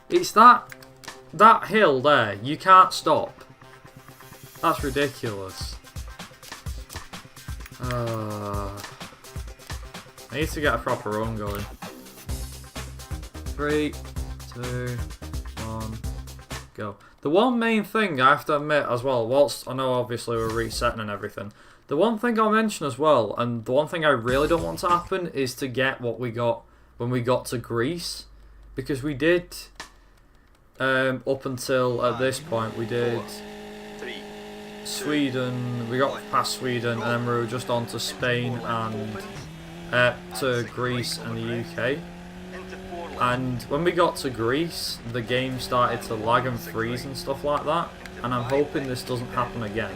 It's that hill there. You can't stop. That's ridiculous. I need to get a proper run going. 3, 2, 1, go. The one main thing I have to admit as well, whilst I know obviously we're resetting and everything, the one thing I'll mention as well, and the one thing I really don't want to happen, is to get what we got when we got to Greece. Because we did, up until at this point, we did Sweden, we got past Sweden, and then we were just on to Spain and to Greece and the UK. And when we got to Greece, the game started to lag and freeze and stuff like that. And I'm hoping this doesn't happen again.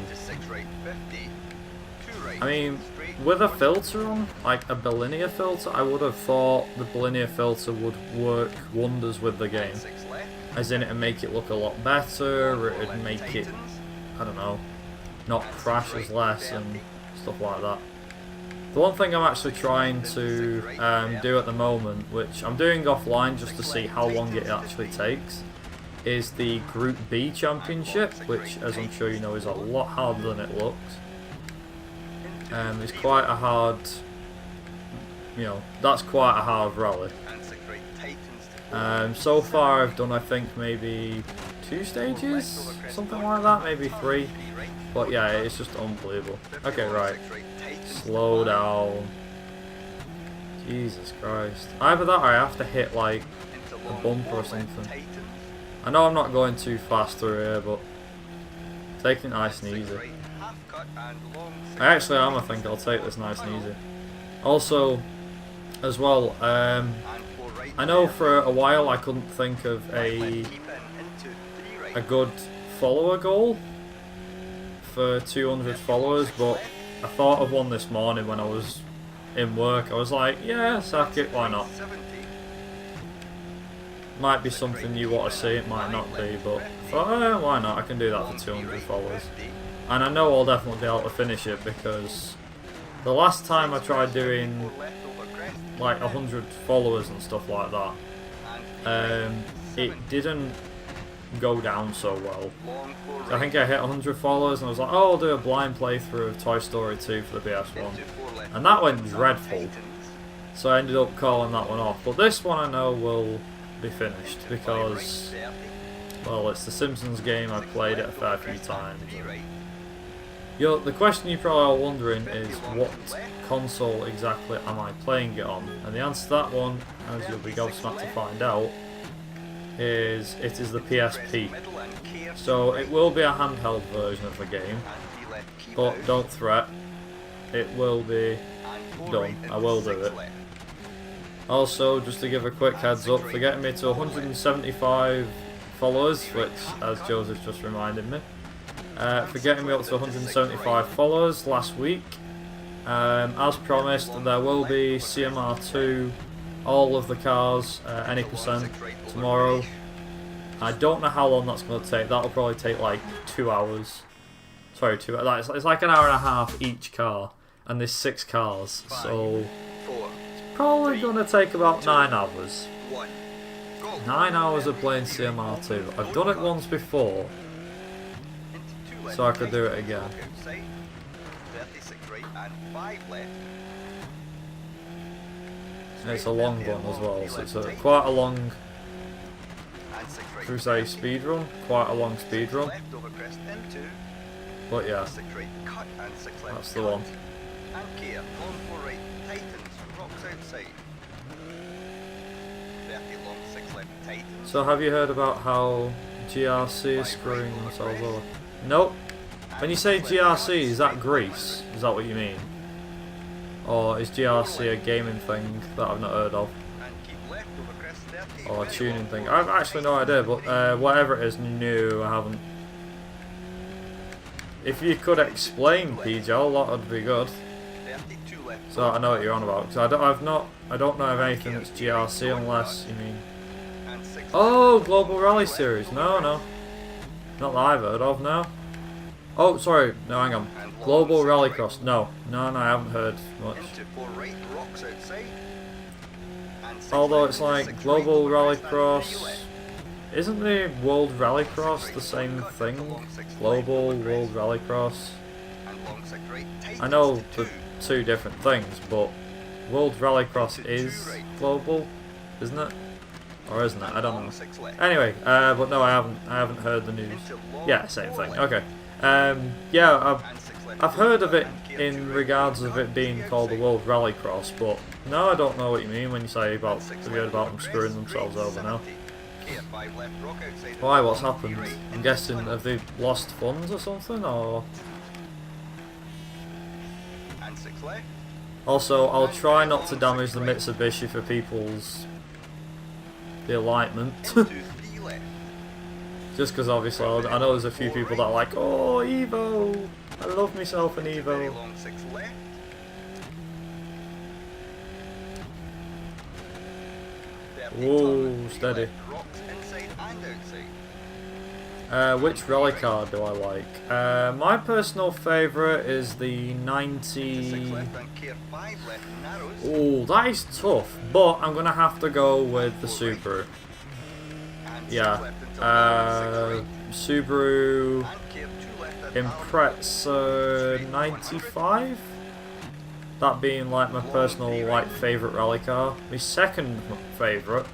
I mean, with a filter on, like a bilinear filter, I would have thought the bilinear filter would work wonders with the game. As in, it'd make it look a lot better, it'd make it, I don't know, not crash as less and stuff like that. The one thing I'm actually trying to do at the moment, which I'm doing offline just to see how long it actually takes, is the Group B Championship, which, as I'm sure you know, is a lot harder than it looks. It's quite a hard, you know, that's quite a hard rally. So far I've done, I think, maybe 2 stages, something like that, maybe 3. But yeah, it's just unbelievable. Okay, right. Slow down. Jesus Christ. Either that or I have to hit like a bumper or something. I know I'm not going too fast through here, but taking it nice and easy. I actually am, I think I'll take this nice and easy. Also, as well, I know for a while I couldn't think of a good follower goal for 200 followers, but I thought of one this morning when I was in work. I was like, yeah, sack it, why not? Might be something you want to see, it might not be, but I thought, why not? I can do that for 200 followers. And I know I'll definitely be able to finish it, because the last time I tried doing like 100 followers and stuff like that, it didn't go down so well. So I think I hit 100 followers and I was like, oh, I'll do a blind playthrough of Toy Story 2 for the PS1. And that went dreadful. So I ended up calling that one off. But this one I know will be finished because, well, it's the Simpsons game, I've played it a fair few times. The question you're probably all wondering is, what console exactly am I playing it on? And the answer to that one, as you'll be gobsmacked to find out, is it is the PSP. So it will be a handheld version of the game, but don't fret, it will be done. I will do it. Also, just to give a quick heads up, for getting me to 175 followers, which, as Joseph just reminded me, for getting me up to 175 followers last week, as promised, there will be CMR2, all of the cars, any percent, tomorrow. I don't know how long that's going to take. That'll probably take like 2 hours. Sorry, it's like an hour and a half each car, and there's 6 cars, so it's probably going to take about 9 hours. 9 hours of playing CMR2. I've done it once before, so I could do it again. It's a long one as well, so it's quite a long, should we say, speed run? Quite a long speed run. But yeah, that's the one. So have you heard about how GRC is screwing themselves over? Nope. When you say GRC, is that Greece? Is that what you mean? Or is GRC a gaming thing that I've not heard of? Or a tuning thing? I've actually no idea, but whatever it is, no, I haven't. If you could explain, PJ, that would be good. So I know what you're on about. Because I don't know of anything that's GRC unless you mean. Oh, Global Rally Series. No. Not that I've heard of, no. Oh, sorry. No, hang on. Global Rallycross. No, I haven't heard much. Although it's like Global Rallycross, Isn't the World Rallycross the same thing? Global World Rallycross? I know the two different things, but World Rallycross is global, isn't it? Or isn't it? I don't know. Anyway, but no, I haven't heard the news. Yeah, same thing. Okay. Yeah, I've heard of it in regards of it being called the World Rallycross, but no, I don't know what you mean when you say about have you heard about them screwing themselves over now. Why? What's happened? I'm guessing have they lost funds or something, or? Also, I'll try not to damage the Mitsubishi for people's enlightenment. Just because obviously I know there's a few people that are like, oh, Evo! I love myself an Evo. Whoa, steady. Which rally car do I like? My personal favourite is the 90... Oh, that is tough, but I'm going to have to go with the Subaru. Yeah, Subaru Impreza 95? That being like my personal favourite rally car. My second favourite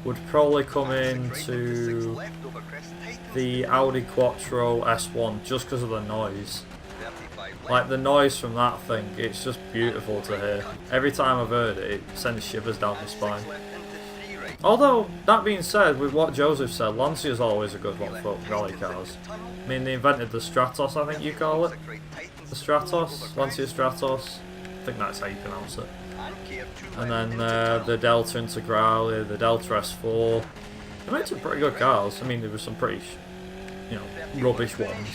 would probably come into the Audi Quattro S1 just because of the noise. Like the noise from that thing, it's just beautiful to hear. Every time I've heard it, it sends shivers down my spine. Although, that being said, with what Joseph said, Lancia's always a good one for rally cars. I mean, they invented the Stratos, I think you call it. The Stratos, Lancia Stratos. I think that's how you pronounce it. And then the Delta Integrale, the Delta S4. They made some pretty good cars. I mean, there were some pretty, rubbish ones.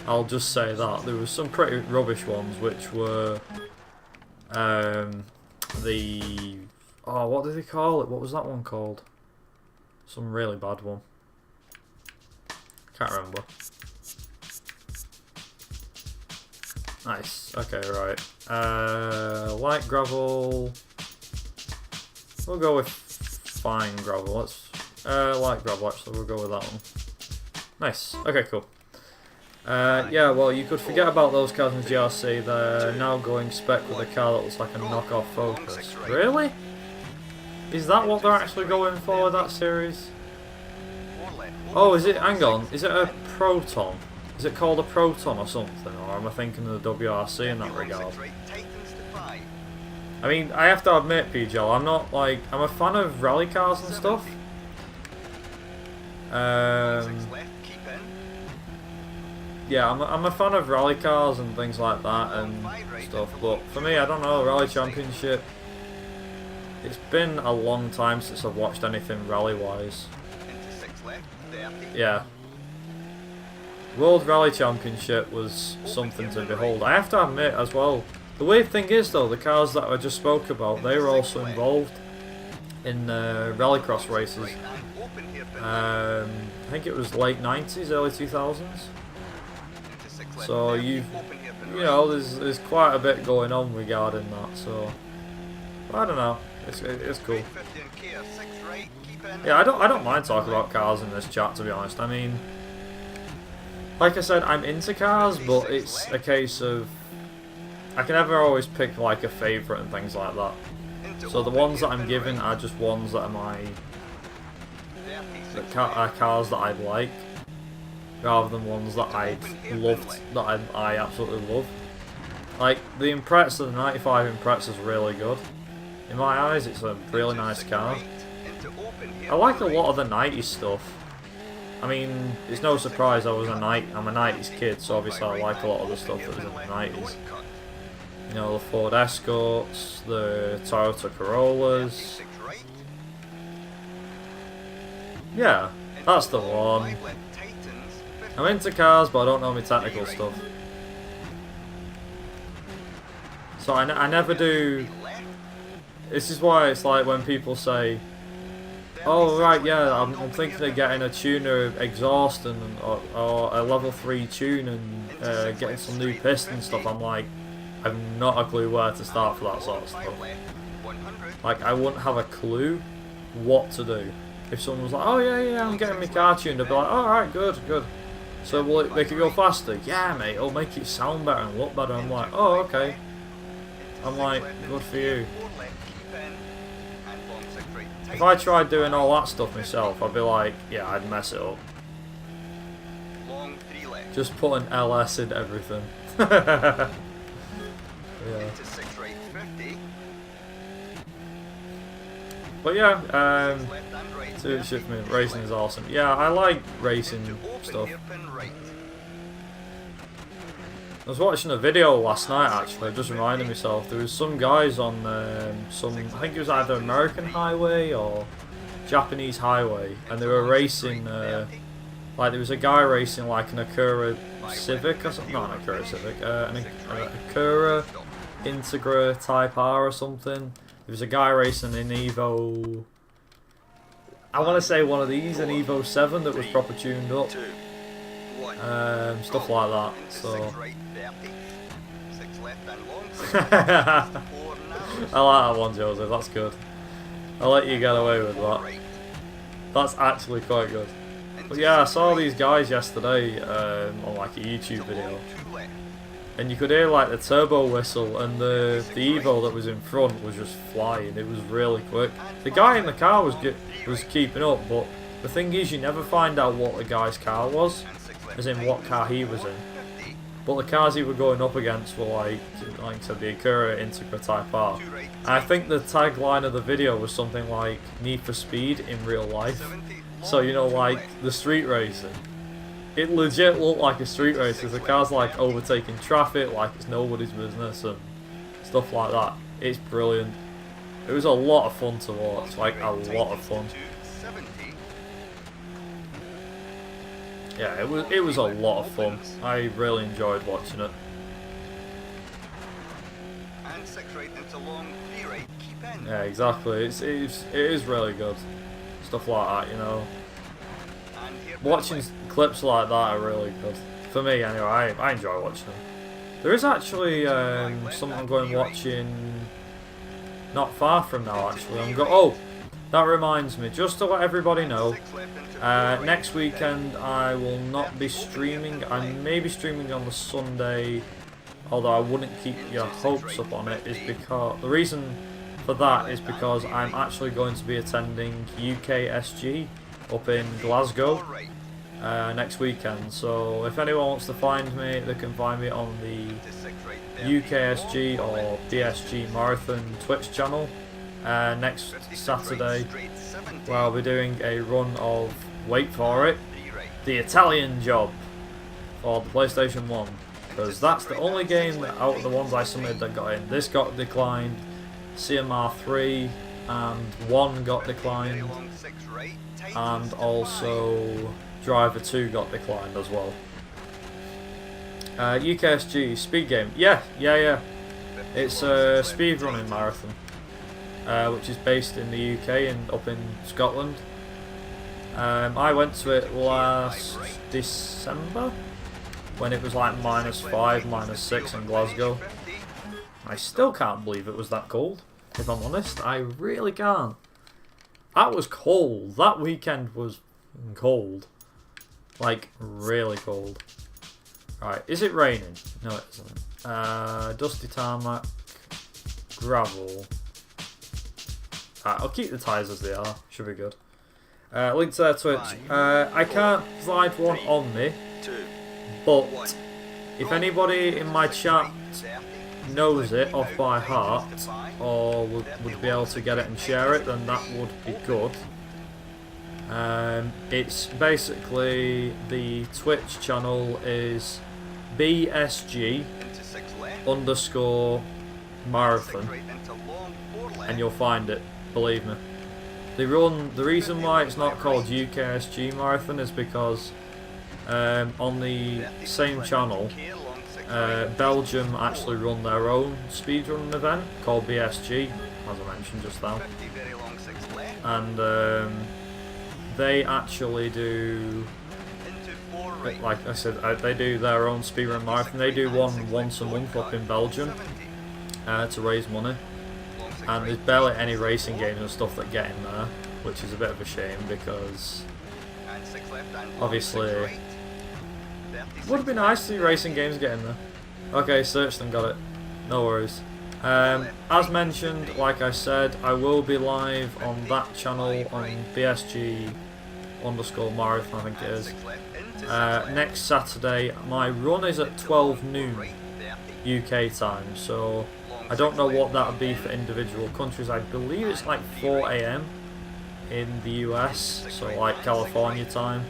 I'll just say that. There were some pretty rubbish ones, which were the... Oh, what did they call it? What was that one called? Some really bad one. Can't remember. Nice. Okay, right. Light gravel. We'll go with fine gravel. Let's light gravel. Actually, we'll go with that one. Nice. Okay, cool. Yeah, well, you could forget about those cars in GRC. They're now going spec with a car that looks like a knockoff Focus. Really? Is that what they're actually going for with that series? Oh, is it? Hang on. Is it a Proton? Is it called a Proton or something? Or am I thinking of the WRC in that regard? I mean, I have to admit, PJ, I'm not like... I'm a fan of rally cars and stuff. Yeah, I'm a fan of rally cars and things like that and stuff. But for me, I don't know, Rally Championship... It's been a long time since I've watched anything rally-wise. Yeah. World Rally Championship was something to behold. I have to admit as well, the weird thing is though, the cars that I just spoke about, they were also involved in rallycross races. I think it was late 90s, early 2000s. So there's quite a bit going on regarding that, so I don't know. It's cool. Yeah, I don't mind talking about cars in this chat, to be honest. I mean, like I said, I'm into cars, but it's a case of I can never always pick like a favourite and things like that. So the ones that I'm given are just ones that are cars that I like, rather than ones that I loved, that I absolutely love. Like the Impreza, the 95 Impreza is really good. In my eyes, it's a really nice car. I like a lot of the 90s stuff. I mean, it's no surprise I'm a 90s kid, so obviously I like a lot of the stuff that was in the 90s. You know, the Ford Escorts, the Toyota Corollas. Yeah, that's the one. I'm into cars, but I don't know my technical stuff. So I never do... This is why it's like when people say, oh right, yeah, I'm thinking of getting a tuner exhaust or a level 3 tune and getting some new piston stuff. I'm like, I've not a clue where to start for that sort of stuff. Like, I wouldn't have a clue what to do. if someone was like, oh yeah, I'm getting my car tuned, I'd be like, alright, good. So will it make it go faster? Yeah, mate, it'll make it sound better and look better. I'm like, oh, okay. I'm like, good for you. If I tried doing all that stuff myself, I'd be like, yeah, I'd mess it up. Just put an LS in everything. Yeah. But yeah, to shift me, racing is awesome. Yeah, I like racing stuff. I was watching a video last night actually, just reminding myself, there was some guys on some, I think it was either American highway or Japanese highway, and they were racing, like there was a guy racing like an Acura Civic or something, not an Acura Civic, an Acura Integra Type R or something. There was a guy racing an Evo, I want to say one of these, an Evo 7 that was proper tuned up. Stuff like that, so I like that one, Joseph, that's good. I'll let you get away with that. That's actually quite good. But yeah, I saw these guys yesterday on like a YouTube video, and you could hear like the turbo whistle, and the Evo that was in front was just flying. It was really quick. The guy in the car was keeping up, but the thing is, you never find out what the guy's car was, as in what car he was in. But the cars he were going up against were like I said, the Acura Integra Type R. And I think the tagline of the video was something like Need for Speed in real life. So you know, like the street racing. It legit looked like a street race because the car's like overtaking traffic like it's nobody's business and stuff like that. It's brilliant. It was a lot of fun to watch, like a lot of fun. Yeah, it was a lot of fun. I really enjoyed watching it. Yeah, exactly. It is really good. Stuff like that, you know. Watching clips like that are really good. For me, anyway, I enjoy watching them. There is actually something I'm going watching not far from now, actually. Oh, that reminds me, just to let everybody know, next weekend I will not be streaming. I may be streaming on the Sunday, although I wouldn't keep your hopes up on it, is because the reason for that is because I'm actually going to be attending UKSG up in Glasgow next weekend. So if anyone wants to find me, they can find me on the UKSG or BSG Marathon Twitch channel next Saturday, where I'll be doing a run of, wait for it, the Italian Job for the PlayStation 1, because that's the only game that out of the ones I submitted that got in. This got declined, CMR 3 and 1 got declined, and also Driver 2 got declined as well. UKSG speed game, yeah. It's a speedrunning marathon, which is based in the UK and up in Scotland. I went to it last December when it was like -5, -6 in Glasgow. I still can't believe it was that cold, if I'm honest. I really can't. That was cold. That weekend was cold. Like, really cold. Right, is it raining? No, it isn't. Dusty tarmac, gravel. I'll keep the tyres as they are. Should be good. Link to their Twitch. I can't slide one on me, but if anybody in my chat knows it off by heart, or would be able to get it and share it, then that would be good. It's basically, the Twitch channel is BSG_marathon, and you'll find it, believe me. The reason why it's not called UKSG Marathon is because on the same channel, Belgium actually run their own speedrunning event called BSG, as I mentioned just now, and they actually do, like I said, they do their own speedrun marathon. They do one once a month up in Belgium to raise money, and there's barely any racing games and stuff that get in there. which is a bit of a shame because obviously it would have been nice to see racing games get in there. Okay, searched and got it. No worries. As mentioned, like I said, I will be live on that channel on BSG_marathon, I think it is. Next Saturday. My run is at 12 noon UK time, so I don't know what that would be for individual countries. I believe it's like 4 AM in the US, so like California time.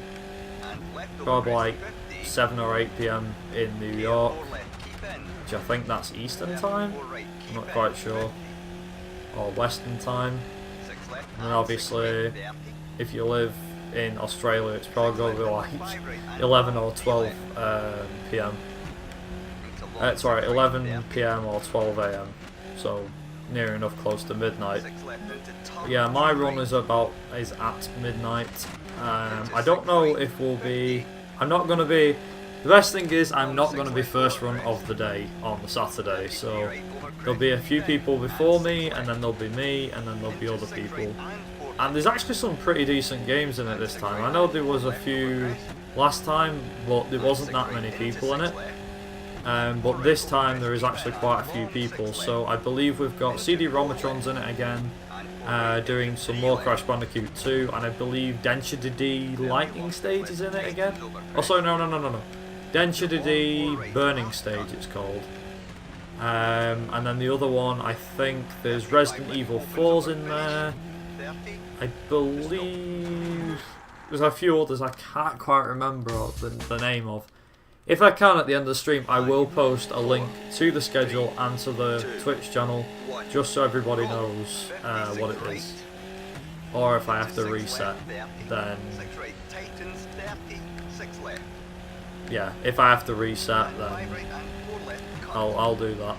Probably like 7 or 8 PM in New York, which I think that's Eastern time. I'm not quite sure. Or Western time. And then obviously, if you live in Australia, it's probably going to be like 11 or 12 PM. Sorry, 11 PM or 12 AM. So near enough close to midnight. But yeah, my run is at midnight. I don't know if we'll be. I'm not going to be. The best thing is I'm not going to be first run of the day on the Saturday. So there'll be a few people before me, and then there'll be me, and then there'll be other people. And there's actually some pretty decent games in it this time. I know there was a few last time, but there wasn't that many people in it. But this time there is actually quite a few people. So I believe we've got CD-Romatrons in it again, doing some more Crash Bandicoot 2, and I believe Density D Lightning Stage is in it again. Oh, sorry, no. Density D Burning Stage it's called. And then the other one, I think there's Resident Evil 4's in there. I believe there's a few others I can't quite remember the name of. If I can at the end of the stream, I will post a link to the schedule and to the Twitch channel, just so everybody knows what it is. Or if I have to reset, then yeah, if I have to reset, then I'll do that.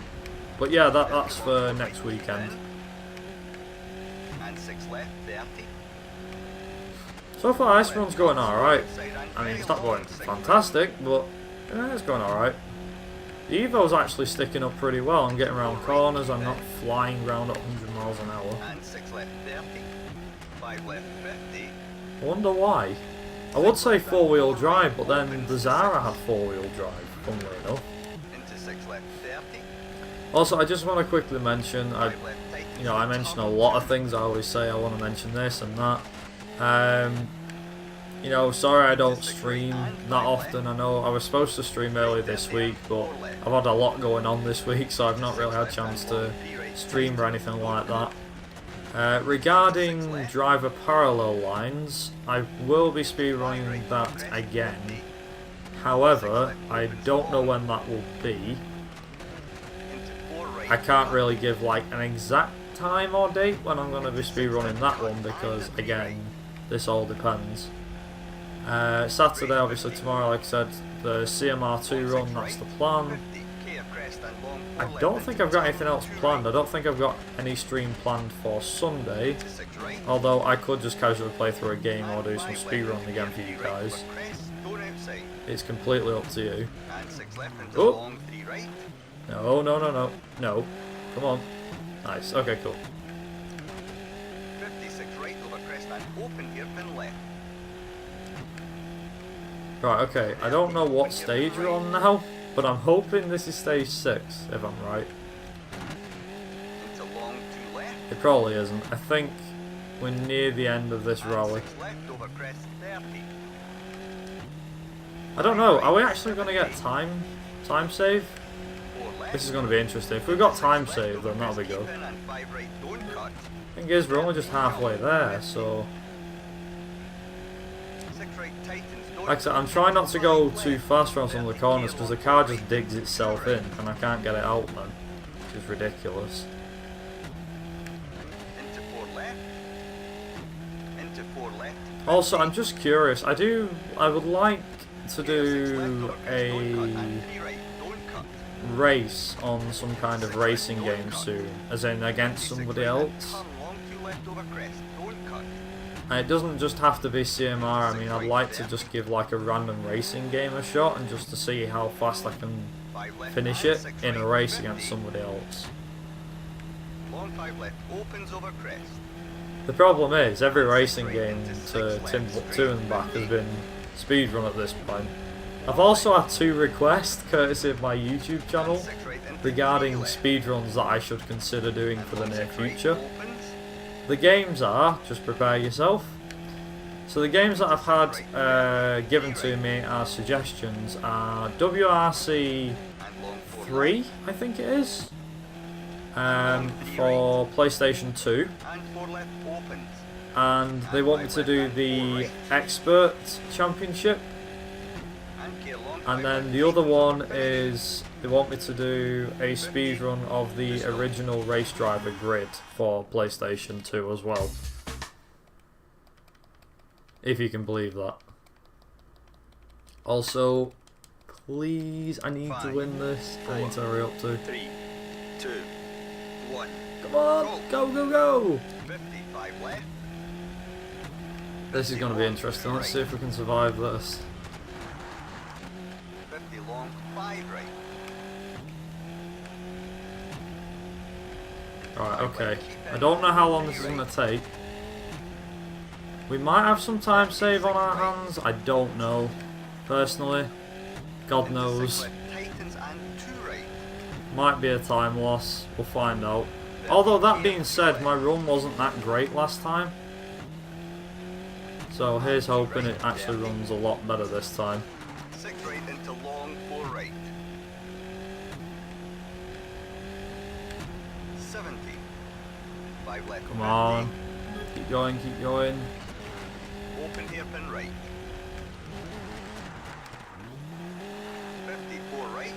But yeah, that's for next weekend. So far, this run's going alright. I mean, it's not going fantastic, but yeah, it's going alright. The Evo's actually sticking up pretty well. I'm getting around corners, I'm not flying around at 100 miles an hour. I wonder why. I would say 4-wheel drive, but then the Zara had 4-wheel drive, funnily enough. Also, I just want to quickly mention, I mention a lot of things. I always say I want to mention this and that. Sorry I don't stream that often. I know I was supposed to stream earlier this week, but I've had a lot going on this week, so I've not really had a chance to stream or anything like that. Regarding driver parallel lines, I will be speedrunning that again. However, I don't know when that will be. I can't really give like an exact time or date when I'm going to be speedrunning that one because, again, this all depends. Saturday, obviously tomorrow, like I said, the CMR2 run, that's the plan. I don't think I've got anything else planned. I don't think I've got any stream planned for Sunday, although I could just casually play through a game or do some speedrun again for you guys. It's completely up to you. Oh! No. Come on. Nice. Okay, cool. Right, okay. I don't know what stage we're on now, but I'm hoping this is stage 6, if I'm right. It probably isn't. I think we're near the end of this rally. I don't know. Are we actually going to get time save? This is going to be interesting. If we've got time save, then that'll be good. Thing is, we're only just halfway there, so... Like I said, I'm trying not to go too fast around some of the corners because the car just digs itself in and I can't get it out then, which is ridiculous. Also, I'm just curious. I would like to do a race on some kind of racing game soon, as in against somebody else. And it doesn't just have to be CMR. I mean, I'd like to just give like a random racing game a shot and just to see how fast I can finish it in a race against somebody else. The problem is, every racing game to Timbuktu and back has been speedrun at this point. I've also had 2 requests, courtesy of my YouTube channel, regarding speedruns that I should consider doing for the near future. The games are, just prepare yourself. So the games that I've had given to me as suggestions are WRC 3, I think it is, for PlayStation 2. And they want me to do the Expert Championship. And then the other one is they want me to do a speedrun of the original Race Driver Grid for PlayStation 2 as well. If you can believe that. Also, please, I need to win this. I need to hurry up too. 3, 2, 1. Come on, go, go, go! 55 left. This is going to be interesting. Let's see if we can survive this. 50 long, 5 right. Right, okay. I don't know how long this is going to take. We might have some time save on our hands. I don't know. Personally. God knows. Might be a time loss. We'll find out. Although that being said, my run wasn't that great last time. So here's hoping it actually runs a lot better this time. 6 right into long, 4 right. 70. 5 left. Come on. Keep going, keep going. Open hairpin right. 54 right.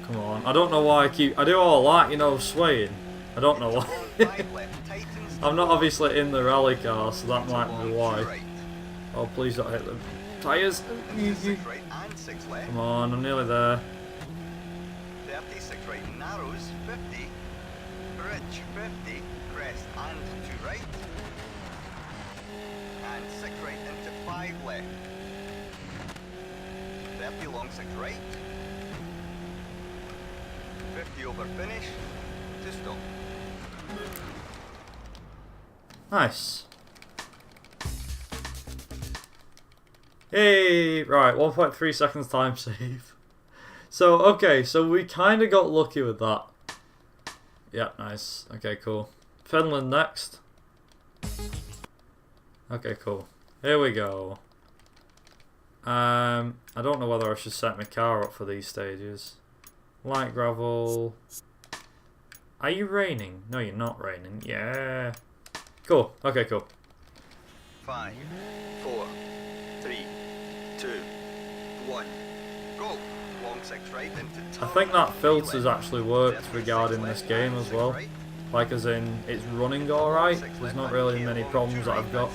Come on. I don't know why I do all that, you know, swaying. I don't know why. 5 left. Tightens. I'm not obviously in the rally car, so that might be why. Oh, please don't hit the tyres. 6 right and 6 left. Come on, I'm nearly there. 36 right narrows. 50. Bridge 50. Crest and 2 right. And 6 right into 5 left. 30 long 6 right. 50 over finish. To stop. Nice. Hey, right, 1.3 seconds time save. So, okay, so we kind of got lucky with that. Yeah, nice. Okay, cool. Finland next. Okay, cool. Here we go. I don't know whether I should set my car up for these stages. Light gravel. Are you raining? No, you're not raining. Yeah. Cool. Okay, cool. 5, 4, 3, 2, 1. Go. Long 6 right into I think that filter's actually worked regarding this game as well. Like as in, it's running alright. There's not really many problems that I've got.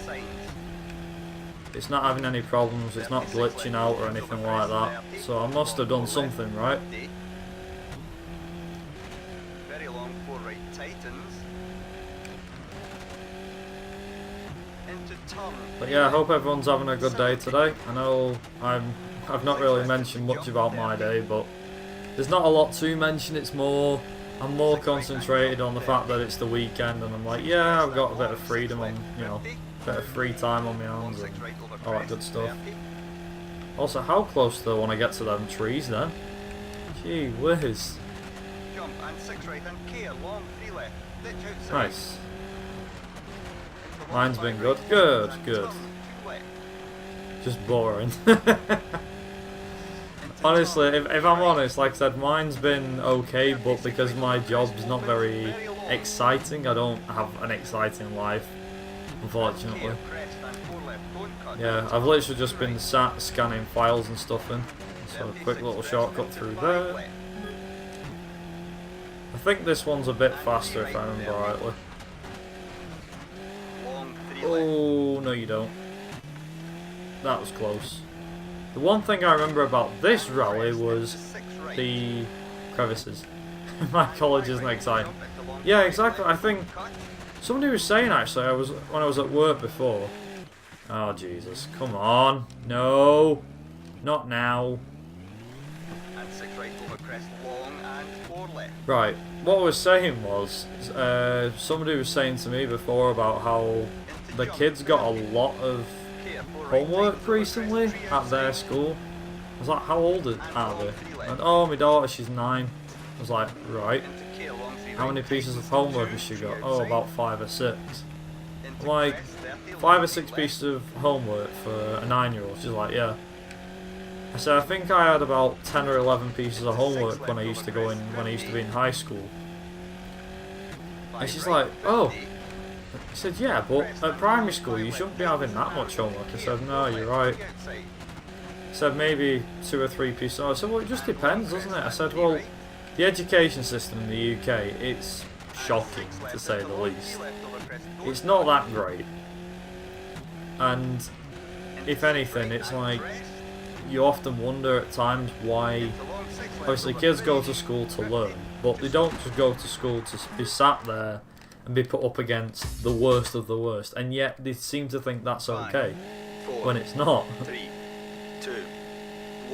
It's not having any problems, it's not glitching out or anything like that. So I must have done something right. Very long 4 right tightens. Into turn. But yeah, I hope everyone's having a good day today. I know I've not really mentioned much about my day, but there's not a lot to mention. I'm more concentrated on the fact that it's the weekend, and I'm like, yeah, I've got a bit of freedom on, you know, a bit of free time on my hands and all that good stuff. Also, how close do I want to get to them trees then? Gee whiz. Jump and 6 right and care, long 3 left. Ditch outside. Nice. Mine's been good. Good, good. Just boring. Honestly, if I'm honest, like I said, mine's been okay, but because my job's not very exciting, I don't have an exciting life, unfortunately. Yeah, I've literally just been sat scanning files and stuff in. So a quick little shortcut through there. I think this one's a bit faster if I remember rightly. Oh, no you don't. That was close. The one thing I remember about this rally was the crevices. My college isn't exciting. Yeah, exactly. I think somebody was saying actually, when I was at work before. Oh Jesus, come on. No. Not now. And 6 right over crest long and 4 left. Right, what I was saying was, somebody was saying to me before about how the kids got a lot of Kia 4 right homework tightens over recently crest 3 and at their 6. school. I was like, how old are they? And oh, my daughter, she's 9. I was like, right. Into Kia long 3 How right many pieces of tightens homework to has she 3 got? Oh, outside. about 5 or 6. Into I'm like, crest 30 long 5 or 3 6 left. pieces of homework for a 9-year-old. She's like, yeah. I said, I think I had about 10 or 11 pieces of homework when I used to be in high school. And she's like, oh. I said, yeah, but at primary school you shouldn't be having that much homework. I said, no, you're right. I said, maybe 2 or 3 pieces. I said, well, it just depends, doesn't it? I said, well, the education system in the UK, it's shocking, to say the least. It's not that great. And if anything, it's like, you often wonder at times why, obviously kids go to school to learn, but they don't just go to school to be sat there and be put up against the worst of the worst, and yet they seem to think that's okay, when it's not.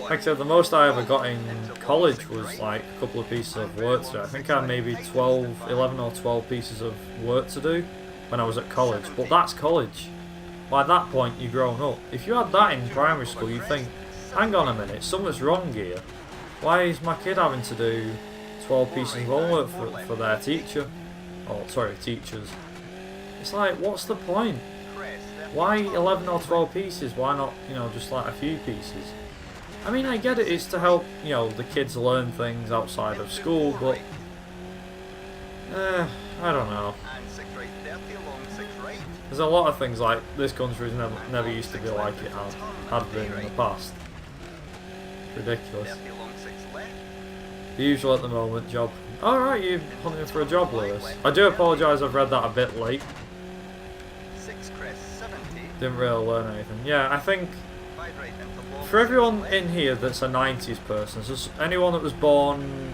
Like I said, the most I ever got in college was like a couple of pieces of work to do. I think I had maybe 11 or 12 pieces of work to do when I was at college, but that's college. By that point, you're grown up. If you had that in primary school, you think, hang on a minute, something's wrong here. Why is my kid having to do 12 pieces of homework for their teacher? Oh, sorry, teachers. It's like, what's the point? Why 11 or 12 pieces? Why not, just like a few pieces? I mean, I get it, it's to help, the kids learn things outside of school, but... I don't know. There's a lot of things like this country's never used to be like it had been in the past. Ridiculous. The usual at the moment, job. Alright, you're hunting for a job, Lewis. I do apologise, I've read that a bit late. Didn't really learn anything. Yeah, I think for everyone in here that's a 90s person, so anyone that was born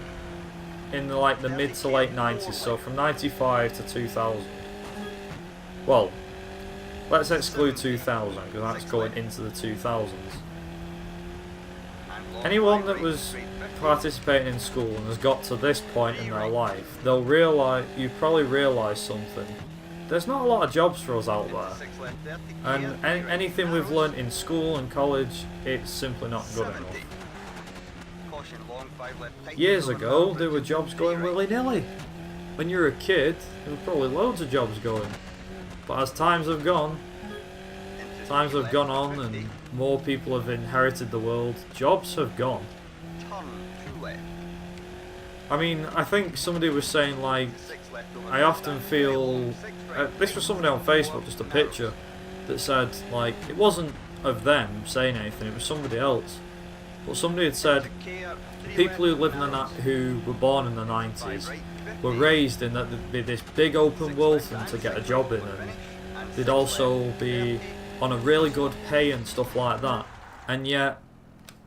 in the mid to late 90s, so from 95 to 2000. Well, let's exclude 2000 because that's going into the 2000s. Anyone that was participating in school and has got to this point in their life, they'll realise, you probably realise something. There's not a lot of jobs for us out there, and anything we've learnt in school and college, it's simply not good enough. Years ago, there were jobs going willy-nilly. When you were a kid, there were probably loads of jobs going. But as times have gone on and more people have inherited the world, jobs have gone. I mean, I think somebody was saying, like, I often feel... this was somebody on Facebook, just a picture, that said, like, it wasn't of them saying anything, it was somebody else. But somebody had said, people who live in who were born in the 90s were raised in that there'd be this big open world for them to get a job in, and they'd also be on a really good pay and stuff like that. And yet,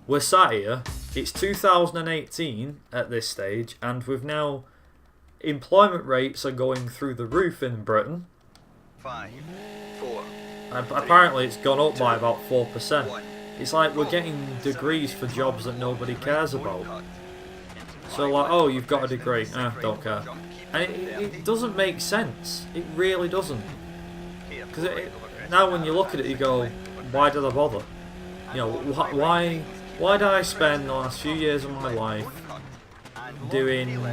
we're sat here, it's 2018 at this stage, and we've now, employment rates are going through the roof in Britain. 5, 4. Apparently it's gone up by about 4%. It's like we're getting degrees for jobs that nobody cares about. So like, oh, you've got a degree, don't care. And it doesn't make sense. It really doesn't. Because now when you look at it, you go, why did I bother? Why did I spend the last few years of my life doing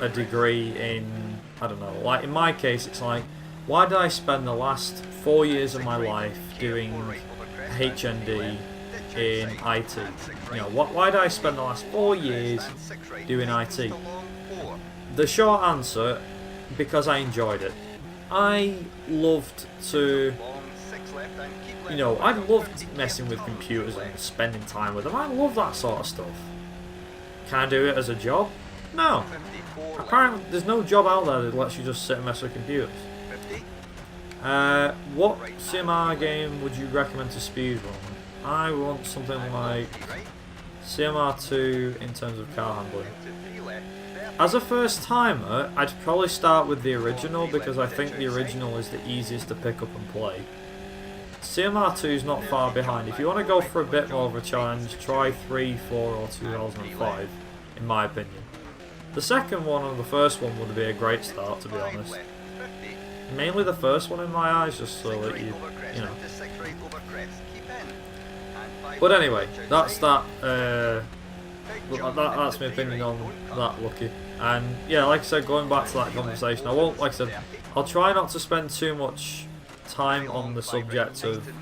a degree in, I don't know, like in my case, it's like, why did I spend the last 4 years of my life doing HND in IT? Why did I spend the last 4 years doing IT? The short answer, because I enjoyed it. I loved to, I loved messing with computers and spending time with them. I love that sort of stuff. Can I do it as a job? No. Apparently, there's no job out there that lets you just sit and mess with computers. What CMR game would you recommend to speedrun? I want something like CMR 2 in terms of car handling. As a first timer, I'd probably start with the original because I think the original is the easiest to pick up and play. CMR 2 is not far behind. If you want to go for a bit more of a challenge, try 3, 4 or 2005 in my opinion. The second one and the first one would be a great start, to be honest. Mainly the first one in my eyes, just so that you know. But anyway, that's that. That's my opinion on that, Lucky. And yeah, like I said, going back to that conversation, I won't, like I said, I'll try not to spend too much time on the subject of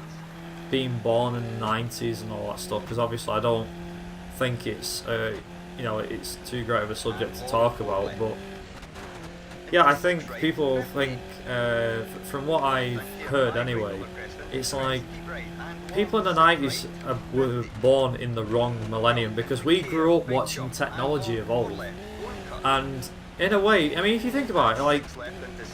being born in the 90s and all that stuff, because obviously I don't think it's, you know, it's too great of a subject to talk about. But yeah, I think people think, from what I've heard anyway, it's like people in the 90s were born in the wrong millennium, because we grew up watching technology evolve. And in a way, I mean, if you think about it, like,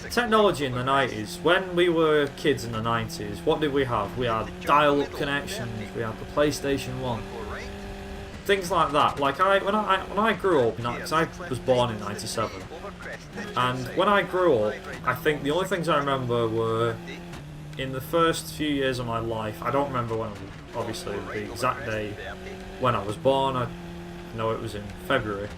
technology in the 90s, when we were kids in the 90s, what did we have? We had dial-up connections, we had the PlayStation 1, things like that. Like, when I grew up, because I was born in 97, and when I grew up, I think the only things I remember were, in the first few years of my life, I don't remember when, obviously, the exact day when I was born. I know it was in February.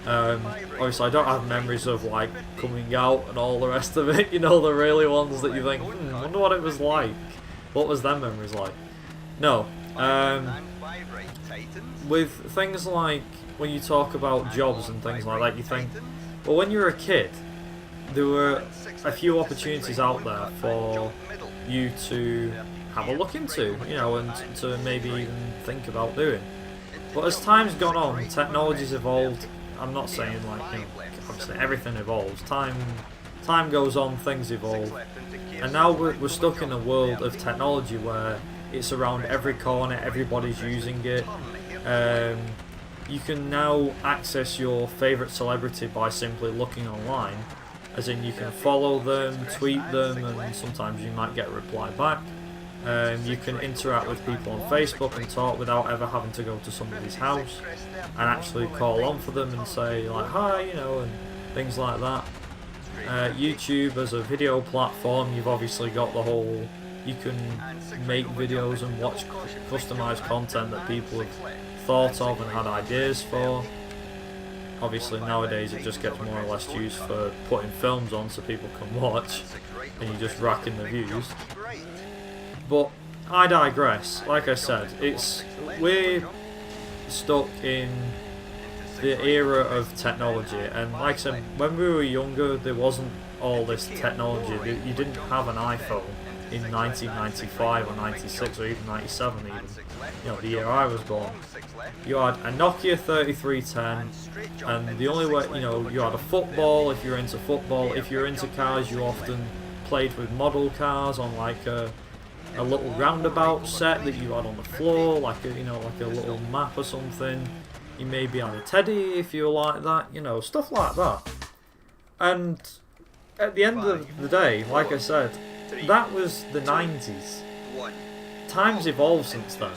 Obviously I don't have memories of like coming out and all the rest of it, you know, the really ones that you think, wonder what it was like. What was them memories like? No. With things like, when you talk about jobs and things like that, you think, well, when you were a kid, there were a few opportunities out there for you to have a look into, you know, and to maybe even think about doing. But as time's gone on, technology's evolved. I'm not saying, like, you know, obviously everything evolves. Time goes on, things evolve, and now we're stuck in a world of technology where it's around every corner, everybody's using it. You can now access your favourite celebrity by simply looking online, as in you can follow them, tweet them, and sometimes you might get a reply back. You can interact with people on Facebook and talk without ever having to go to somebody's house and actually call on for them and say, like, hi, you know, and things like that. YouTube as a video platform, you've obviously got the whole, you can make videos and watch customized content that people have thought of and had ideas for. Obviously nowadays it just gets more or less used for putting films on so people can watch, and you're just racking the views. But I digress. Like I said, we're stuck in the era of technology, and like I said, when we were younger, there wasn't all this technology. You didn't have an iPhone in 1995 or 96 or even 97, even, you know, the year I was born. You had a Nokia 3310, and the only way, you know, you had a football if you're into football. If you're into cars, you often played with model cars on like a little roundabout set that you had on the floor, like a, you know, like a little map or something. You maybe had a teddy if you were like that, you know, stuff like that. And at the end of the day, like I said, that was the 90s. Time's evolved since then.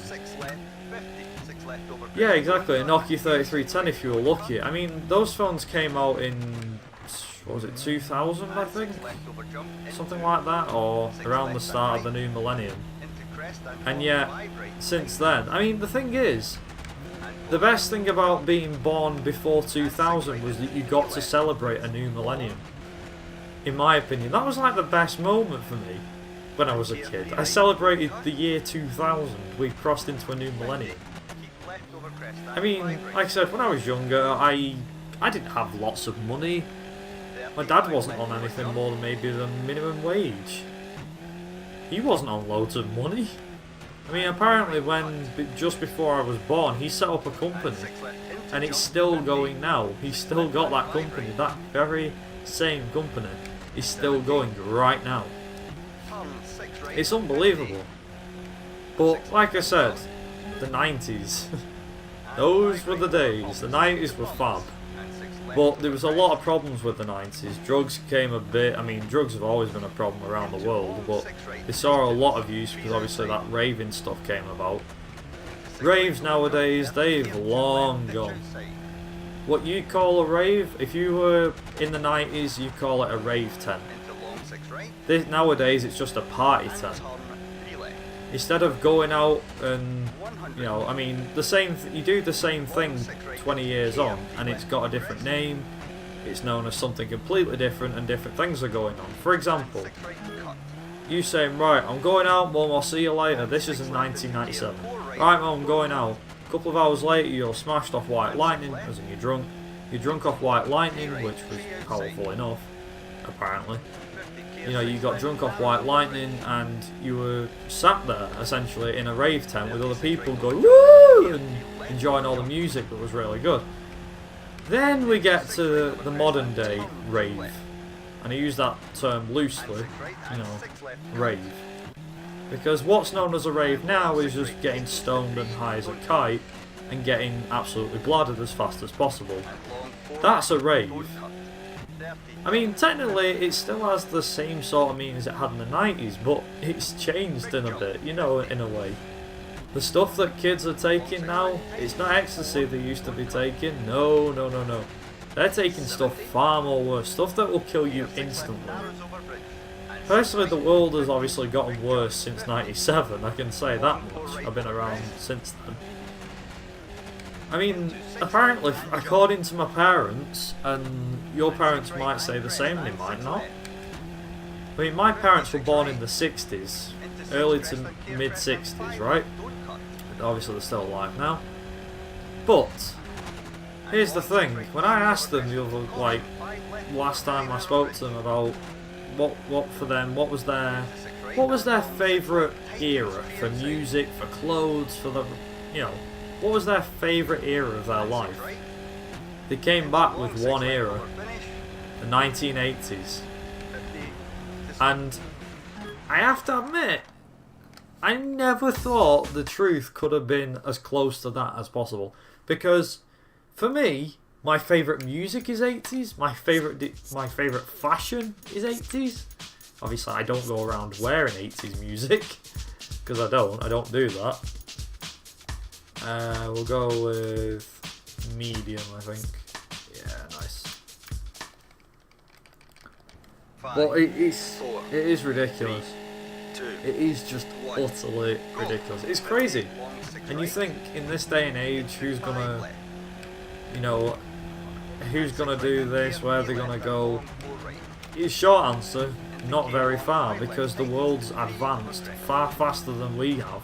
Yeah, exactly, a Nokia 3310 if you were lucky. I mean, those phones came out in, what was it, 2000, I think? Something like that, or around the start of the new millennium. And yet, since then, I mean, the thing is, the best thing about being born before 2000 was that you got to celebrate a new millennium. In my opinion, that was like the best moment for me when I was a kid. I celebrated the year 2000, we crossed into a new millennium. I mean, like I said, when I was younger, I didn't have lots of money. My dad wasn't on anything more than maybe the minimum wage. He wasn't on loads of money. I mean, apparently just before I was born, he set up a company, and it's still going now. He's still got that company, that very same company is still going right now. It's unbelievable. But like I said, the 90s, those were the days. The 90s were fab. But there was a lot of problems with the 90s. Drugs came a bit, I mean, drugs have always been a problem around the world, but they saw a lot of use because obviously that raving stuff came about. Raves nowadays, they've long gone. What you call a rave, if you were in the 90s, you call it a rave tent. Nowadays, it's just a party tent. Instead of going out and, you know, I mean, you do the same thing 20 years on, and it's got a different name. It's known as something completely different, and different things are going on. For example, you saying, right, I'm going out, Mum, I'll see you later. This is in 1997. Right, Mum, I'm going out. A couple of hours later, you're smashed off White Lightning, as in you're drunk. You're drunk off White Lightning, which was powerful enough, apparently. You know, you got drunk off White Lightning, and you were sat there, essentially, in a rave tent with other people going, woo! And enjoying all the music that was really good. Then we get to the modern day rave. And I use that term loosely, you know, rave. Because what's known as a rave now is just getting stoned and high as a kite and getting absolutely bladdered as fast as possible. That's a rave. I mean, technically it still has the same sort of meaning as it had in the 90s, but it's changed in a bit, you know, in a way. The stuff that kids are taking now, it's not ecstasy they used to be taking, no, no, no, no. They're taking stuff far more worse, stuff that will kill you instantly. Personally, the world has obviously gotten worse since 97, I can say that much. I've been around since then. I mean, apparently, according to my parents, and your parents might say the same, they might not. I mean, my parents were born in the 60s, early to mid-60s, right? Obviously, they're still alive now. But here's the thing: when I asked them the other, like, last time I spoke to them about what for them, what was their favourite era for music, for clothes, for the, you know, what was their favourite era of their life? They came back with one era, the 1980s. And I have to admit, I never thought the truth could have been as close to that as possible. Because for me, my favourite music is 80s, my favourite fashion is 80s. Obviously I don't go around wearing 80s music, because I don't do that. We'll go with medium, I think. Yeah, nice. But it is ridiculous. It is just utterly ridiculous. It's crazy. And you think, in this day and age, who's gonna do this, where they're gonna go? Short answer, not very far, because the world's advanced far faster than we have.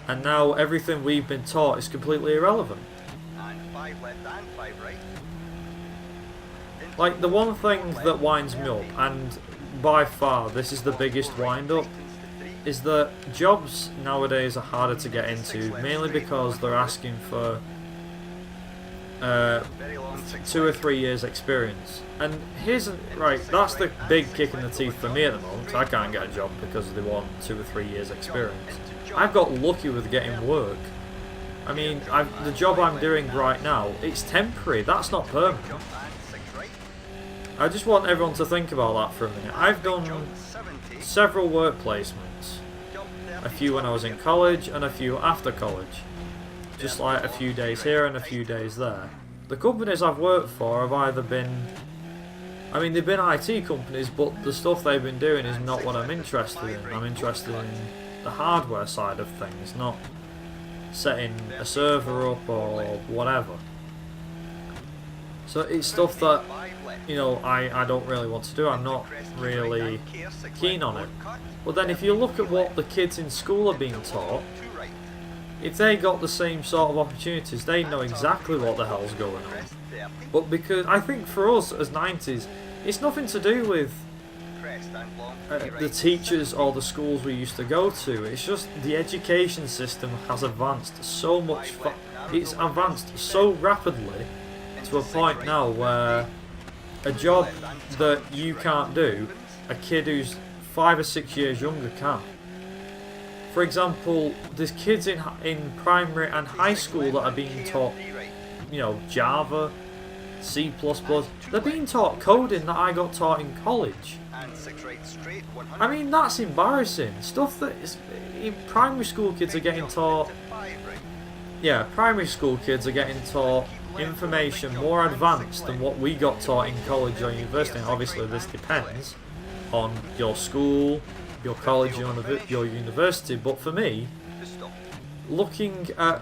And now everything we've been taught is completely irrelevant. Like, the one thing that winds me up, and by far this is the biggest wind up, is that jobs nowadays are harder to get into, mainly because they're asking for 2 or 3 years experience. And that's the big kick in the teeth for me at the moment. I can't get a job because they want 2 or 3 years experience. I've got lucky with getting work. I mean, the job I'm doing right now, it's temporary, that's not permanent. I just want everyone to think about that for a minute. I've done several work placements. A few when I was in college and a few after college. Just like a few days here and a few days there. The companies I've worked for have either been... I mean, they've been IT companies, but the stuff they've been doing is not what I'm interested in. I'm interested in the hardware side of things, not setting a server up or whatever. So it's stuff that, you know, I don't really want to do. I'm not really keen on it. But then if you look at what the kids in school are being taught, if they got the same sort of opportunities, they know exactly what the hell's going on. But because I think for us as 90s, it's nothing to do with the teachers or the schools we used to go to. It's just the education system has advanced so much. It's advanced so rapidly to a point now where a job that you can't do, a kid who's 5 or 6 years younger can. For example, there's kids in primary and high school that are being taught, you know, Java, C++. They're being taught coding that I got taught in college. I mean, that's embarrassing. Stuff that is... Primary school kids are getting taught... Yeah, primary school kids are getting taught information more advanced than what we got taught in college or university. And obviously this depends on your school your college, your university. But for me, looking at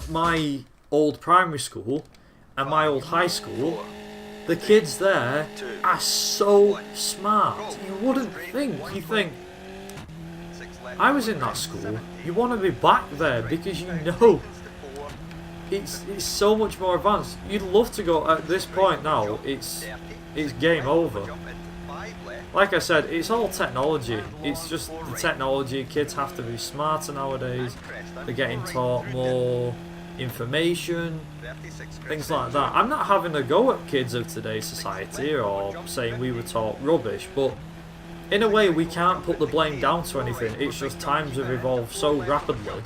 my old primary school and my old high school, the kids there are so smart. You wouldn't think. You think, I was in that school. You want to be back there because you know it's so much more advanced. You'd love to go at this point now. It's game over. Like I said, it's all technology. It's just the technology. Kids have to be smarter nowadays. They're getting taught more information, things like that. I'm not having a go at kids of today's society or saying we were taught rubbish, but in a way we can't put the blame down to anything. It's just times have evolved so rapidly.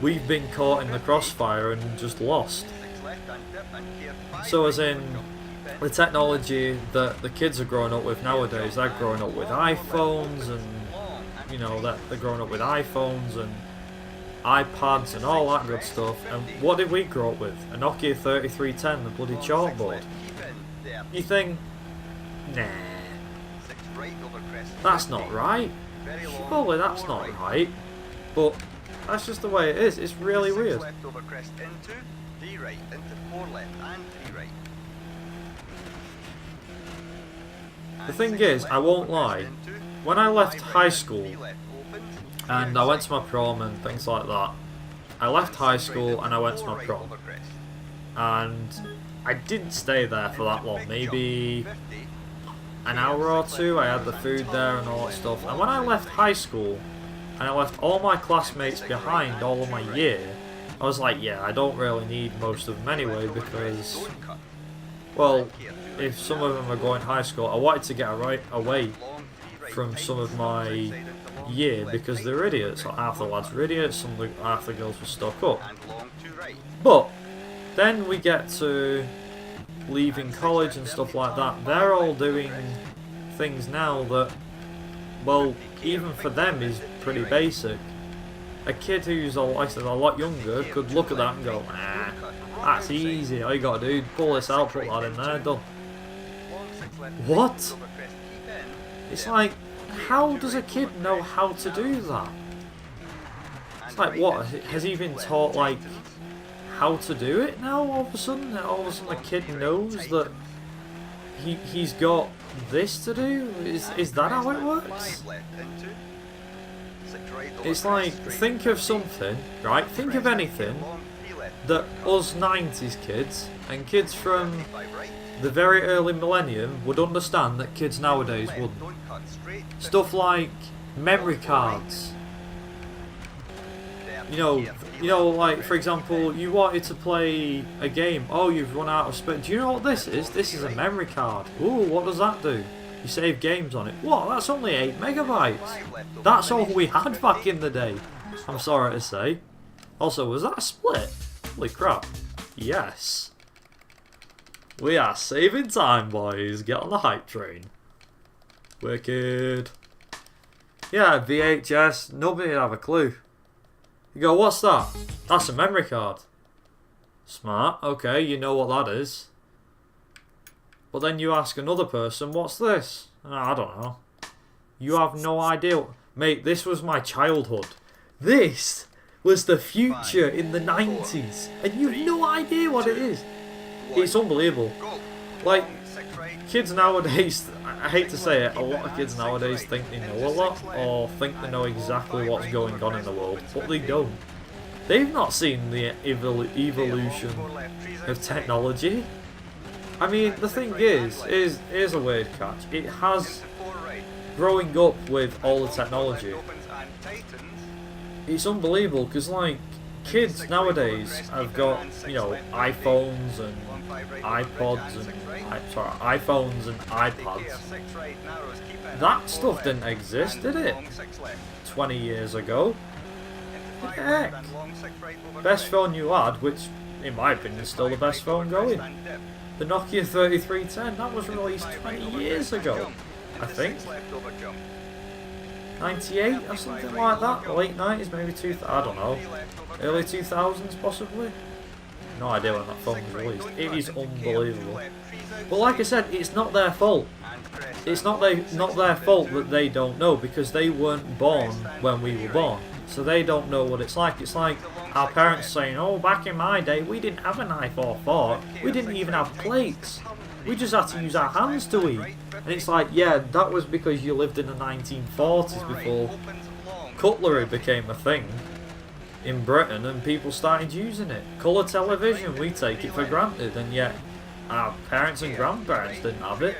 We've been caught in the crossfire and just lost. So as in, the technology that the kids are growing up with nowadays, they're growing up with iPhones and, you know, that they're growing up with iPhones and iPads and all that good stuff. And what did we grow up with? A Nokia 3310, the bloody chalkboard. You think, nah, that's not right. Surely that's not right. But that's just the way it is. It's really weird. The thing is, I won't lie, when I left high school and I went to my prom and things like that, I left high school and I went to my prom, and I didn't stay there for that long, maybe an hour or two. I had the food there and all that stuff, and when I left high school and I left all my classmates behind all of my year, I was like, yeah, I don't really need most of them anyway, because, well, if some of them are going to high school, I wanted to get away from some of my year because they're idiots. Like, half the lads were idiots, half the girls were stuck up. But then we get to leaving college and stuff like that. They're all doing things now that, well, even for them is pretty basic. A kid who's, like I said, a lot younger could look at that and go, nah, that's easy. All you gotta do is pull this out, put that in there, done. What? It's like, how does a kid know how to do that? It's like, what? Has he been taught, like, how to do it now all of a sudden? All of a sudden the kid knows that he's got this to do? Is that how it works? It's like, think of something, right? Think of anything that us 90s kids and kids from the very early millennium would understand that kids nowadays wouldn't. Stuff like memory cards. You know, like, for example, you wanted to play a game. Oh, you've run out of space. Do you know what this is? This is a memory card. Ooh, what does that do? You save games on it. What? That's only 8 megabytes. That's all we had back in the day. I'm sorry to say. Also, was that a split? Holy crap. Yes. We are saving time, boys. Get on the hype train. Wicked. Yeah, VHS. Nobody would have a clue. You go, what's that? That's a memory card. Smart. Okay, you know what that is. But then you ask another person, what's this? I don't know. You have no idea. Mate, this was my childhood. This was the future in the 90s. And you've no idea what it is. It's unbelievable. Like, kids nowadays, I hate to say it, a lot of kids nowadays think they know a lot, or think they know exactly what's going on in the world, but they don't. They've not seen the evolution of technology. I mean, the thing is, here's a weird catch. It has, growing up with all the technology, it's unbelievable, because, like, kids nowadays have got, you know, iPhones and iPods and iPhones and iPads. That stuff didn't exist, did it? 20 years ago. What the heck? Best phone you had, which in my opinion is still the best phone going. The Nokia 3310, that was released 20 years ago, I think. 98 or something like that, late 90s, maybe 2000, I don't know. Early 2000s possibly? No idea when that phone was released. It is unbelievable. But like I said, it's not their fault. it's not their fault that they don't know, because they weren't born when we were born, so they don't know what it's like. It's like our parents saying, "Oh, back in my day, we didn't have a knife or fork. We didn't even have plates. We just had to use our hands to eat." And it's like, yeah, that was because you lived in the 1940s before cutlery became a thing in Britain and people started using it. Colour television, we take it for granted, and yet our parents and grandparents didn't have it.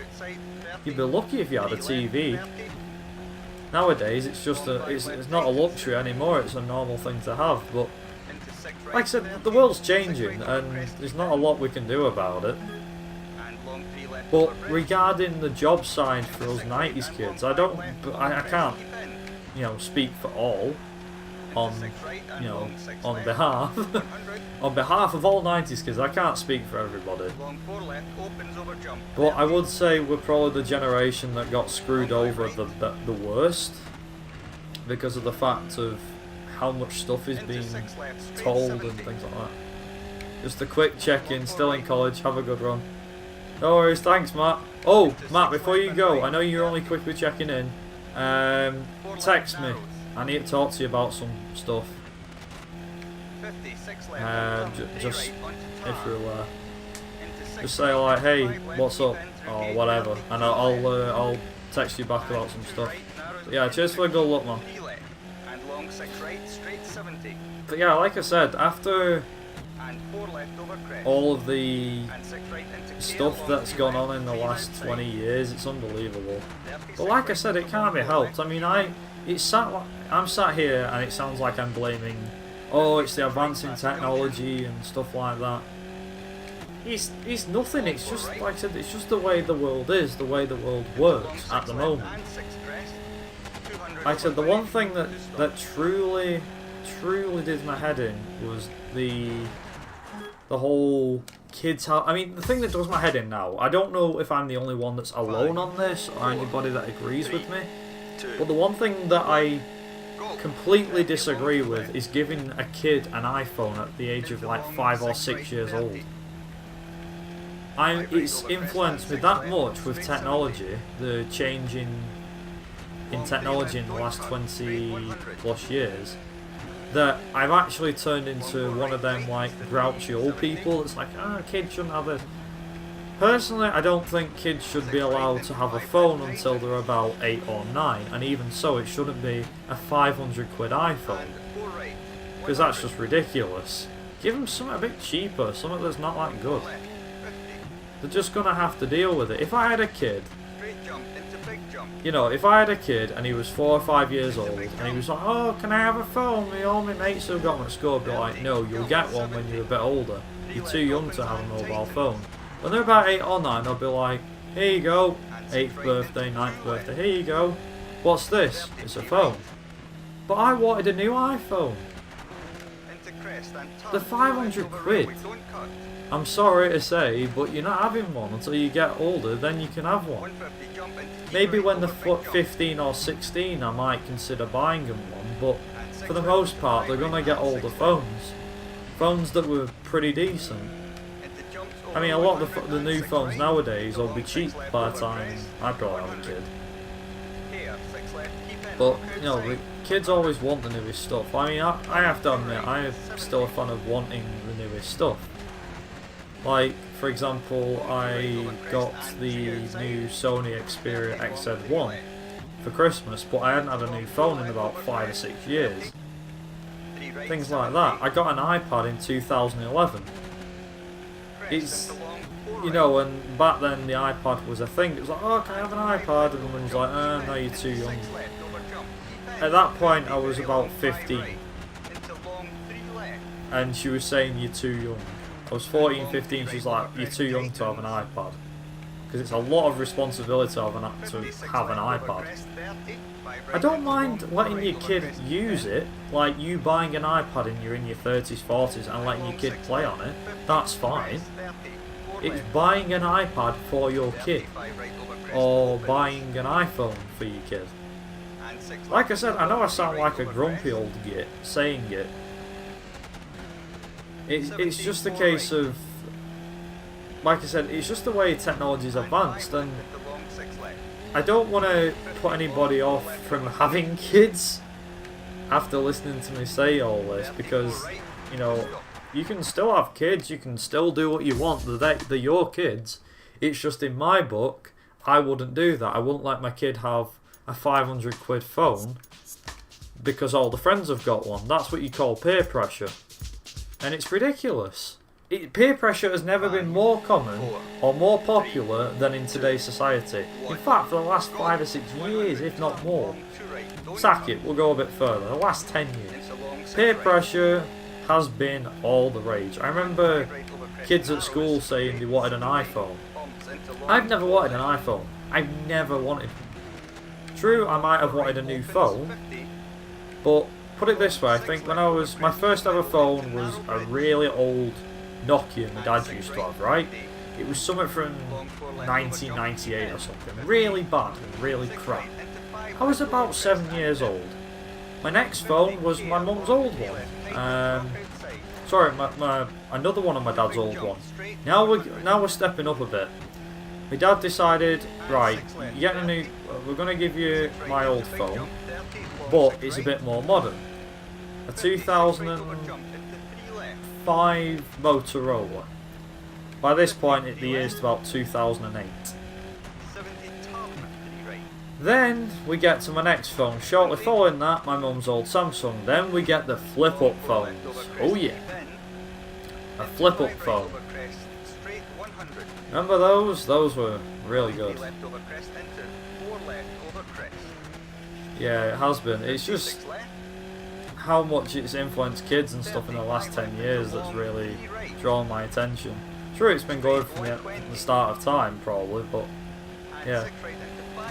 You'd be lucky if you had a TV. Nowadays, it's just it's not a luxury anymore. It's a normal thing to have. But like I said, the world's changing, and there's not a lot we can do about it. But regarding the job side for us 90s kids, I can't, speak for all on behalf on behalf of all 90s kids. I can't speak for everybody. But I would say we're probably the generation that got screwed over the worst, because of the fact of how much stuff is being told and things like that. Just a quick check-in, still in college, have a good run. No worries, thanks Matt. Oh, Matt, before you go, I know you're only quickly checking in. Text me. I need to talk to you about some stuff. Just if you're just say like, hey, what's up, or whatever, and I'll text you back about some stuff. But yeah, cheers for a good look, man. But yeah, like I said, after all of the stuff that's gone on in the last 20 years, it's unbelievable. But like I said, it can't be helped. I mean, I'm sat here and it sounds like I'm blaming, oh, it's the advancing technology and stuff like that. It's nothing. It's just, like I said, it's just the way the world is, the way the world works at the moment. Like I said, the one thing that truly did my head in was the whole kids how. I mean, the thing that does my head in now, I don't know if I'm the only one that's alone on this or anybody that agrees with me, but the one thing that I completely disagree with is giving a kid an iPhone at the age of like 5 or 6 years old. It's influenced me that much with technology, the change in technology in the last 20 plus years, that I've actually turned into one of them like grouchy old people that's like, kids shouldn't have this. Personally, I don't think kids should be allowed to have a phone until they're about 8 or 9, and even so, it shouldn't be a 500 quid iPhone, because that's just ridiculous. Give them something a bit cheaper, something that's not that good. They're just gonna have to deal with it. If I had a kid, if I had a kid and he was 4 or 5 years old and he was like, oh, can I have a phone? All my mates have got them at school. I'd be like, no, you'll get one when you're a bit older. You're too young to have a mobile phone. When they're about 8 or 9, I'll be like, here you go, 8th birthday, 9th birthday, here you go. What's this? It's a phone. But I wanted a new iPhone. The 500 quid. I'm sorry to say, but you're not having one until you get older, then you can have one. Maybe when they're 15 or 16 I might consider buying them one, but for the most part they're going to get older phones. Phones that were pretty decent. I mean, a lot of the new phones nowadays will be cheap by the time I probably have a kid. But, the kids always want the newest stuff. I mean, I have to admit, I am still a fan of wanting the newest stuff. Like, for example, I got the new Sony Xperia XZ1 for Christmas, but I hadn't had a new phone in about 5 or 6 years. Things like that. I got an iPad in 2011. It's, and back then the iPad was a thing. It was like, oh, can I have an iPad? And everyone was like, no, you're too young. At that point, I was about 15. And she was saying, you're too young. I was 14, 15, she's like, you're too young to have an iPad. Because it's a lot of responsibility to have an iPad. I don't mind letting your kid use it, like you buying an iPad and you're in your 30s, 40s and letting your kid play on it. That's fine. It's buying an iPad for your kid, or buying an iPhone for your kid. Like I said, I know I sound like a grumpy old git saying it. It's just a case of, like I said, it's just the way technology's advanced, and I don't want to put anybody off from having kids after listening to me say all this, because, you know, you can still have kids, you can still do what you want, they're your kids. It's just in my book, I wouldn't do that. I wouldn't let my kid have a 500 quid phone because all the friends have got one. That's what you call peer pressure. And it's ridiculous. Peer pressure has never been more common or more popular than in today's society. In fact, for the last 5 or 6 years, if not more. Sack it, we'll go a bit further. The last 10 years. Peer pressure has been all the rage. I remember kids at school saying they wanted an iPhone. I've never wanted an iPhone. I've never wanted one. True, I might have wanted a new phone, but put it this way, I think when my first ever phone was a really old Nokia my dad used to have, right? It was something from 1998 or something. Really bad and really crap. I was about 7 years old. My next phone was my mum's old one. Sorry, another one of my dad's old ones. Now we're stepping up a bit. My dad decided, right, you're getting a new. We're gonna give you my old phone, but it's a bit more modern. A 2005 Motorola. By this point, the year's to about 2008. Then we get to my next phone. Shortly following that, my mum's old Samsung. Then we get the flip-up phones. Oh yeah, a flip-up phone. Remember those? Those were really good. Yeah, it has been. It's just how much it's influenced kids and stuff in the last 10 years that's really drawn my attention. Sure, it's been good from the start of time, probably, but yeah.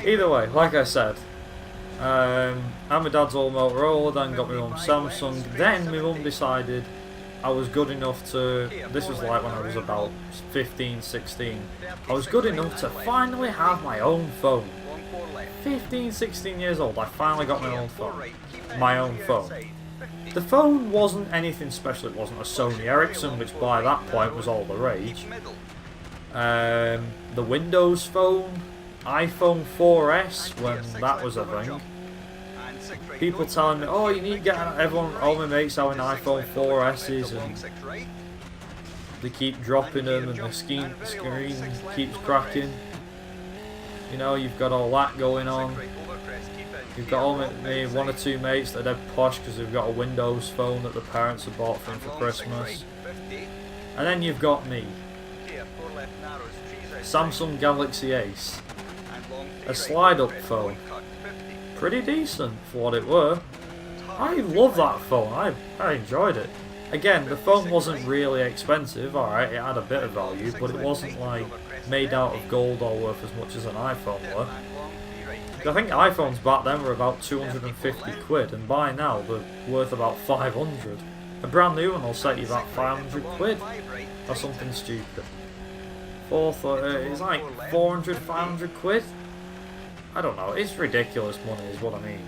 Either way, like I said, I had my dad's old Motorola, then got my mum's Samsung, then my mum decided I was good enough to, this was like when I was about 15, 16, I was good enough to finally have my own phone. 15, 16 years old, I finally got my own phone. My own phone. The phone wasn't anything special, it wasn't a Sony Ericsson, which by that point was all the rage. The Windows Phone, iPhone 4S, when that was a thing. People telling me, oh, you need to get all my mates having iPhone 4S's, and they keep dropping them and the screen keeps cracking. You know, you've got all that going on. You've got all me one or two mates that are dead posh because they've got a Windows phone that the parents have bought for them for Christmas. And then you've got me. Samsung Galaxy Ace. A slide-up phone. Pretty decent for what it were. I love that phone. I enjoyed it. Again, the phone wasn't really expensive. Alright, it had a bit of value, but it wasn't like made out of gold or worth as much as an iPhone were. I think iPhones back then were about 250 quid, and by now they're worth about 500. A brand new one will set you about 500 quid or something stupid. It's like 400, 500 quid. I don't know, it's ridiculous money is what I mean.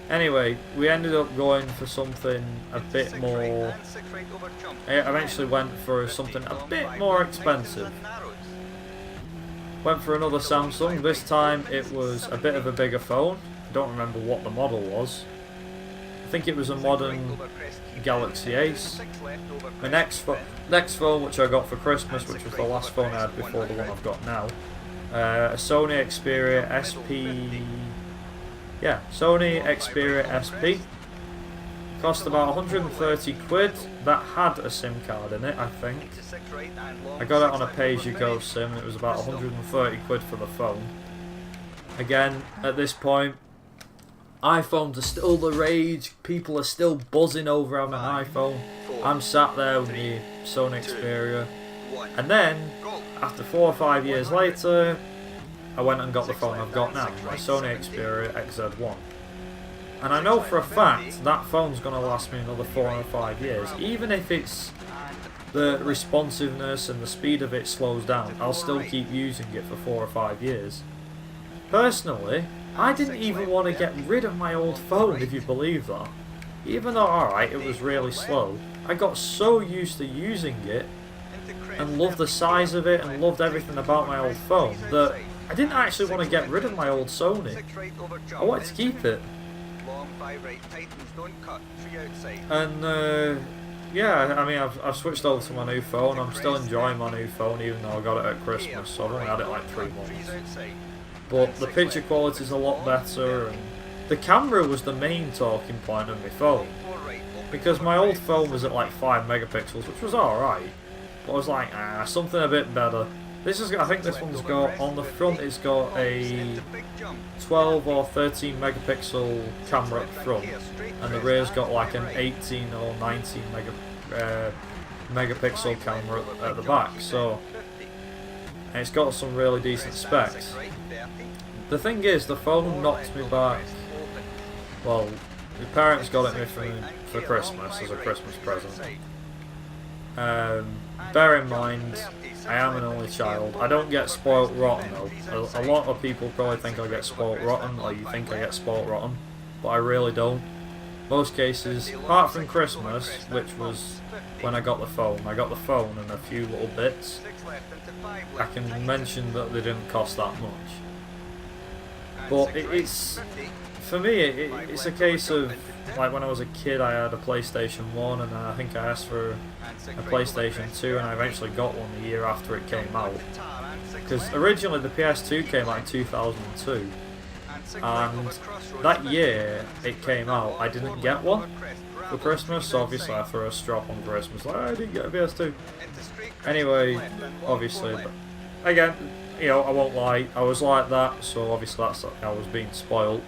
Anyway, we ended up going for something a bit more. I eventually went for something a bit more expensive. Went for another Samsung. This time it was a bit of a bigger phone. I don't remember what the model was. I think it was a modern Galaxy Ace. My next phone, which I got for Christmas, which was the last phone I had before the one I've got now, a Sony Xperia SP. Yeah, Sony Xperia SP. Cost about 130 quid. That had a SIM card in it, I think. I got it on a pay-as-you-go SIM. It was about 130 quid for the phone. Again, at this point, iPhones are still the rage. People are still buzzing over having an iPhone. I'm sat there with my Sony Xperia. And then, after 4 or 5 years later, I went and got the phone I've got now, my Sony Xperia XZ1. And I know for a fact that phone's going to last me another 4 or 5 years. Even if it's the responsiveness and the speed of it slows down, I'll still keep using it for 4 or 5 years. Personally, I didn't even want to get rid of my old phone, if you believe that. Even though, alright, it was really slow, I got so used to using it and loved the size of it and loved everything about my old phone that I didn't actually want to get rid of my old Sony. I wanted to keep it. And yeah, I mean, I've switched over to my new phone. I'm still enjoying my new phone even though I got it at Christmas, so I've only had it like 3 months. But the picture quality is a lot better, and the camera was the main talking point of my phone. Because my old phone was at like 5 megapixels, which was alright. But I was like, something a bit better. This is, I think this one's got, on the front it's got a 12 or 13 megapixel camera up front. And the rear's got like an 18 or 19 megapixel camera at the back. So, and it's got some really decent specs. The thing is, the phone knocked me back. Well, my parents got it for Christmas as a Christmas present. Bear in mind, I am an only child. I don't get spoilt rotten though. A lot of people probably think I get spoilt rotten, or you think I get spoilt rotten, but I really don't. Most cases, apart from Christmas, which was when I got the phone and a few little bits, I can mention that they didn't cost that much. But it's, for me, it's a case of, like when I was a kid I had a PlayStation 1 and I think I asked for a PlayStation 2 and I eventually got one the year after it came out. Because originally the PS2 came out in 2002 and that year it came out I didn't get one for Christmas, so obviously I threw a strop on Christmas like, I didn't get a PS2. Anyway, obviously, but again, you know, I won't lie, I was like that, so obviously that's, I was being spoiled.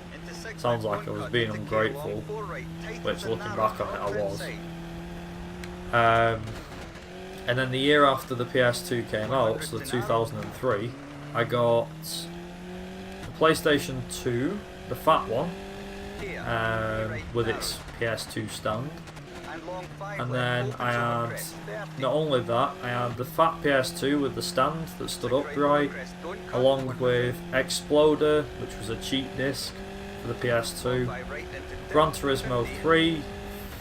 Sounds like I was being ungrateful, which looking back on it I was. And then the year after the PS2 came out, so 2003, I got the PlayStation 2, the fat one, with its PS2 stand. And then I had, not only that, I had the fat PS2 with the stand that stood upright, along with Exploder, which was a cheat disc for the PS2, Gran Turismo 3,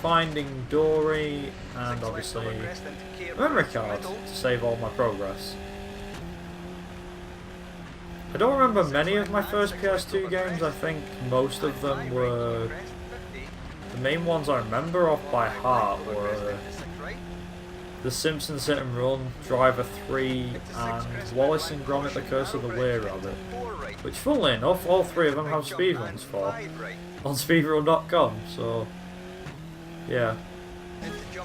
Finding Dory, and obviously a memory card to save all my progress. I don't remember many of my first PS2 games. I think most of them were, the main ones I remember off by heart were The Simpsons Hit and Run, Driver 3, and Wallace and Gromit: The Curse of the Were-Rabbit, which funnily enough all 3 of them have speedruns for on speedrun.com, so yeah.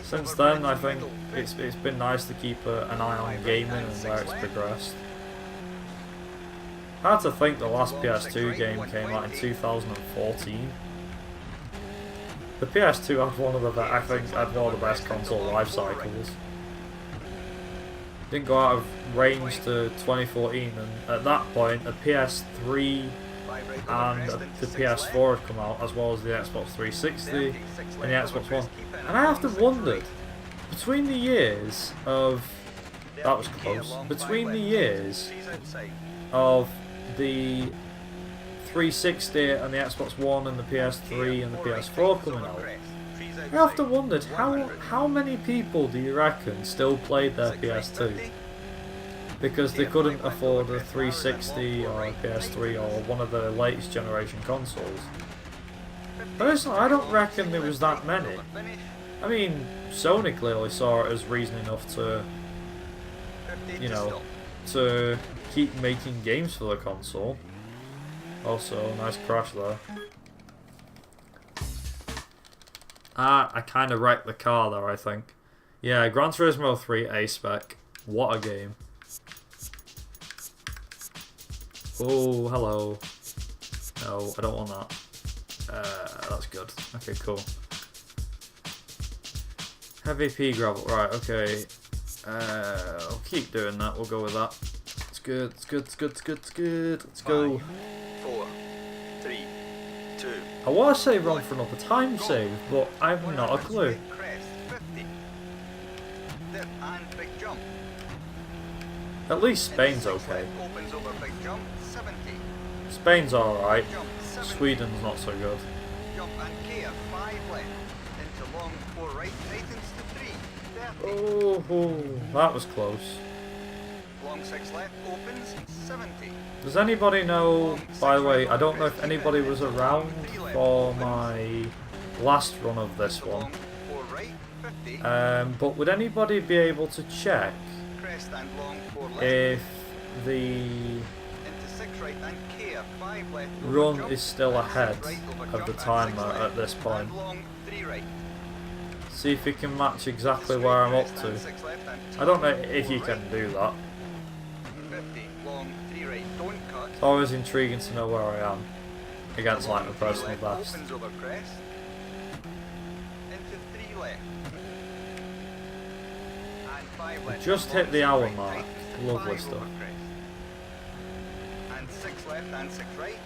Since then I think it's been nice to keep an eye on gaming and where it's progressed. I had to think the last PS2 game came out in 2014. The PS2 had one of the I think had one of the best console life cycles. Didn't go out of range to 2014, and at that point the PS3 and the PS4 had come out, as well as the Xbox 360 and the Xbox One. And I have to wonder, between the years of, that was close, between the years of the 360 and the Xbox One and the PS3 and the PS4 coming out, I have to wonder how many people do you reckon still played their PS2 because they couldn't afford a 360 or a PS3 or one of the latest generation consoles. Personally, I don't reckon there was that many. I mean, Sony clearly saw it as reason enough to, you know, to keep making games for the console. Also, nice crash there. I kind of wrecked the car there, I think. Yeah, Gran Turismo 3 A-Spec. What a game. Oh, hello. No, I don't want that. That's good. Okay, cool. Heavy pea gravel. Right, okay. I'll keep doing that. We'll go with that. It's good, it's good, it's good, it's good, it's good. Let's go. 5, 4, 3, 2. I want to say run for another time save, but I've not a clue. At least Spain's okay. Spain's alright. Sweden's not so good. Jump and gear 5 left into long 4 right, tightens to 3. Oh, that was close. Long 6 left opens 70. Does anybody know, by the way, I don't know if anybody was around for my last run of this Into one, long 4 right 50. but would anybody be able to check Crest and long 4 left. if the Into 6 right and Kia 5 left. over run jump, is still and 6 ahead right over of jump, the and 6 timer left, at this point? and long 3 right. See if you can match exactly Straight where I'm up crest and to. 6 left and I don't know T4 if you right. can do that. 50 long 3 right. Don't cut. It's always intriguing to know where I am against like my Long 3 personal left best. opens over crest. Into 3 left. And 5 left. Just Long hit the 6 hour right, mark. tightens to Lovely 5 stuff. over crest. And 6 left and 6 right.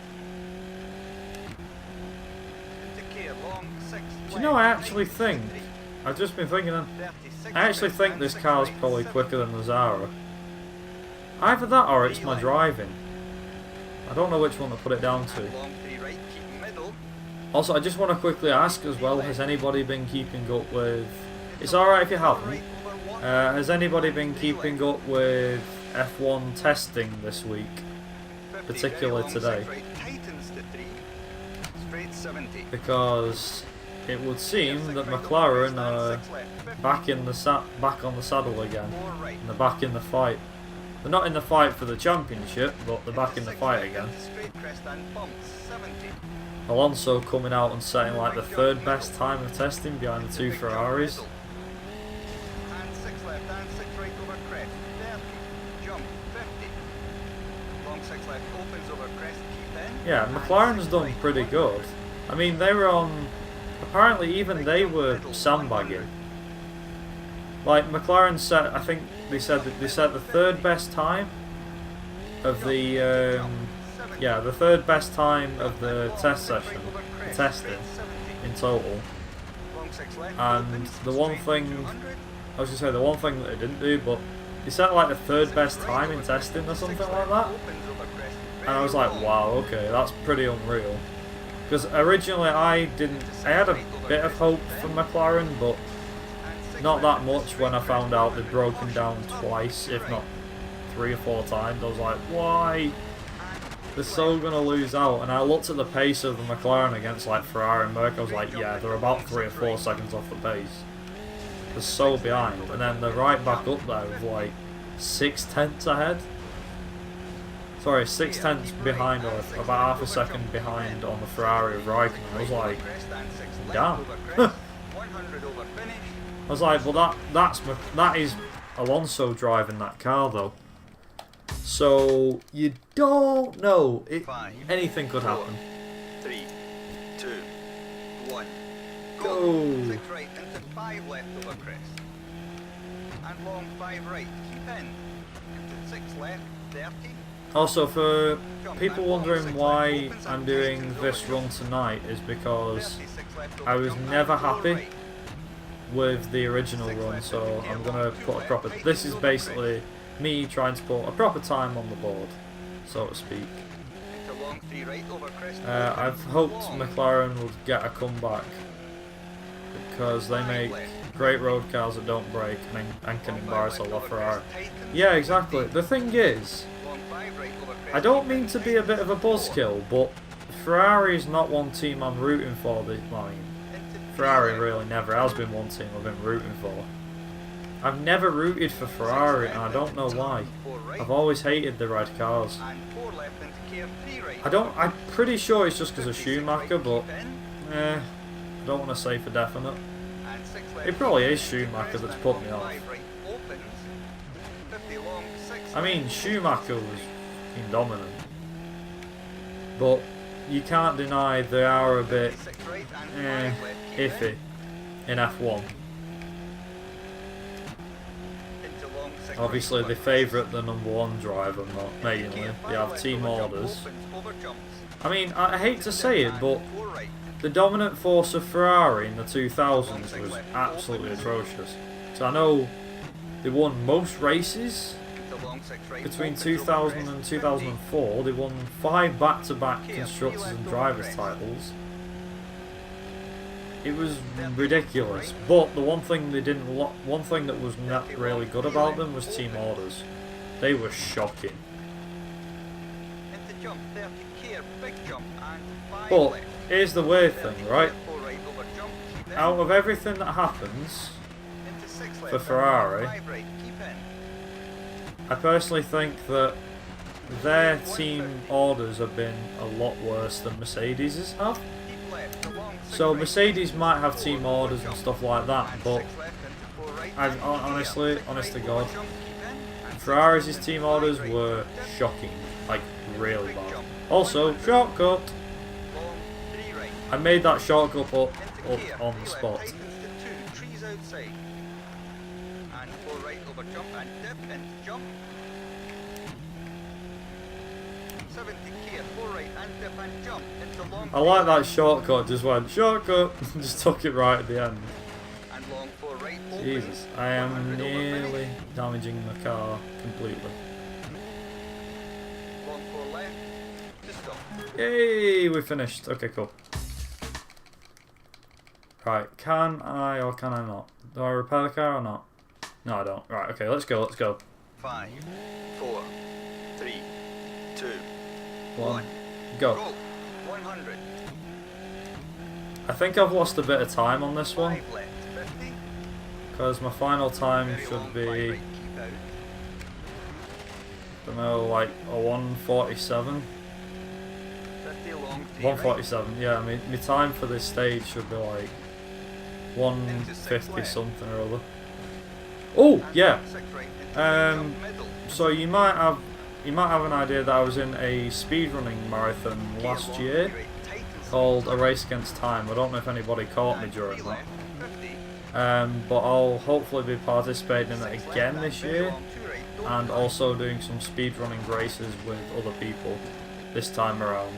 Into Kia long 6 Do you know, I left, actually tightens think, to 3. I've just been thinking, 36 I actually crest think and this 6 car's right, probably 70. quicker than the Zara. Either that or it's my driving. I don't know which one to put it down to. And long 3 right, keep middle. Also, I just want to quickly ask as well, has anybody been keeping up with... It's alright if you haven't. Has anybody been keeping up with F1 testing this week? particularly today? Because it would seem that McLaren are back on the saddle again, and they're back in the fight. They're not in the fight for the championship, but they're back in the fight again. Alonso coming out and setting like the third best time of testing behind the two Ferraris. Yeah, McLaren's done pretty good. I mean, they were on... Apparently even they were sandbagging. Like, McLaren set, I think they said that they set the third best time of the... yeah, the third best time of the test session, the testing, in total. And the one thing... I was going to say, the one thing that they didn't do, but they set like the third best time in testing or something like that. And I was like, wow, okay, that's pretty unreal. Because originally I had a bit of hope for McLaren, but not that much when I found out they'd broken down twice, if not 3 or 4 times. I was like, why? They're so going to lose out. And I looked at the pace of the McLaren against like Ferrari and Merc, I was like, yeah, they're about 3 or 4 seconds off the pace. They're so behind. And then they're right back up there with like 6 tenths ahead. Sorry, 6 tenths behind, or about half a second behind on the Ferrari of Raikkonen. I was like, damn. I was like, well, that is Alonso driving that car though. So you don't know. Anything could happen. 3, 2, 1. Go. 6 right into 5 left over crest. And long 5 right. Keep in. Into 6 left. 30. Also, for people wondering why I'm doing this run tonight, is because I was never happy with the original run, so I'm going to put a proper... This is basically me trying to put a proper time on the board, so to speak. I've hoped McLaren would get a comeback, because they make great road cars that don't break and can embarrass a Ferrari. Yeah, exactly. The thing is, I don't mean to be a bit of a buzzkill, but Ferrari is not one team I'm rooting for. Ferrari really never has been one team I've been rooting for. I've never rooted for Ferrari, and I don't know why. I've always hated the red cars. I'm pretty sure it's just because of Schumacher, but I don't want to say for definite. It probably is Schumacher that's put me off. I mean, Schumacher was fucking dominant, but you can't deny they are a bit iffy in F1. Obviously they favourite the #1 driver, not mainly. They have team orders. I mean, I hate to say it, but the dominant force of Ferrari in the 2000s was absolutely atrocious. So I know they won most races. Between 2000 and 2004, they won 5 back-to-back constructors and drivers titles. it was ridiculous. But the one thing they didn't, one thing that was not really good about them was team orders. They were shocking. Into jump, 30 care, big jump, and 5 But left. here's the weird thing, right? 4 right over jump, keep in. Out of everything that happens Into 6 left, for Ferrari, 5 right, keep in. I personally think that their team orders have been a lot worse than Mercedes's have. Keep left, along 6 So right, Mercedes might have 4 team over orders jump, and stuff like that, and but 6 left into 4 right, I've and honestly, clear. 6 honest to right God, over jump, keep in, and 6 Ferrari's left team into orders 5 right, were dip, shocking, like really big bad. jump, Also, 100, shortcut. long 3 right. I made that shortcut up Into gear, on the 3 spot. left, tightens to 2, trees outside. And 4 right over jump and dip into jump. 70 gear, 4 right and dip and jump into long. I like that shortcut, just went shortcut, just took it right at the end. And long 4 right. Opens, Jesus, I am 100 over nearly finish. damaging the car completely. Long 4 left. To stop. Yay, we finished. Okay, cool. Right, can I or can I not? Do I repair the car or not? No, I don't. Right, okay, let's go, let's go. 5, 4, 3, 2, 1, 1. go. 100. I think I've lost a bit of time on this one, 5 left. 50. because my final time Very long, should 5 be, right. Keep out. I don't know, like a 147. 50 long. 3 right. 147, yeah, my time for this stage should be like 150 something or other. Oh, And yeah. 6 right into jump middle. So you might have an idea that I was in a speedrunning marathon Gear last long, year 3 right, tightens called A Race Against Time. I don't know if anybody caught me and during 3 that. left, 50. But I'll hopefully be participating in it 6 left again and this very year, long, 2 right, don't and cut. also doing some speedrunning races with other people this time around.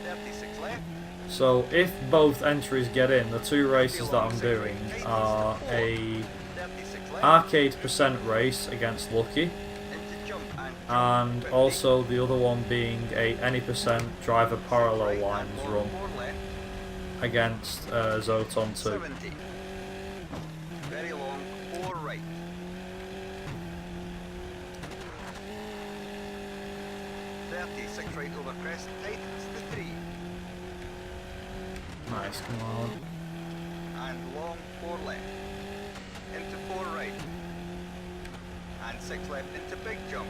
36 left. So if both entries get in, the two races that I'm doing are a 36 left. arcade percent race against Lucky, Into jump and jump. and 50. also the other one being a any percent driver parallel Right lines and long, run 4 left. against Zoton 2. 70. Very long, 4 right. 36 right over crest, tightens to 3. Nice, come on. And long, 4 left. Into 4 right. And 6 left into big jump.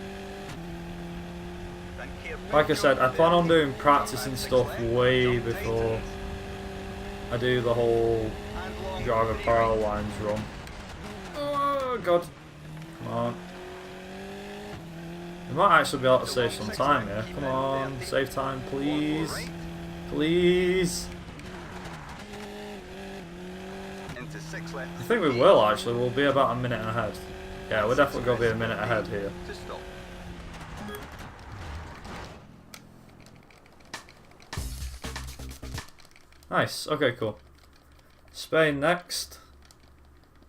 Then care big Like I said, jump, I plan on 30. doing practice and And 6 stuff left, way jump before tightens. I do the whole And long, driver 3 parallel right. lines run. Oh god. Come on. We might actually be able to save some time here. Come on, save time please. Please. Into 6 left. I think we will actually, we'll be about a minute ahead. Yeah, we're definitely going to be a minute ahead here. To stop. Nice, okay, cool. Spain next.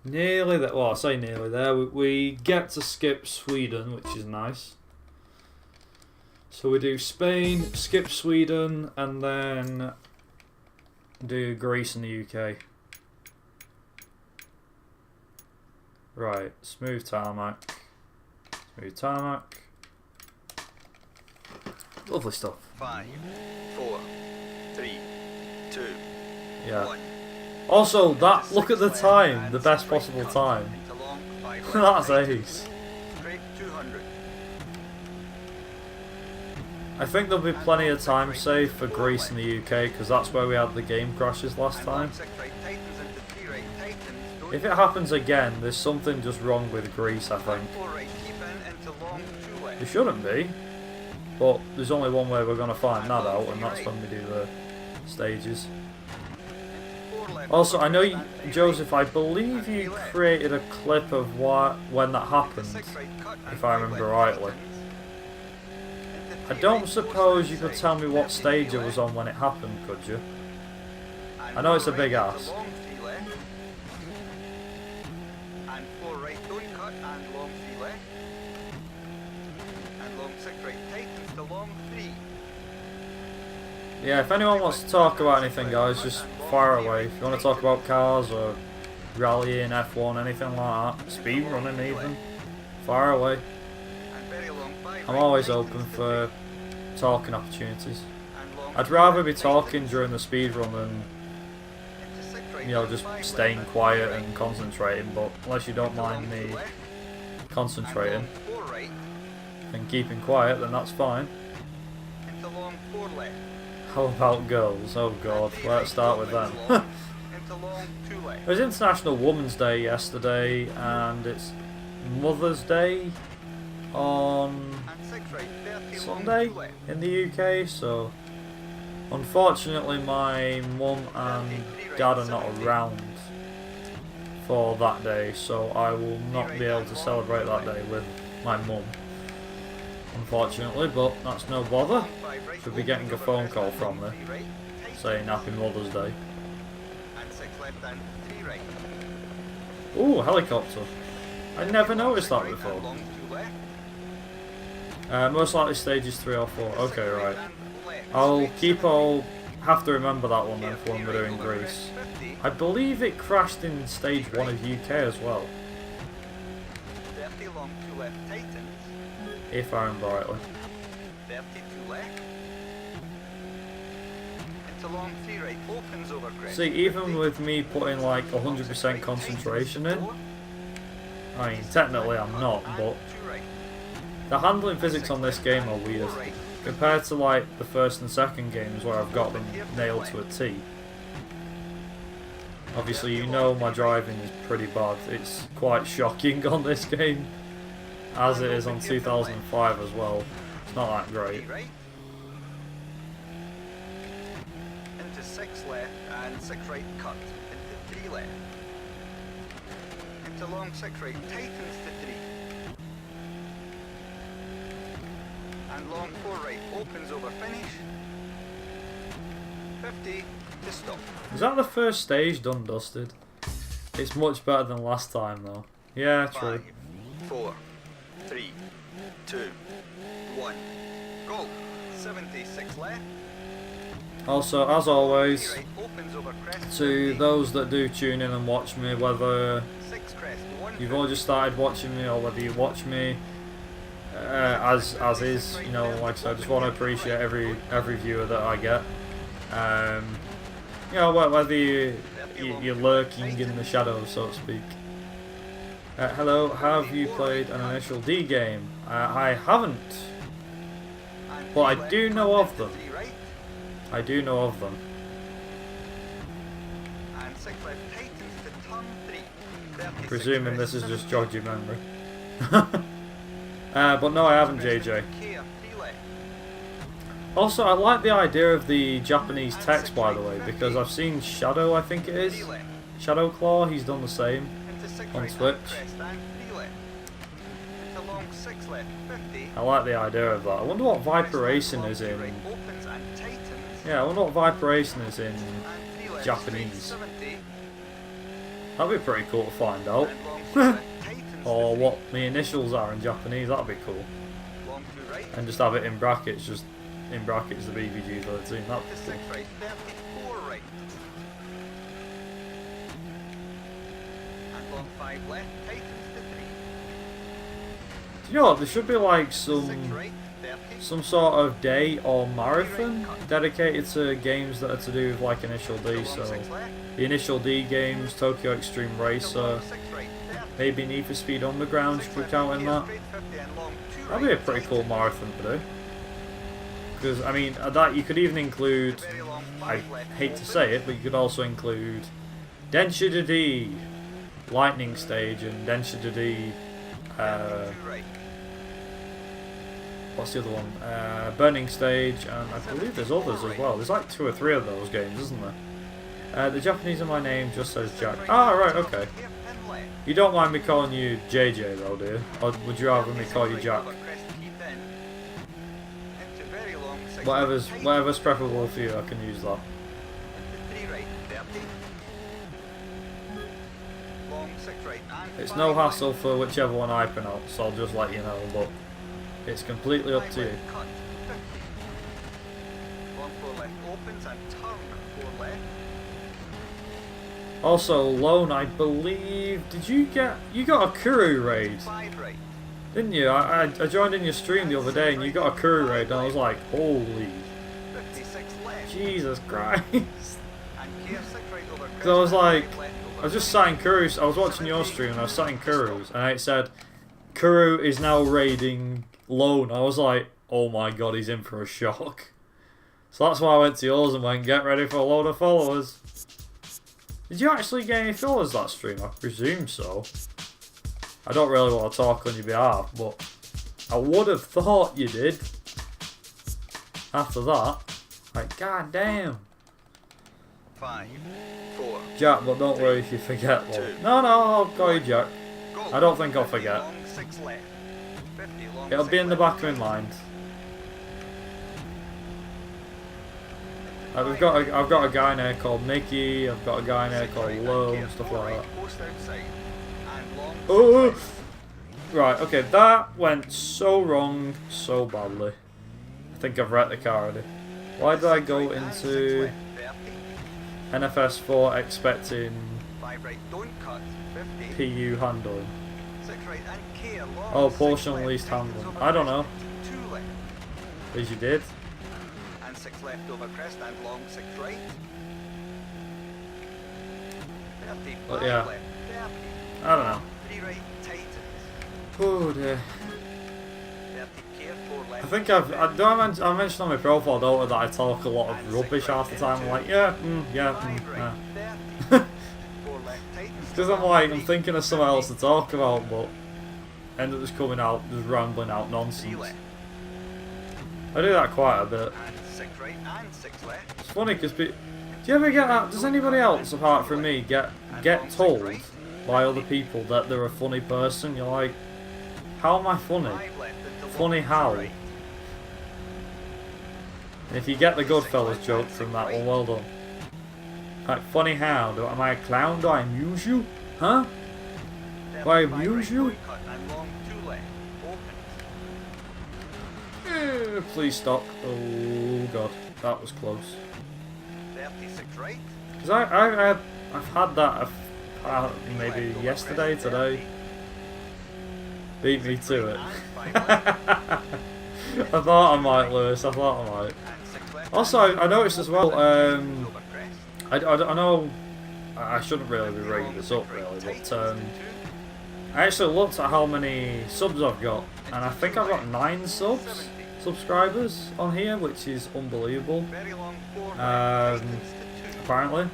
Nearly there, well I say nearly there, we get to skip Sweden, which is nice. So we do Spain, skip Sweden, and then do Greece and the UK. Right, smooth tarmac. Smooth tarmac. Lovely stuff. 5, 4, 3, 2, Yeah. 1. Also, that, look at the time, the best possible time. Into long, 5 That's left, ace. straight 200. I think there'll be plenty of time saved for Greece and the UK, because that's where we had the game crashes last And time. long 6 right, tightens into 3 right, tightens. Don't If it happens again, there's something just wrong with Greece, I think. and 4 right, keep in into long 2 left. There shouldn't be, but there's only one way we're going to find that out, and that's when we do the stages. 4 left, Also, I know, you, and 3 Joseph, I right, believe and 3 you left. created a clip of when that Into happened. 6 right, cut, and if I 5 remember left, rightly. tightens. I Into 3 don't right, suppose you goes could inside, tell me what 30 stage it left. was on when it happened, could you? And I know it's a 4 big right into ass. long 3 left. And 4 right, don't cut, and long 3 left. And long 6 right, tightens to long 3. Yeah, if anyone wants to talk about anything, guys, just fire away. If you want to talk about cars or rallying, F1, anything like that, speed running even, fire away. And very long 5 I'm right, always tightens open to for talking opportunities. and long I'd 2 rather left, be talking tightens during the speed run than, into 6 right, you know, long just 5 left, staying and quiet 3 right, and concentrating, but unless you don't into long mind 2 me left, concentrating and long 4 right, and keeping quiet, then that's fine. into long 4 left. How about girls? Oh god, and 3 let's right, start with them. opens long, into long 2 left. It was International Women's Day yesterday, and it's Mother's Day on And 6 right, 30 Sunday long 2 left. in the UK, so unfortunately my mum and dad are not around for that day, so I will not be able to celebrate that day with my mum, unfortunately, but that's no bother. Long 5 right, Should be getting a opens phone over call crest, from and her long 3 right, tightens, saying Happy Mother's Day. and 6 left and 3 right. Ooh, helicopter. I never Long noticed 6 that right, before. and long 2 left. Most likely stages 3 or 4. Into 6 Okay, right. and left, I'll straight keep 70. all. Have to remember that one then for when Carefully we're right doing over Greece. crest 50, I believe it crashed in stage 1 of UK as well, 30 long 2 left, tightens, if I remember rightly. 32 left. Into long 3 right, opens over crest. See, even 50, with me putting like 100% concentration in, I mean, technically I'm not, but the handling physics on this game are weird. Compared to like the first and second games where I've got them nailed to a T. Obviously you know my driving is pretty bad. It's quite shocking on this game, as it is on 2005 as well. It's not that great. Into 6 left and 6 right cut. Into 3 left. Into long 6 right, tightens to 3. And long 4 right, opens over finish. 50 to stop. Is that the first stage done dusted? It's much better than last time though. Yeah, true. 5, 4, 3, 2, 1. Go. 76 left. Also, as always, Right, opens over crest to 50, those that do tune in and watch me, whether 6 crest, 1 you've all just started watching me or whether you watch me as is, you know, like I said, I just want to appreciate every viewer that I get. You know, whether you're lurking in the shadows, so to speak. Hello, have you played an initial D game? I haven't, but I do know of them. I do know of them. And 6 left tightens to turn 3. 36 Presuming crest, this is just 70. jog your memory. But no, I haven't, JJ. Care, 3 left. Also, I like the idea of the Japanese text, by the way, because I've seen Shadow, I think it is. 3 left. Shadow Claw, he's done the same Into 6 on right, Twitch. and crest, and 3 left. Into long 6 left, 50. I like the idea of that. I wonder what Viper Racing is in. Right, opens and tightens. Yeah, I wonder what Viper Racing is in And 3 left, Japanese. straight 70. That'd be pretty cool to find out. And long 3 left, tightens Or to what the initials are in Japanese, that'd be cool. 3. Long 2 right. And just have it in brackets, just in brackets the BVG 13, that'd To be 6 cool. right, 34 right. And long 5 left, tightens to 3. Do you know what, there should be like 6 some right, 30. some sort of day or marathon dedicated to games that are to do with like Initial D, Long so 6 left. the Initial D games, Tokyo Extreme To Racer, long 6 right, 30. maybe Need for Speed Underground, 6 should we left, count in care, that? straight 50 and long 2 That'd be a right, pretty cool tightens. marathon to do. Because, I mean, that you could even include, Very long I 5 left, hate to opens. say it, but you could also include Densha D, Lightning Stage, and Densha D, 2 right. what's the other one? Burning Stage, and I believe there's others as well. There's like 2 or 3 of those games, isn't there? The Japanese in my name just says Jack. Ah, right, okay. Here, pin left. You don't mind me calling you JJ though, do you? Or would you rather me call you Right Jack? over crest, keep in. Into very long 6 Whatever's left, whatever's preferable for you, I can use that. Into 3 right, 30. Long 6 right and It's 5 no left. hassle for whichever one I pronounce, so I'll just let you know, but it's completely up 5 to you. left, cut, 50. Long 4 left opens and turn 4 left. Also, Lone, I believe, you got a Kuru raid, 5 right. didn't you? I joined in your stream the other day and you got a Kuru raid and I was like, holy 56 left. Jesus Christ. And care 6 right over crest. Because I was like, and 5 left over I was just sat in Kuru's, I was watching your stream and I was sat in Kuru's and it said, Kuru is now raiding Lone. I was like, oh my god, he's in for a shock. So that's why I went to yours and went, get ready for a load of followers. Did you actually get any followers that stream? I presume so. I don't really want to talk on your behalf, but I would have thought you did. After that, like, god damn. 5, 4. Jack, but don't worry if you forget one. No, I'll call you Jack. Go. I don't think I'll 50 forget. long, 6 left. 50 long, It'll 6 be in the left. back of my mind. I've got a guy in there called Mickey. I've got a guy in there 6 called right, Low and and stuff care 4 like right, that. post outside. And long, 6 Oh, left. right. Okay, that went so wrong, so badly. I think I've wrecked the car already. Why did I go 6 right, and 6 into left, 30. NFS4 expecting 5 right, don't cut. 50. PU handling? 6 right, and care long. Oh, 6 portion left, least tightens handling. over I don't crest, know. 2 left. As you did. And 6 left over crest and long 6 right. 35 But yeah. left. 30. I don't know. 3 right, tightens. Oh dear. 30 care 4 left. I think I mentioned on my profile, don't I, that I talk a lot of rubbish half the time. I'm like, yeah, 5 right, yeah. 30. 4 left, tightens. Because I'm like, I'm thinking of something else to talk about, but end up just coming out, just rambling out 3 nonsense. left. I do that quite a bit. And 6 right and 6 left. It's funny because do you ever get that? Does anybody else apart from me get told by other people that they're a funny person? You're like, how am I funny? 5 left into Funny long, how? 2 right. And if you get the Goodfellas joke from that one, well done. Like, funny how? Am I a clown? Do I amuse you? Huh? Do I 35 amuse right, you? don't cut and long 2 left. Opens. Please stop. Oh god, that was close. 36 right. Because I've had that maybe yesterday, today. Beat me to it. And 5 left. I thought I might, Lewis. I thought I might. And 6 left. Also, I noticed as well. Over crest. I know I shouldn't really be bringing this up really, but I actually looked at how many subs I've got, and I think I've got 9 subscribers on here, which is unbelievable. Very long 4 left. Um, Tightens to 2. Apparently,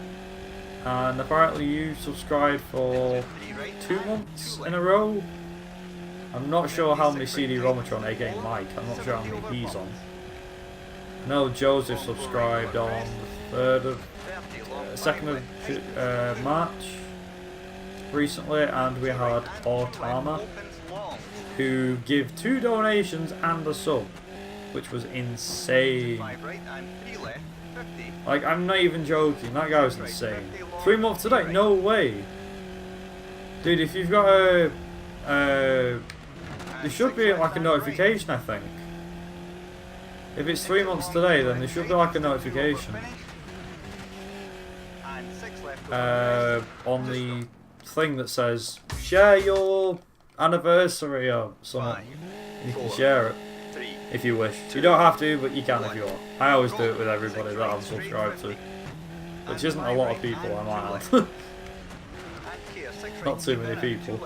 and apparently you subscribed for 3 right 2 and months 2 in a left. row. I'm not sure how many CD-ROMatron, aka Mike, I'm not sure how many he's on. No, Joseph subscribed on the 3rd of 30 long 2nd 5 left. of March recently, and we had Ortama, Opens long. who give 2 donations and a sub, which was insane. 5 right and 3 left. 50. Like, I'm not even joking, that guy was insane. 3 months today? No way. Dude, if you've got a... there should be like a notification, I think. If it's 3 months today, then there should be like a notification. And 6 left. On the thing that says, share your anniversary or something. You can share it. 3. If you wish. You don't have to, but you can if you want. I always do it with everybody that I'm subscribed to. Which isn't a lot of people, I might add. Not too many people.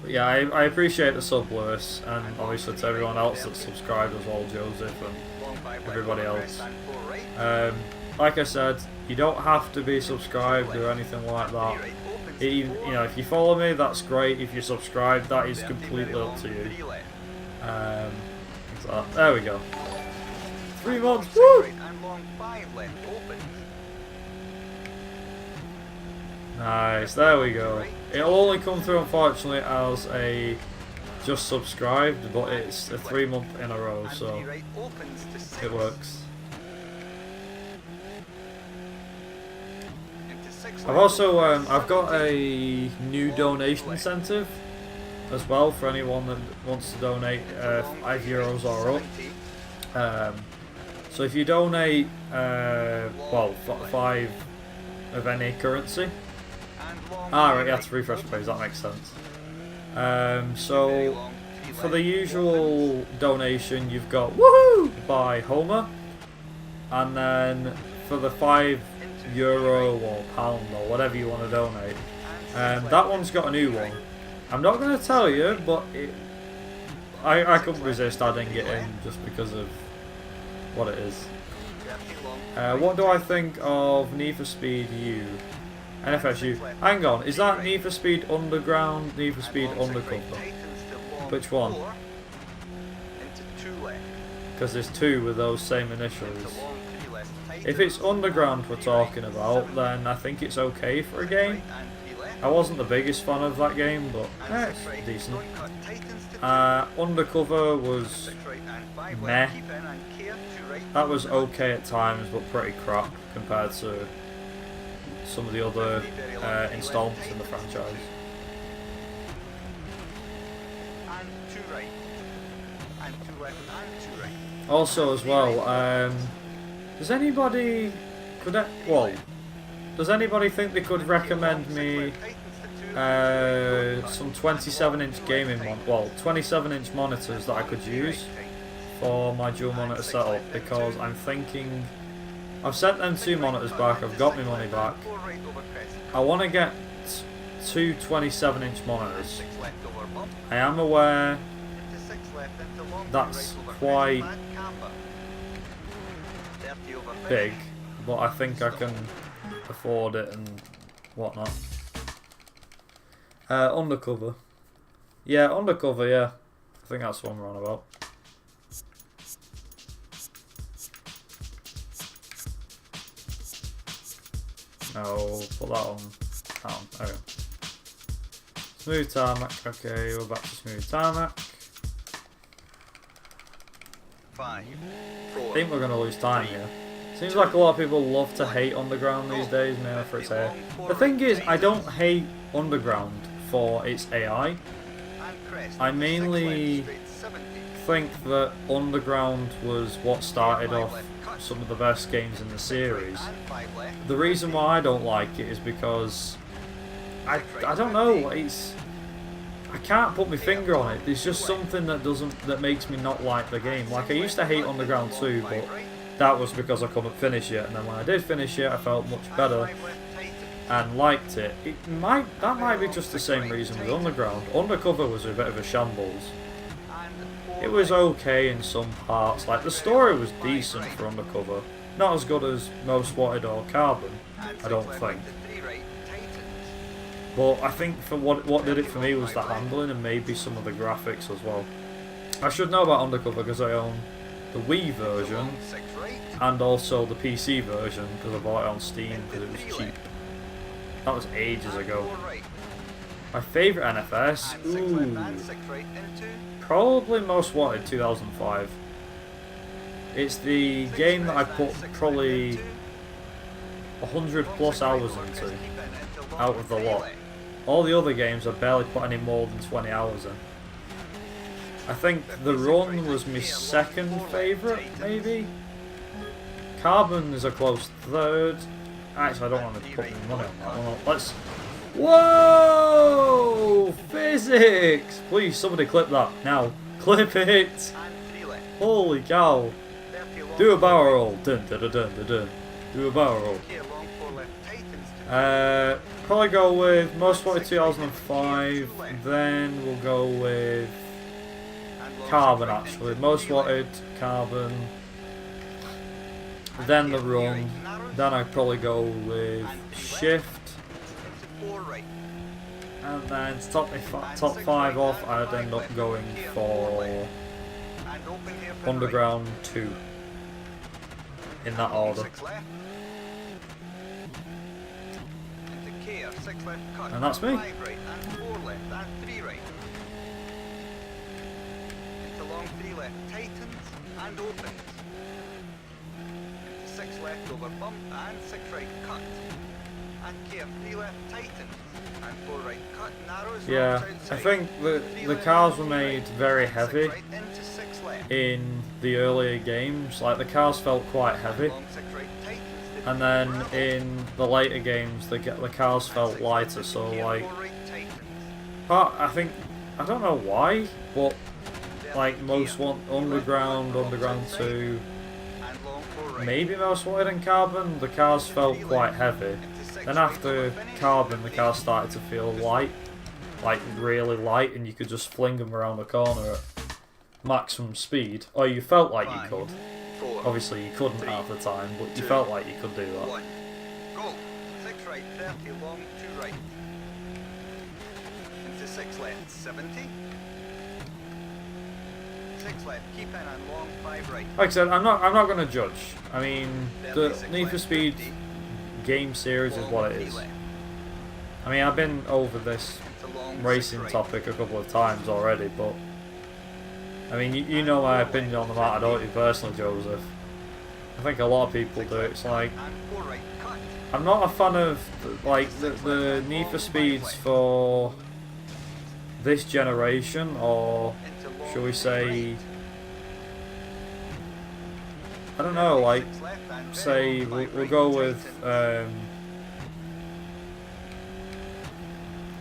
But yeah, I appreciate the sub, Lewis, and obviously to everyone else that's subscribed as well, Joseph and everybody else. Like I said, you don't have to be subscribed or anything like that. You know, if you follow me, that's great. If you subscribe, that is completely up to you. So, there we go. 3 months. Woo! Nice, there we go. It'll only come through, unfortunately, as a just subscribed, but it's a 3 month in a row, so it works. I've also I've got a new donation incentive as well for anyone that wants to donate €5 or up. So if you donate, well, 5 of any currency. Right, you have to refresh the page, that makes sense. So for the usual donation, you've got Woohoo by Homer, and then for the €5 or pound or whatever you want to donate, that one's got a new one. I'm not going to tell you, but I couldn't resist adding it in just because of what it is. What do I think of Need for Speed U? NFSU. Hang on, is that Need for Speed Underground, Need for Speed Undercover? Which one? Because there's 2 with those same initials. If it's Underground we're talking about, then I think it's okay for a game. I wasn't the biggest fan of that game, but it's decent. Undercover was meh. That was okay at times, but pretty crap compared to some of the other installments in the franchise. Also, as well, does anybody does anybody think they could recommend me some 27-inch gaming 27-inch monitors that I could use for my dual monitor setup? Because I'm thinking, I've sent them 2 monitors back, I've got my money back. I want to get 2 27-inch monitors. I am aware that's quite big, but I think I can afford it and whatnot. Undercover. Yeah, Undercover, yeah. I think that's what I'm on about. No, put that on. Okay. Smooth tarmac. Okay, we're back to smooth tarmac. I think we're going to lose time here. Seems like a lot of people love to hate Underground these days, mainly for its AI. The thing is, I don't hate Underground for its AI. I mainly think that Underground was what started off some of the best games in the series. The reason why I don't like it is because I don't know, I can't put my finger on it. There's just something that makes me not like the game. Like, I used to hate Underground 2, but that was because I couldn't finish it, and then when I did finish it I felt much better and liked it. That might be just the same reason with Underground. Undercover was a bit of a shambles. It was okay in some parts, like the story was decent for Undercover. Not as good as Most Wanted or Carbon, I don't think. But I think for what did it for me was the handling and maybe some of the graphics as well. I should know about Undercover because I own the Wii version and also the PC version because I bought it on Steam because it was cheap. That was ages ago. My favourite NFS? Ooh. Probably Most Wanted 2005. It's the game that I put probably 100 plus hours into out of the lot. All the other games I barely put any more than 20 hours in. I think The Run was my second favourite, maybe? Carbon is a close third. Actually, I don't want to put my money on that one. Let's... Whoa! Physics! Please, somebody clip that. Now. Clip it! Holy cow. Do a barrel roll. Dun, dun, dun, dun, dun, dun. Do a barrel roll. Probably go with Most Wanted 2005. Then we'll go with Carbon, actually. Most Wanted, Carbon. Then The Run. Then I'd probably go with Shift. And then to top my top 5 off, I'd end up going for Underground 2. In that order. And that's me. Long 3 left, tightens and opens. Into 6 left over bump and 6 right cut. And gear 3 left tightens and 4 right cut, narrows. Yeah, I think the cars were made very heavy in the earlier games, like the cars felt quite heavy, and then in the later games the cars felt lighter. So like, I think, I don't know why, but like most one Underground 2, maybe Most Wanted and Carbon, the cars felt quite heavy. Then after Carbon, the cars started to feel light, like really light, and you could just fling them around the corner at maximum speed, or you felt like you could. Obviously you couldn't half the time, but you felt like you could do that. Go. 6 right, 30 long, 2 right. Into 6 left, 70. 6 left, keep in and long, 5 right. Like I said, I'm not going to judge. I mean, the Need for Speed game series is what it is. I mean, I've been over this racing topic a couple of times already, but I mean, you know my opinion on the matter, don't you, personally, Joseph? I think a lot of people do. It's like, I'm not a fan of like the Need for Speeds for this generation, or shall we say, I don't know, like, say we'll go with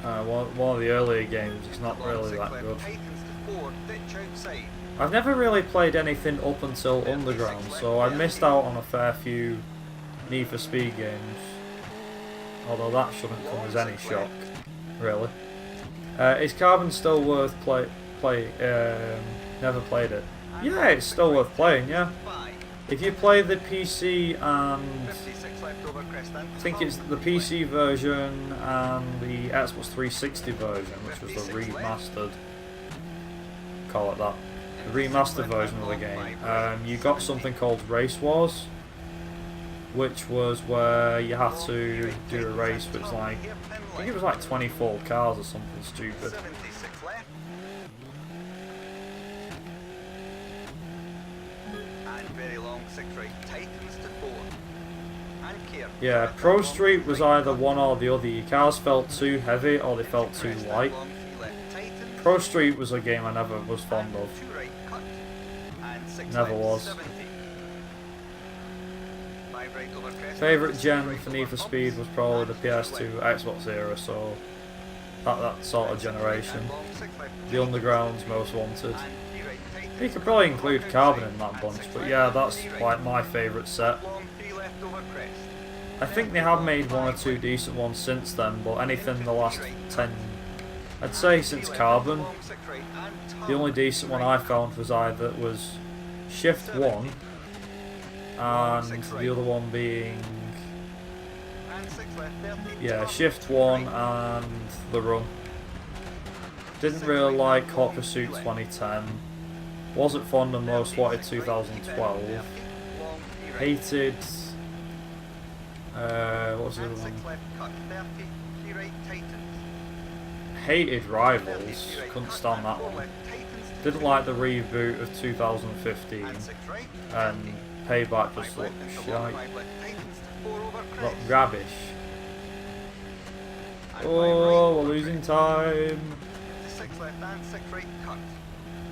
one of the earlier games. It's not really that good. I've never really played anything up until Underground, so I missed out on a fair few Need for Speed games. Although that shouldn't come as any shock, really. Is Carbon still worth never played it. Yeah, it's still worth playing, yeah. If you play the PC and I think it's the PC version and the Xbox 360 version, which was the remastered, call it that, the remastered version of the game, you got something called Race Wars, which was where you had to do a race which, like, I think it was like 24 cars or something stupid. Yeah, Pro Street was either one or the other. Your cars felt too heavy or they felt too light. Pro Street was a game I never was fond of. Never was. Favourite gen for Need for Speed was probably the PS2 Xbox era, so that sort of generation. The Underground's Most Wanted. You could probably include Carbon in that bunch, but yeah, that's like my favourite set. I think they have made 1 or 2 decent ones since then, but anything in the last 10, I'd say since Carbon, the only decent one I found was Shift 1, and the other one being, yeah, Shift 1 and The Run. Didn't really like Hot Pursuit 2010, wasn't fond of Most Wanted 2012, hated, what was the other one? Hated Rivals, couldn't stand that one. Didn't like the reboot of 2015, and Payback just looked shite. Looked rubbish. Oh, we're losing time.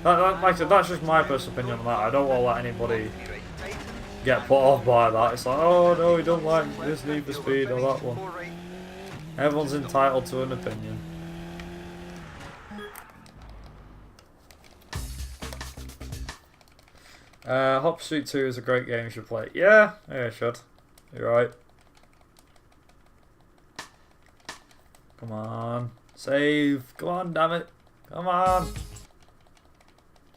Like I said, that's just my personal opinion on that. I don't want to let anybody get put off by that. It's like, oh no, we don't like this Need for Speed or that one. Everyone's entitled to an opinion. Hot Pursuit 2 is a great game, you should play it. Yeah, you should. You're right. Come on. Save. Come on, damn it. Come on.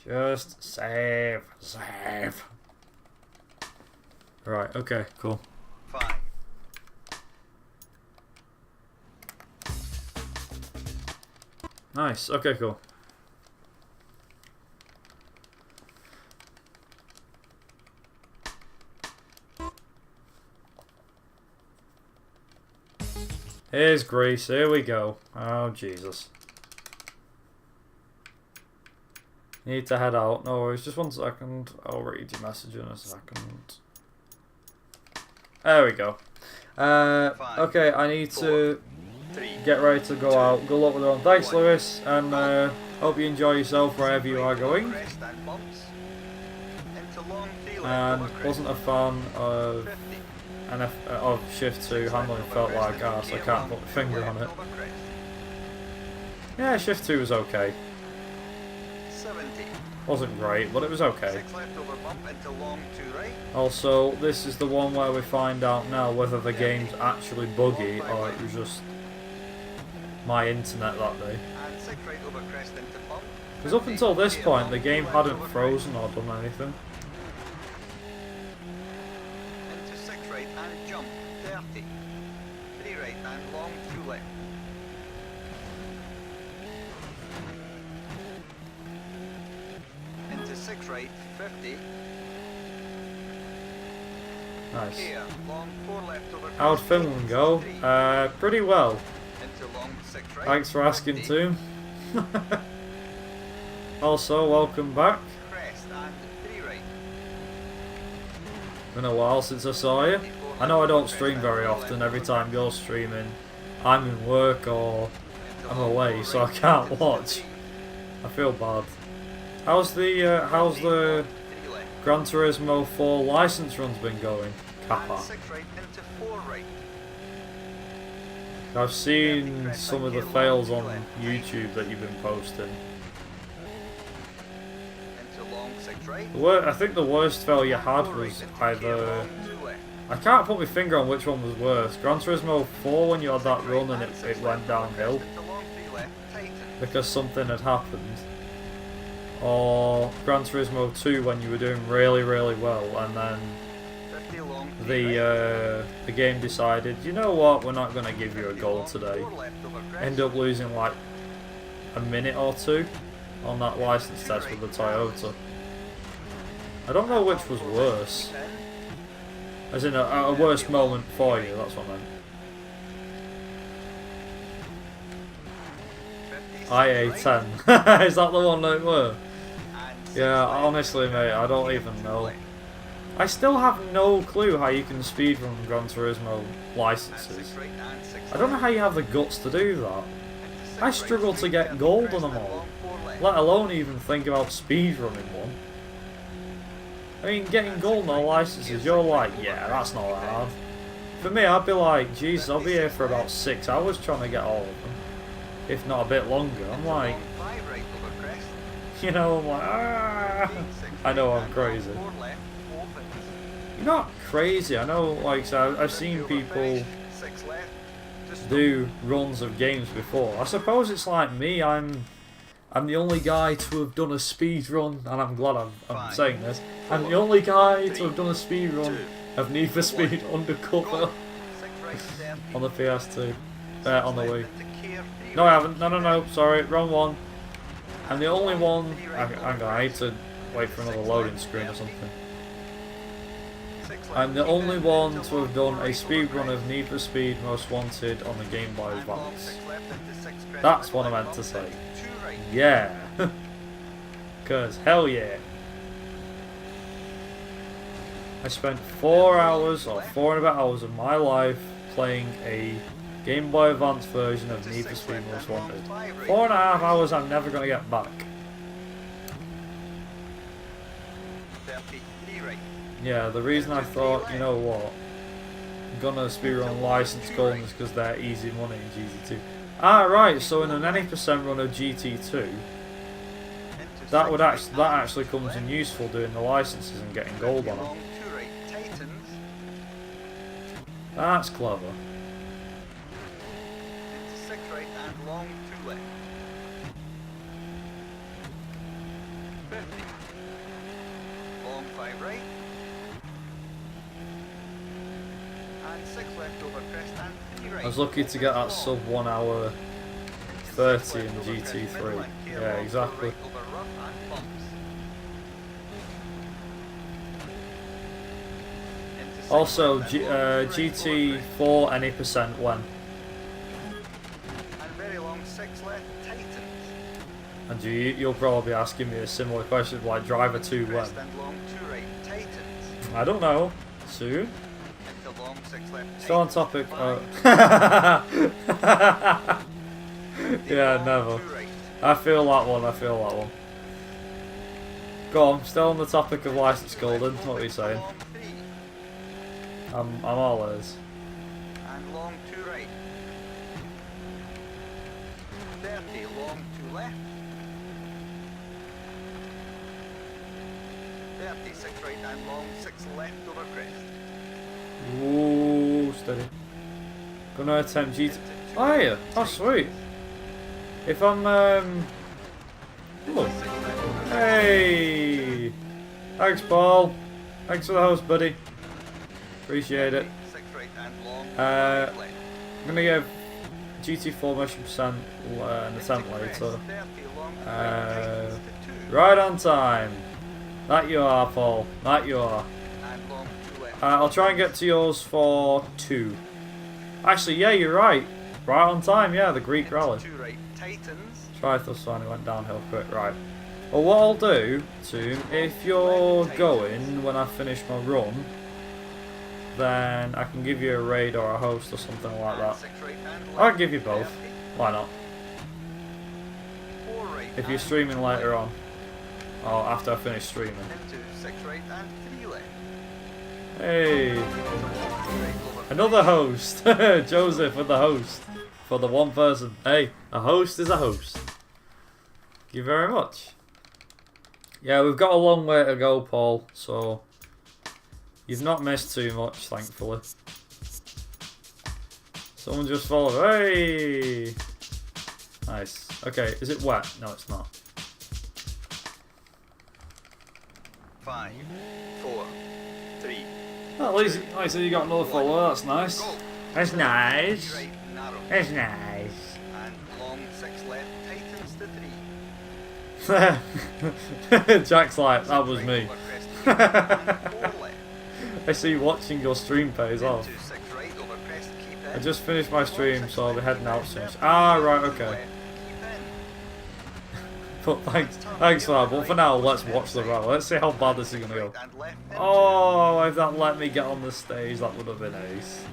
Just save. Save. Right, okay, cool. Fine. Nice, okay, cool. Here's Greece, here we go. Oh, Jesus. Need to head out. No worries, just 1 second. I'll read your message in a second. There we go. Okay, I need to get ready to go out. Good luck with it on. Thanks, Lewis, and hope you enjoy yourself wherever you are going. Into long 3 left and over crest. wasn't a fan of 50. of shift 2 handling. Felt like arse. I can't put my finger on it. Yeah, shift 2 was okay. 70. Wasn't great, but it was okay. 6 left over bump into long 2 right. Also, this is the one where we find out now whether the game's actually buggy or it was just my internet that day. And 6 right over crest into bump. Because up until this 50, point, the long game left hadn't over frozen or done anything. crest. Into 6 right and jump. 30. 3 right and long 2 left. Into 6 right, 50. Nice. Here, long 4 left over How'd crest, Finland go? 83. Pretty well. Into long 6 right. Thanks for asking 50. too. Also, welcome back. Crest and 3 right. Been a while since I saw you. I know I don't stream very often. Every time you're streaming, I'm in work or I'm away, so I can't watch. I feel bad. How's the Gran Turismo 4 license runs been going? Kappa. And 6 right into 4 right. I've seen some of the fails on YouTube that you've been posting. Into long 6 right. I think the worst fail you had was either... I can't put my finger on which one was worse. Gran Turismo 4 when you had that run and it went downhill because something had happened. Or Gran Turismo 2 when you were doing really, really well and then the game decided, you know what, we're not going to give you a goal today. End up losing like a minute or two on that license test with the Toyota. I don't know which was worse. As in a worse moment for you, that's what I meant. IA10. Is that the one that were? Yeah, honestly mate, I don't even know. I still have no clue how you can speedrun Gran Turismo licenses. I don't know how you have the guts to do that. I struggle to get gold on them all, let alone even think about speedrunning one. I mean, getting gold on licenses, you're like, yeah, that's not hard. For me, I'd be like, Jesus, I'll be here for about 6 hours trying to get all of them. If not a bit longer. I'm like, you know, I'm like, ah. I know I'm crazy. You're not crazy, I know, like, so I've seen people do runs of games before. I suppose it's like me, I'm the only guy to have done a speed run, and I'm glad I'm saying this. I'm the only guy to have done a speed run of Need for Speed Undercover on the PS2, on the Wii. No, I haven't. No. Sorry, wrong one. I'm the only one. Hang on, I need to wait for another loading screen or something. I'm the only one to have done a speed run of Need for Speed Most Wanted on the Game Boy Advance. That's what I meant to say. Yeah. Cause hell yeah. I spent 4 hours or 4.5 hours of my life playing a Game Boy Advance version of Need for Speed Most Wanted. 4.5 hours I'm never gonna get back. Yeah, the reason I thought, you know what, I'm gonna speedrun License Golden is because they're easy money in GT2. Ah, right, so in an any percent run of GT2, that actually comes in useful doing the licenses and getting gold on them. That's clever. Long 5 right. And 6 left over crest and 3 right. I was lucky to get that sub 1 hour 30 in GT3. Yeah, exactly. Also, GT4 any percent when? And very long 6 left, tightens. And you'll probably be asking me a similar question like Driver 2 when? Crest and long 2 right, tightens. I don't know. Soon? Into long 6 left, Still on topic. Yeah, never. I feel that one. Go on, still on the topic of license golden, what are you saying? Long 3. I'm all ears. And long 2 right. 30, long 2 left. 36 right and long 6 left over crest. Ooh, steady. Gonna attempt GT. Oh yeah, oh sweet. If I'm oh. Hey! Thanks, Paul. Thanks for the host, buddy. Appreciate it. 6 right and long 5 I'm left. gonna give GT4 motion percent an attempt later. 30 long 2 right, tightens to 2. Right on time. That you are, Paul. That you are. And long 2 left. I'll try and get to yours for 2. Actually, yeah, you're right. Right on time, yeah, the Greek rally. 2 right, tightens. Trithos finally went downhill quick, right. Well, what I'll do, Toom, if you're going when I finish my run, then I can give you a raid or a host or something like that. 6 right and left. I'll give you both. 30. Why not? 4 right If you're and streaming 2 later left. on. Or after I finish streaming. Into 6 right and 3 left. Hey! 3 right over Another host! Joseph with the host. For the one person. Hey, a host is a host. Thank you very much. Yeah, we've got a long way to go, Paul, so you've not missed too much, thankfully. Someone just followed. Hey! Nice. Okay, is it wet? No, it's not. 5, 4, 3. Well, at least nice that you got another follower, that's nice. Go. That's nice. Right, narrow. That's nice. And long 6 left, tightens to 3. Jack's like, that was me. Over crest, keep and 4 left. I see watching your stream pays off. Into 6 right over crest, keep in. I just finished my stream, so I'll be heading out soon. Ah, right, okay. But thanks for that. But for now, let's watch the rally. Let's see how bad this is gonna go. Oh, if that let me get on the stage, that would have been ace.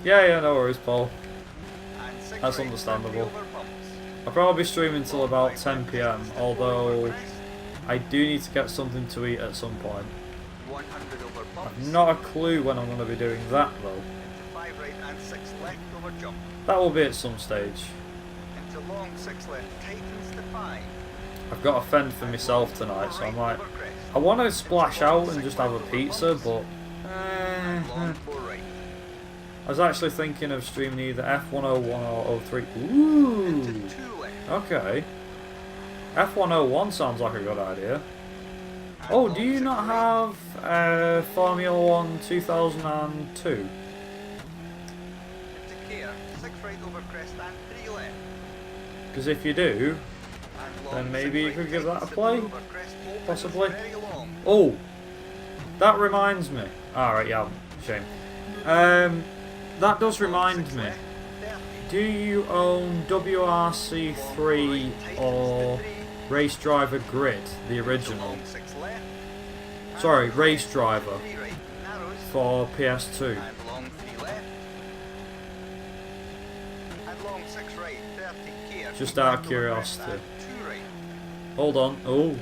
Yeah, no worries, Paul. That's understandable. I'll probably be streaming till about 10 PM, although I do need to get something to eat at some point. I've not a clue when I'm going to be doing that though. 5 right and 6 left over jump. That will be at some stage. Into long 6 left, tightens to 5. I've got a fend for myself tonight, so I might... I want to splash out and just have a pizza, but... Long 4 right. I was actually thinking of streaming either F101 or 03. Ooh! Into 2 left. Okay. F101 sounds like a good idea. Oh, do you not have Formula 1 2002? Into care, 6 right over crest and 3 left. Because if you do, And then long maybe 6 you right, could give that a tightens to play, 2 over crest, opens possibly. very long. Oh, that reminds me. Alright, yeah, shame. That does remind me. 30. Do you own WRC3 or Race Driver Grid, the original? Long 6 left. Sorry, Race Driver 3 right, narrows. for PS2. And long 3 left. And long 6 right, 30 care. Just keep out of over curiosity. crest and 2 right. Hold on. Oh,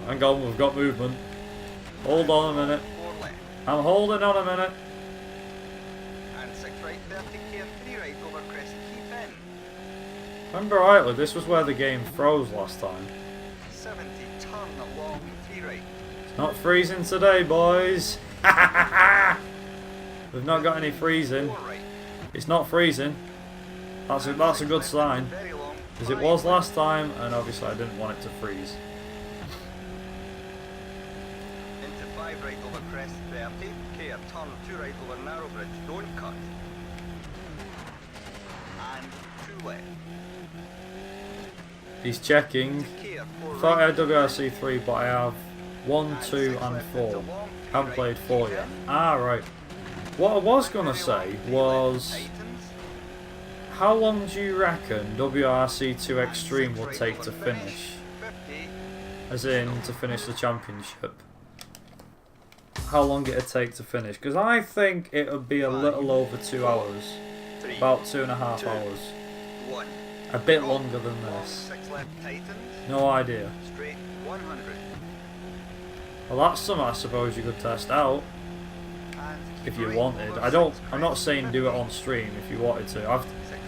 hang on, we've got movement. Hold on a minute. 4 left. I'm holding on a minute. And 6 right, 30 care, 3 right over crest, keep in. Remember rightly, this was where the game froze last time. 70, turn along 3 right. It's not freezing today, boys. We've not got any freezing. 4 right. It's not freezing. That's a good sign. Very long. As it 5 was left. last time, and obviously I didn't want it to freeze. Into 5 right over crest, 30 care, turn 2 right over narrow bridge, don't cut. And 2 left. He's checking. Care, 4 Thought I right. had WRC3, but I have 1, 2, and 4. Haven't played 4 yet. Ah, right. What I was gonna say was, how long do you reckon WRC2 Extreme will take to finish? As in, to finish the championship? How long it'd take to finish? Because I think it would be a little over 2 hours. About 2.5 hours. A bit longer than Long this. 6 left tightens. No idea. Straight 100. Well, that's something I suppose you could test out And if you straight wanted. over I'm not saying do it on stream if you wanted to. 6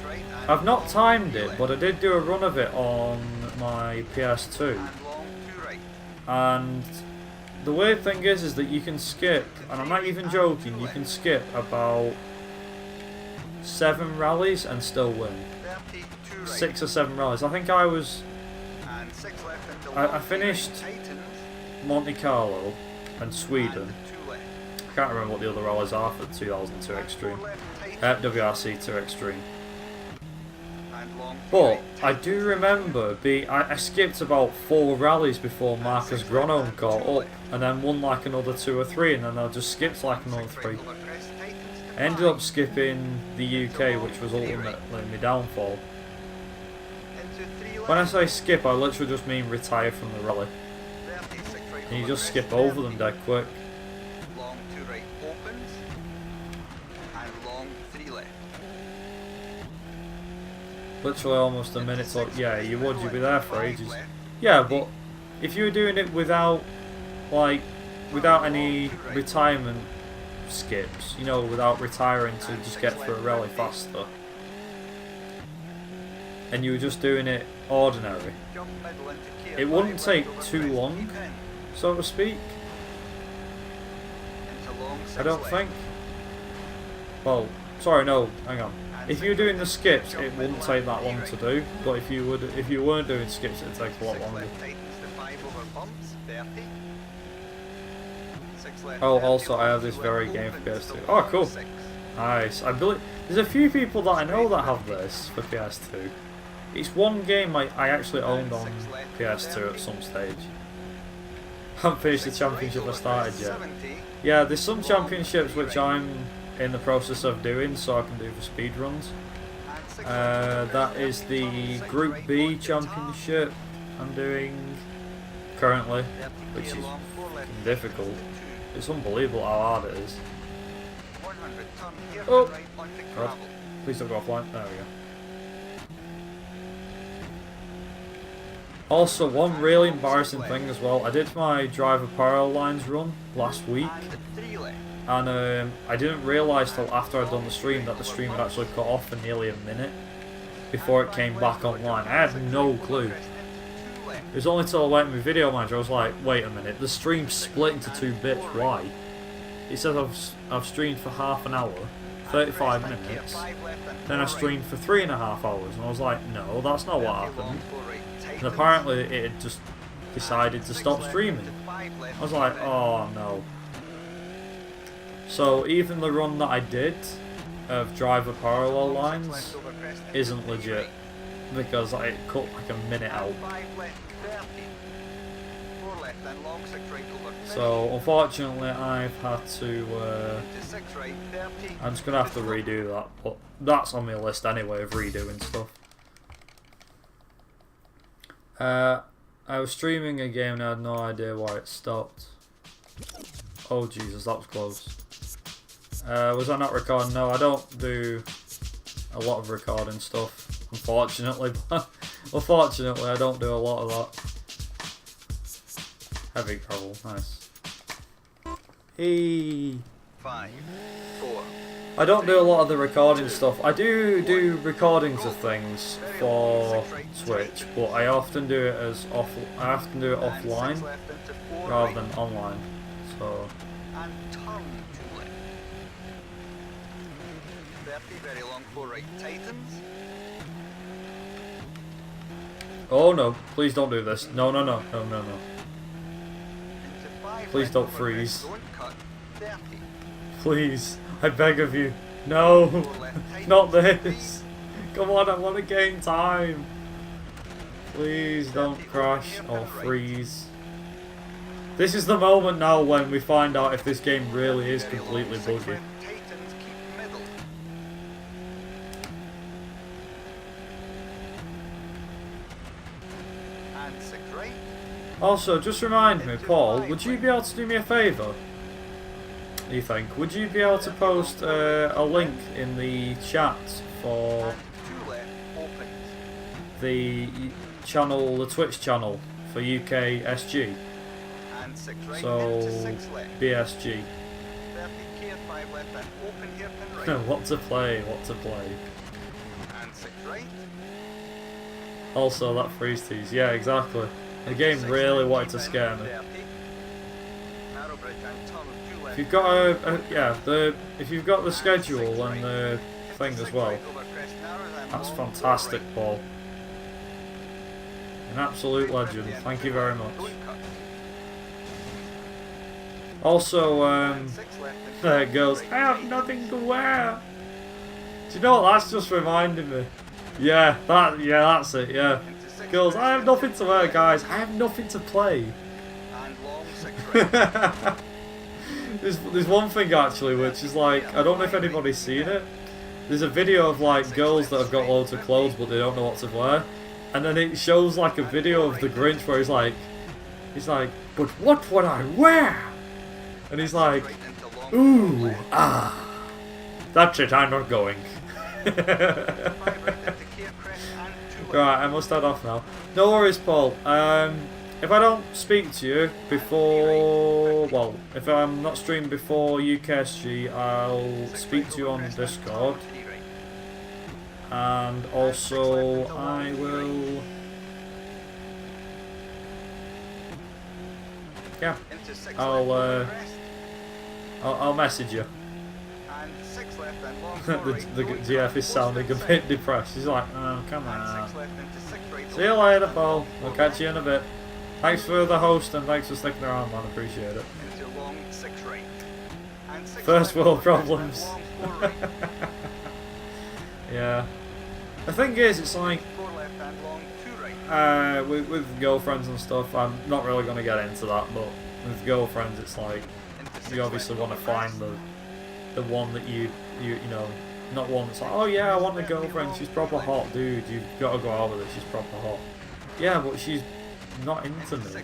right and I've not long timed 3 it, left. but I did do a run of it on my PS2. And long 2 right. And the weird thing is that you can skip, and I'm not even joking, you can skip about 7 rallies and still win. 32 right. 6 or 7 rallies. I think I was And 6 left into I long 3 finished right tightens. Monte Carlo and Sweden. And 2 left. I can't remember what the other rallies are for 2002 And Extreme. 4 left tightens. WRC2 Extreme. And long 3 But right I tightens. do remember I skipped about 4 rallies before Marcus Grono got up, and then won like another 2 or 3, and then I just skipped like another 6 3. right over crest tightens to I ended 5. up skipping the UK, which was ultimately my downfall. Into 3 left. When I say skip, I literally just mean retire from the rally. 36 right And you over just crest, skip over 30. them dead quick. Long 2 right opens. And long 3 left. Literally almost a minute. So yeah, you would. You'd be there for 5 ages. left. Yeah, but if you were doing it without, like, without any retirement skips, you know, without retiring to just get through a rally faster, and you were just doing it ordinary, Jump middle into gear it 5 wouldn't left take over too crest, long, keep in. so to speak. Into long 6 I don't left. think. Well, sorry, no, hang on. If you were doing the skips, it wouldn't take that long to do. But if you weren't doing skips, it'd take a lot 6 longer. left tightens to 5 over bumps, 30. 6 left Oh, 30, also, I long have this 2 very left game for opens PS2. to Oh, long cool. 6. Nice. I believe there's a few people that I know that have this for PS2. It's one game I actually owned on PS2 at some stage. Haven't finished the 6 right championship I over started crest, yet. 70. Yeah, there's some championships which I'm in the process of doing, so I can do for speed runs. And 6 left over That crest, is left, the top, 6 Group right B onto tar, championship I'm doing currently, 30 which gear is long, 4 left fucking tightens difficult. to 2. It's unbelievable how hard it is. 100 turn here Oh. right onto God. gravel. Please don't go offline. There we go. Also, one really embarrassing thing as well. I did my driver parallel lines run last week, And 3 left. and I didn't realise till after I'd done the stream that the stream had actually cut off for nearly a minute before it came back online. I had no clue. It was only till I went in my video manager I was like, wait a minute, the stream split into 2 bits. Why? It says I've streamed for half an hour, 35 minutes. Then I streamed for 3.5 hours, and I was like, no, that's not what happened. And apparently it had just decided to stop streaming. I was like, oh no. So even the run that I did of driver parallel lines isn't legit, because I cut like a minute out. So unfortunately I've had to, I'm just going to have to redo that, but that's on my list anyway of redoing stuff. I was streaming a game and I had no idea why it stopped. Oh Jesus, that was close. Was I not recording? No, I don't do a lot of recording stuff, unfortunately. But unfortunately, I don't do a lot of that. Heavy gravel, nice. Hey. 5, 4. I don't do a lot of the recording stuff. I do recordings of things for Twitch, but I often do it offline rather than online. So And turn to left. 30, very long 4 right tightens. oh no, please don't do this. No. Into 5 Please left don't over freeze. crest, don't cut. 30. Please, I beg of you. No, 4 left tightens, not 3. this. Come on, I want to gain time. Please don't crash or freeze. This is the moment now when we find out if this game really is Very long, completely 6 buggy. left tightens, keep middle. And 6 right. Also, just remind me, Paul, would you be able to do me a favour? You think? Would you be able to post a link in the chat for And 2 left opens. the channel, the Twitch channel for UK SG. And 6 right So into 6 left. BSG. 30 care 5 left and open hairpin right. What to play, what to play. And 6 right. Also that freeze tease, yeah, exactly. The game really wanted to scare me. Narrow bridge and turn 2 left. If you've got if you've got the schedule and the thing as well, that's fantastic, Paul. An absolute legend. Thank you very much. Also, there it goes. I have nothing to wear. Do you know what? That's just reminding me. Yeah, that's it. Yeah, girls, I have nothing to wear, guys. I have nothing to play. There's one thing actually, which is like, I don't know if anybody's seen it. There's a video of like girls that have got loads of clothes but they don't know what to wear, and then it shows like a video of the Grinch where he's like, but what would I wear? And he's like, ooh, that's it, I'm not going. Right, I must head off now. No worries, Paul. If I don't speak to you before, well, if I'm not streaming before UKSG, I'll speak to you on Discord. And also, I will... Yeah, I'll message you. the GF is sounding a bit depressed. He's like, oh, come on. See you later, Paul. I'll catch you in a bit. Thanks for the host and thanks for sticking around, man. Appreciate it. First world problems. Yeah. The thing is, it's like with girlfriends and stuff. I'm not really going to get into that, but with girlfriends, it's like you obviously want to find the one that you know, not one that's like, oh yeah, I want a girlfriend. She's proper hot, dude. You've got to go out with her. She's proper hot. Yeah, but she's not into me.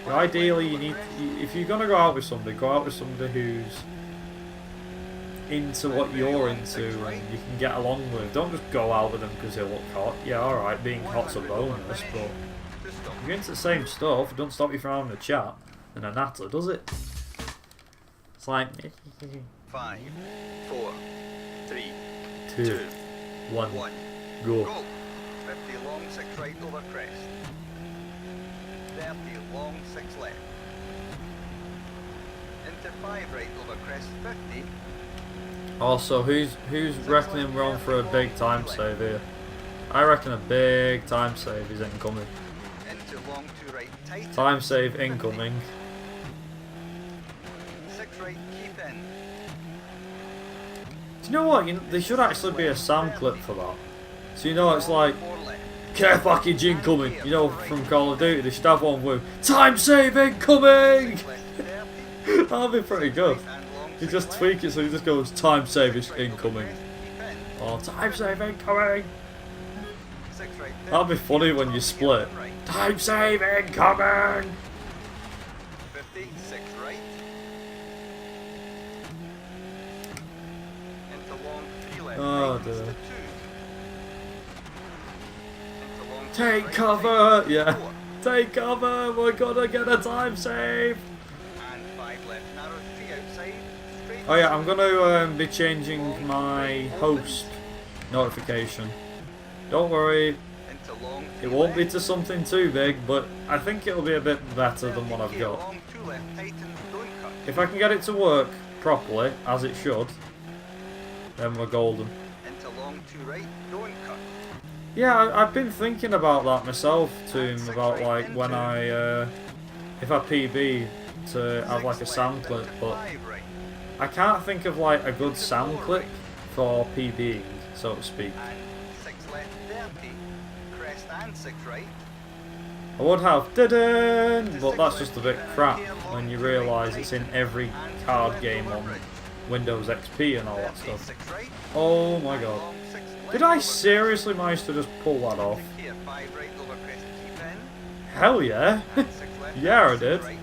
Ideally, you need, if you're gonna go out with somebody, go out with somebody who's into what you're into and you can get along with. Don't just go out with them because they look hot. Yeah, alright, being hot's a bonus, but if you're into the same stuff, it doesn't stop you from having a chat and a natter, does it? It's like 5, 4, 3, 2, 1, go. 50 long 6 right over crest. 30 long 6 left. Into 5 right over crest 50. Also, who's reckoning we're on for a big time save here? I reckon a big time save is incoming. Into long 2 right tight. Time save incoming. 6 right keep in. Do you know what? There should actually be a sound clip for that. So you know it's like, care package incoming, you know, from Call of Duty. They should have one with time save incoming! That'd be pretty good. You just tweak it so he just goes, time save is incoming. Or time save incoming! That'd be funny when you split. Time save incoming! 50, 6 right. Into long 3 left. Oh right, dear. into 2. Into long 2 Take right, cover! tight, Yeah. 4. Take cover! We're gonna get a time save! And 5 left, narrow 3 outside. Straight Oh yeah, I'm gonna be changing my host notification. Don't worry, into long it 3 won't be left. to something too big, but I think it'll be a bit better than what I've got. Long 2 left, tighten, don't cut. If I can get it to work properly, as it should, then we're golden. Into long 2 right, don't cut. Yeah, I've been thinking about that myself, Toom, about like when I, if I PB to have like a sound clip, but I can't think of like a good sound clip for PBing, so to speak. And 6 left, 30. Crest and 6 right. I would have didn't, but that's just a bit crap when you realise it's in every card game on Windows XP and all that stuff. 6 right. Oh my god. Long 6 left. Did I seriously manage to just pull that off? Here, 5 right over crest, keep in. Hell yeah. And 6 left, Yeah, I and 6 did. right.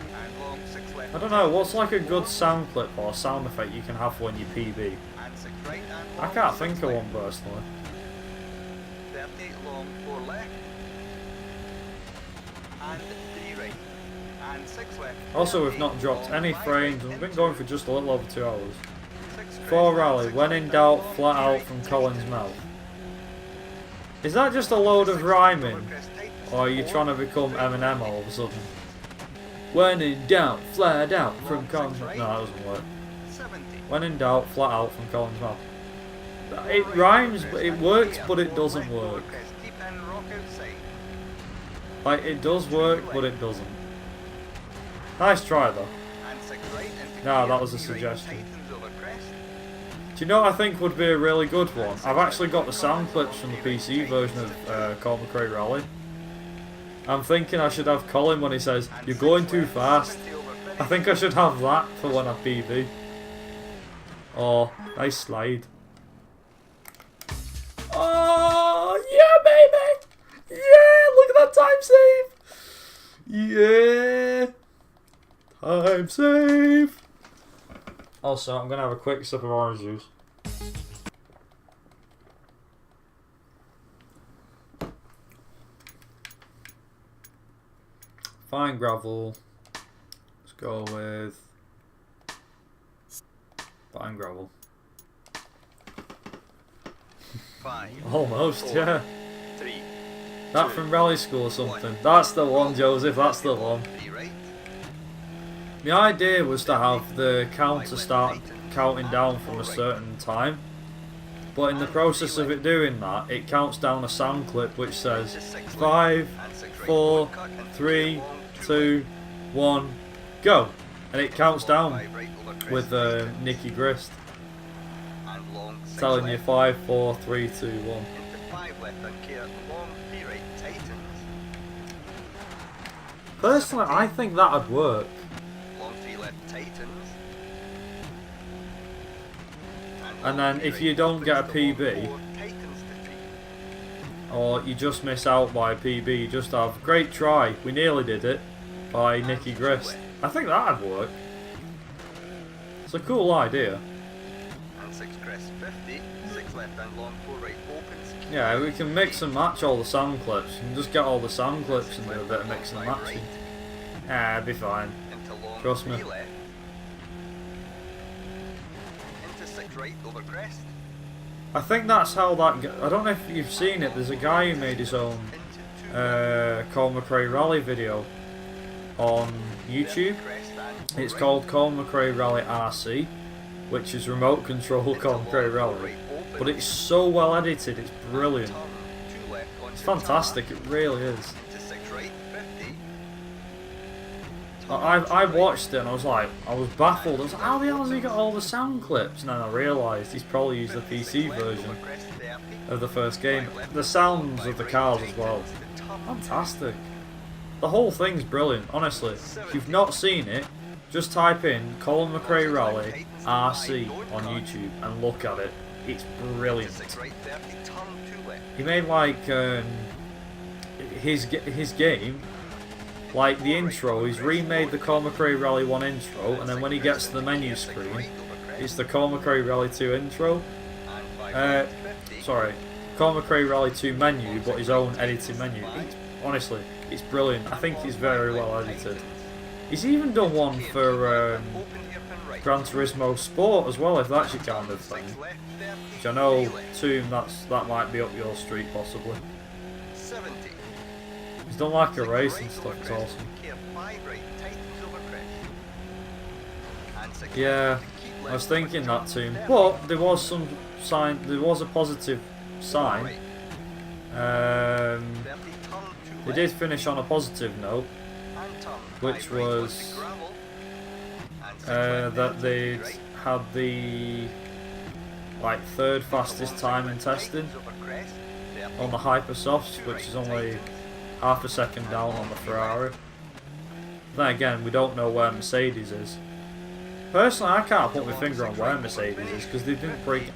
And long 6 left. I don't know, what's like a good sound clip or sound effect you can have when you PB? And 6 right and I long can't 6 think of left. one personally. 30 long, 4 left. And 3 right. And 6 left. Also, we've 30 not dropped long, any 5 frames. right We've been into going for just a little over 2 hours. 6 crest 4 and rally, 6 when left in and doubt, long, flat 3 out right from tightens. Collin's mouth. Is that just a load of rhyming? Or are you trying to become Eminem all of a sudden? When in doubt, flat out from Collin's mouth. No, that doesn't work. 70. When in doubt, flat out from Collin's mouth. It rhymes, but it works, but it doesn't work. Deep end rock outside. Like, it does work, but it doesn't. Nice try, though. And 6 right into No, gear, that was a 3 right suggestion. tightens over crest. Do you know what I think would be a really good one? I've actually got the sound clips from the PC version of Collin McRae Rally. I'm thinking I should have Collin when he says, "You're going too fast." I think I should have that for when I PB. Oh, nice slide. Oh, yeah, baby! Yeah, look at that time save! Yeah! Time save! Also, I'm going to have a quick sip of orange juice. Fine gravel. Let's go with fine gravel. 5. Almost, 4, yeah. 3. That from rally school or something. That's the one, Joseph, that's the one. 3 right. The idea was to have the counter start counting down from a certain time. But in the process of it doing that, it counts down a sound clip which says 5, 4, 3, 2, 1, go! And it counts down with Nicky Grist And long 6 telling you left. 5, 4, 3, 2, 1. Into 5 left and gear, long 3 right tightens. Personally, I think that'd work. Long 3 left tightens. And then if you don't get a PB, or you just miss out by a PB, you just have great try, we nearly did it, by Nicky Grist. I think that'd work. It's a cool idea. And 6 crest 50, 6 left and long 4 right opens. Yeah, we can mix and match all the sound clips. You can just get all the sound clips and do a bit of mix and matching. Ah, it'd be fine. Into long Trust me. 3 left. Into 6 right over crest. I think that's how that. I don't know if you've seen it. There's a guy who made his own Into 2 Collin McRae Rally video on YouTube. crest and 4 It's right. called Collin McRae Rally RC, which is remote control Into Collin long McRae 4 Rally. right opens. But it's so well edited. It's brilliant. Turn 2 left onto It's fantastic. tarmac. It really is. Into 6 right 50. I watched it and I was baffled. I was like, how the hell has he got all the sound clips? And then I realised he's probably used the PC version of the first game. The sounds of the cars as well. Fantastic. The whole thing's brilliant, honestly. If you've not seen it, just type in Collin McRae Rally RC on YouTube and look at it. It's brilliant. He made like his game, like the intro, he's remade the Collin McRae Rally 1 intro, and then when he gets to the menu screen, it's the Collin McRae Rally 2 intro. Sorry, Collin McRae Rally 2 menu, but his own edited menu. Honestly, it's brilliant. I think it's very well edited. He's even done one for Gran Turismo Sport as well, if that's your kind of thing. Which I know, Tomb, that might be up your street possibly. He's done like a race and stuff, it's awesome. Yeah, I was thinking that Tomb, but there was some sign, there was a positive sign. They did finish on a positive note, which was that they'd had the like 3rd fastest time in testing on the Hypersofts, which is only half a second down on the Ferrari. Then again, we don't know where Mercedes is. Personally, I can't put my finger on where Mercedes is because they didn't bring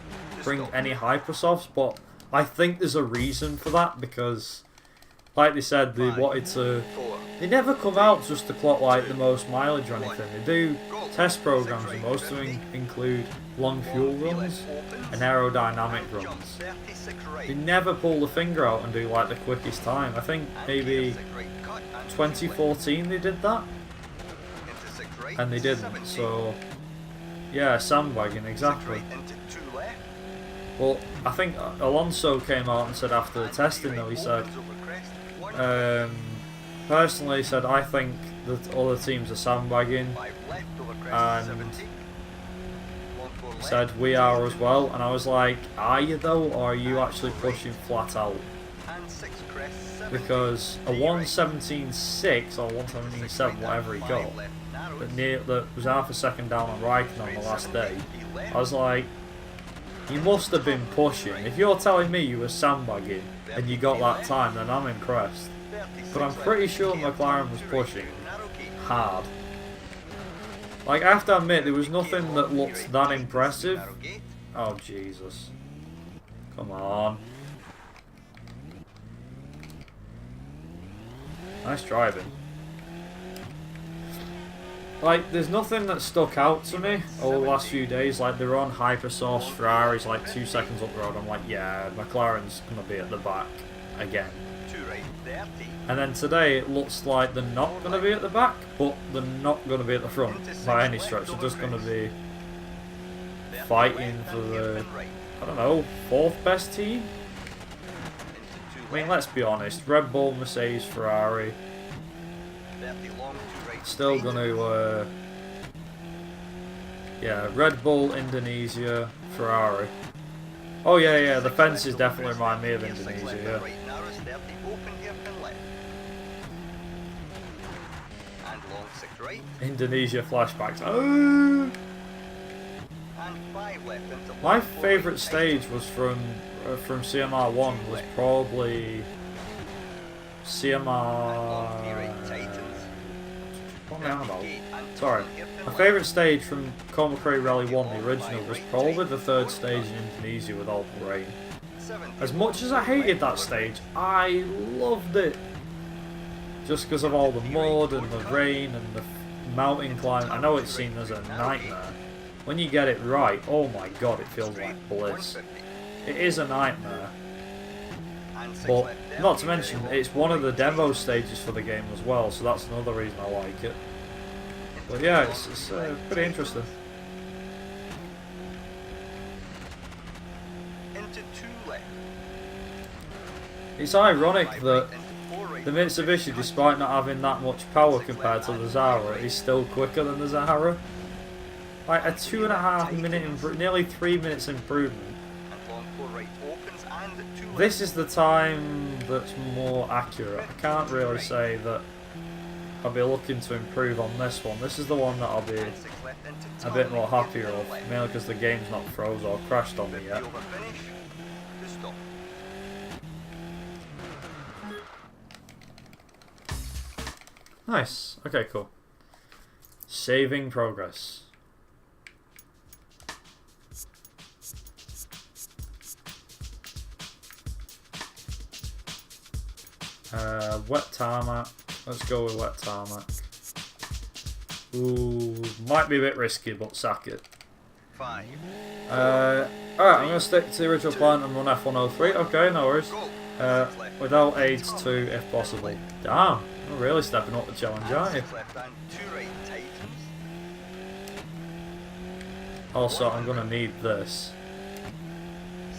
any Hypersofts, but I think there's a reason for that because like they said, they wanted to. They never come out just to clock like the most mileage or anything. They do test programs, and most of them include long fuel runs and aerodynamic runs. They never pull the finger out and do like the quickest time. I think maybe 2014 they did that, and they didn't. So yeah, sandbagging exactly. Well, I think Alonso came out and said after the testing though, he said, personally he said, I think that other teams are sandbagging, and said we are as well, and I was like, are you though, or are you actually pushing flat out? Because a 1:17.6 or 1:17.7, whatever he got, that was half a second down on Raikkonen on the last day, I was like, you must have been pushing. If you're telling me you were sandbagging and you got that time, then I'm impressed. But I'm pretty sure McLaren was pushing hard. Like, I have to admit, there was nothing that looked that impressive. Oh, Jesus. Come on. Nice driving. Like, there's nothing that stuck out to me over the last few days. Like, they're on hypersource Ferraris like 2 seconds up the road. I'm like, yeah, McLaren's going to be at the back again. And then today it looks like they're not going to be at the back, but they're not going to be at the front by any stretch. They're just going to be fighting for the, I don't know, 4th best team? I mean, let's be honest. Red Bull, Mercedes, Ferrari. Still going to, yeah, Red Bull, Indonesia, Ferrari. Oh yeah, the fences definitely remind me of Indonesia, yeah. Indonesia flashbacks. Oh! My favourite stage was from CMR1 was probably CMR. What am I on about? Sorry. My favourite stage from McRae Rally 1, the original, was probably the 3rd stage in Indonesia with all the rain. As much as I hated that stage, I loved it. Just because of all the mud and the rain and the mountain climb. I know it's seen as a nightmare. When you get it right, oh my god, it feels like bliss. It is a nightmare. But, not to mention, it's one of the demo stages for the game as well, so that's another reason I like it. But yeah, it's pretty interesting. It's ironic that the Mitsubishi, despite not having that much power compared to the Zara, is still quicker than the Zara. Like a 2.5 minute, nearly 3 minutes improvement. This is the time that's more accurate. I can't really say that I'll be looking to improve on this one. This is the one that I'll be a bit more happier of, mainly because the game's not froze or crashed on me yet. Nice. Okay, cool. Saving progress. Wet tarmac. Let's go with wet tarmac. Ooh, might be a bit risky, but sack it. Alright, I'm going to stick to the original plan and run F103. Okay, no worries. Without aids too, if possible. Damn, you're really stepping up the challenge, aren't you? Also, I'm going to need this.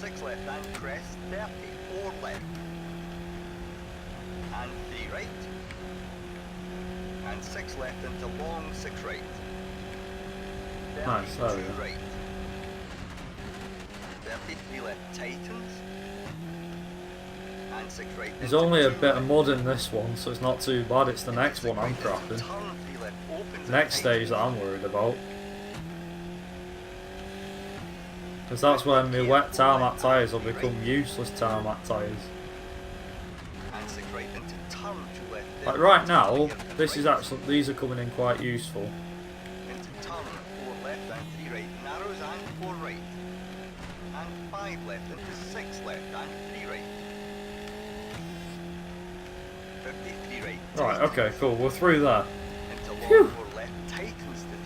6 left and crest, 34 left. And 3 right. And 6 left into long, 6 right. Nice, there we go. Right. 33 left tightens. And 6 right. There's only a bit of mud in this one, so it's not too bad. It's the next one I'm crapping. Next stage that I'm worried about. Because that's when my wet tarmac tyres will become useless tarmac tyres. Like right now, this is actually, these are coming in quite useful. Into turn, 4 left and 3 right, narrows and 4 right. And 5 left into 6 left and 3 right. 53 right. Right, okay, cool. We're through there. Into long Phew. 4 left, tightens to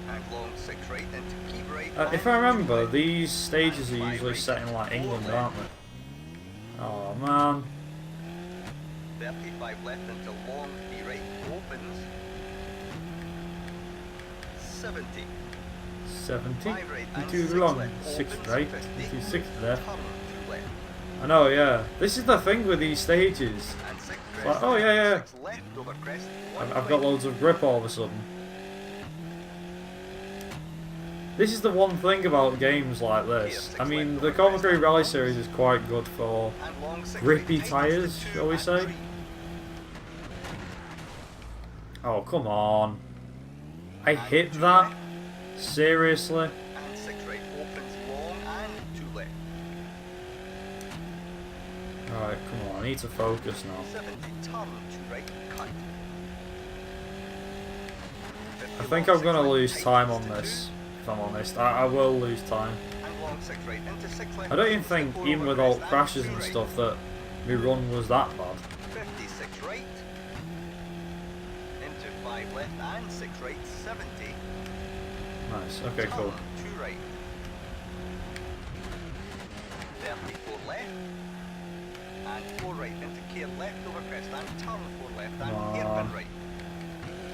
3, and long 6 right into keep right. If and I 2 remember, left. these stages are And 5 usually right, set in like 4 England, left. aren't they? Oh man. 35 left into long 3 right, opens. 70. 70. 5 right and Too 6 long. left, 6 opens, right. 50. 6 left. Turn 2 left. I know, yeah. This is the thing with these stages. And 6 Like, crest. oh yeah, yeah. 6 left over crest. I've got loads of grip all of a sudden. This is the one thing about games like this. I mean, the Collin McRae Rally Series is quite good for And long 6 grippy right, tyres, tightens to 2 shall we and say? 3. Oh, come on. I And hit 2 that? left. Seriously? And 6 right, opens long and 2 left. Alright, come on, I need to focus now. 70, turn 2 right, cut. I think I'm gonna lose time on this, if I'm honest. I will lose time. And long 6 right into 6 left. I don't even think, even with all crashes and right. stuff, that my run was that bad. 56 right. Into 5 left and 6 right, 70. Nice, okay, cool. Turn 2 right. 34 left. And 4 right into care left over crest and turn 4 left and Come hairpin on. right.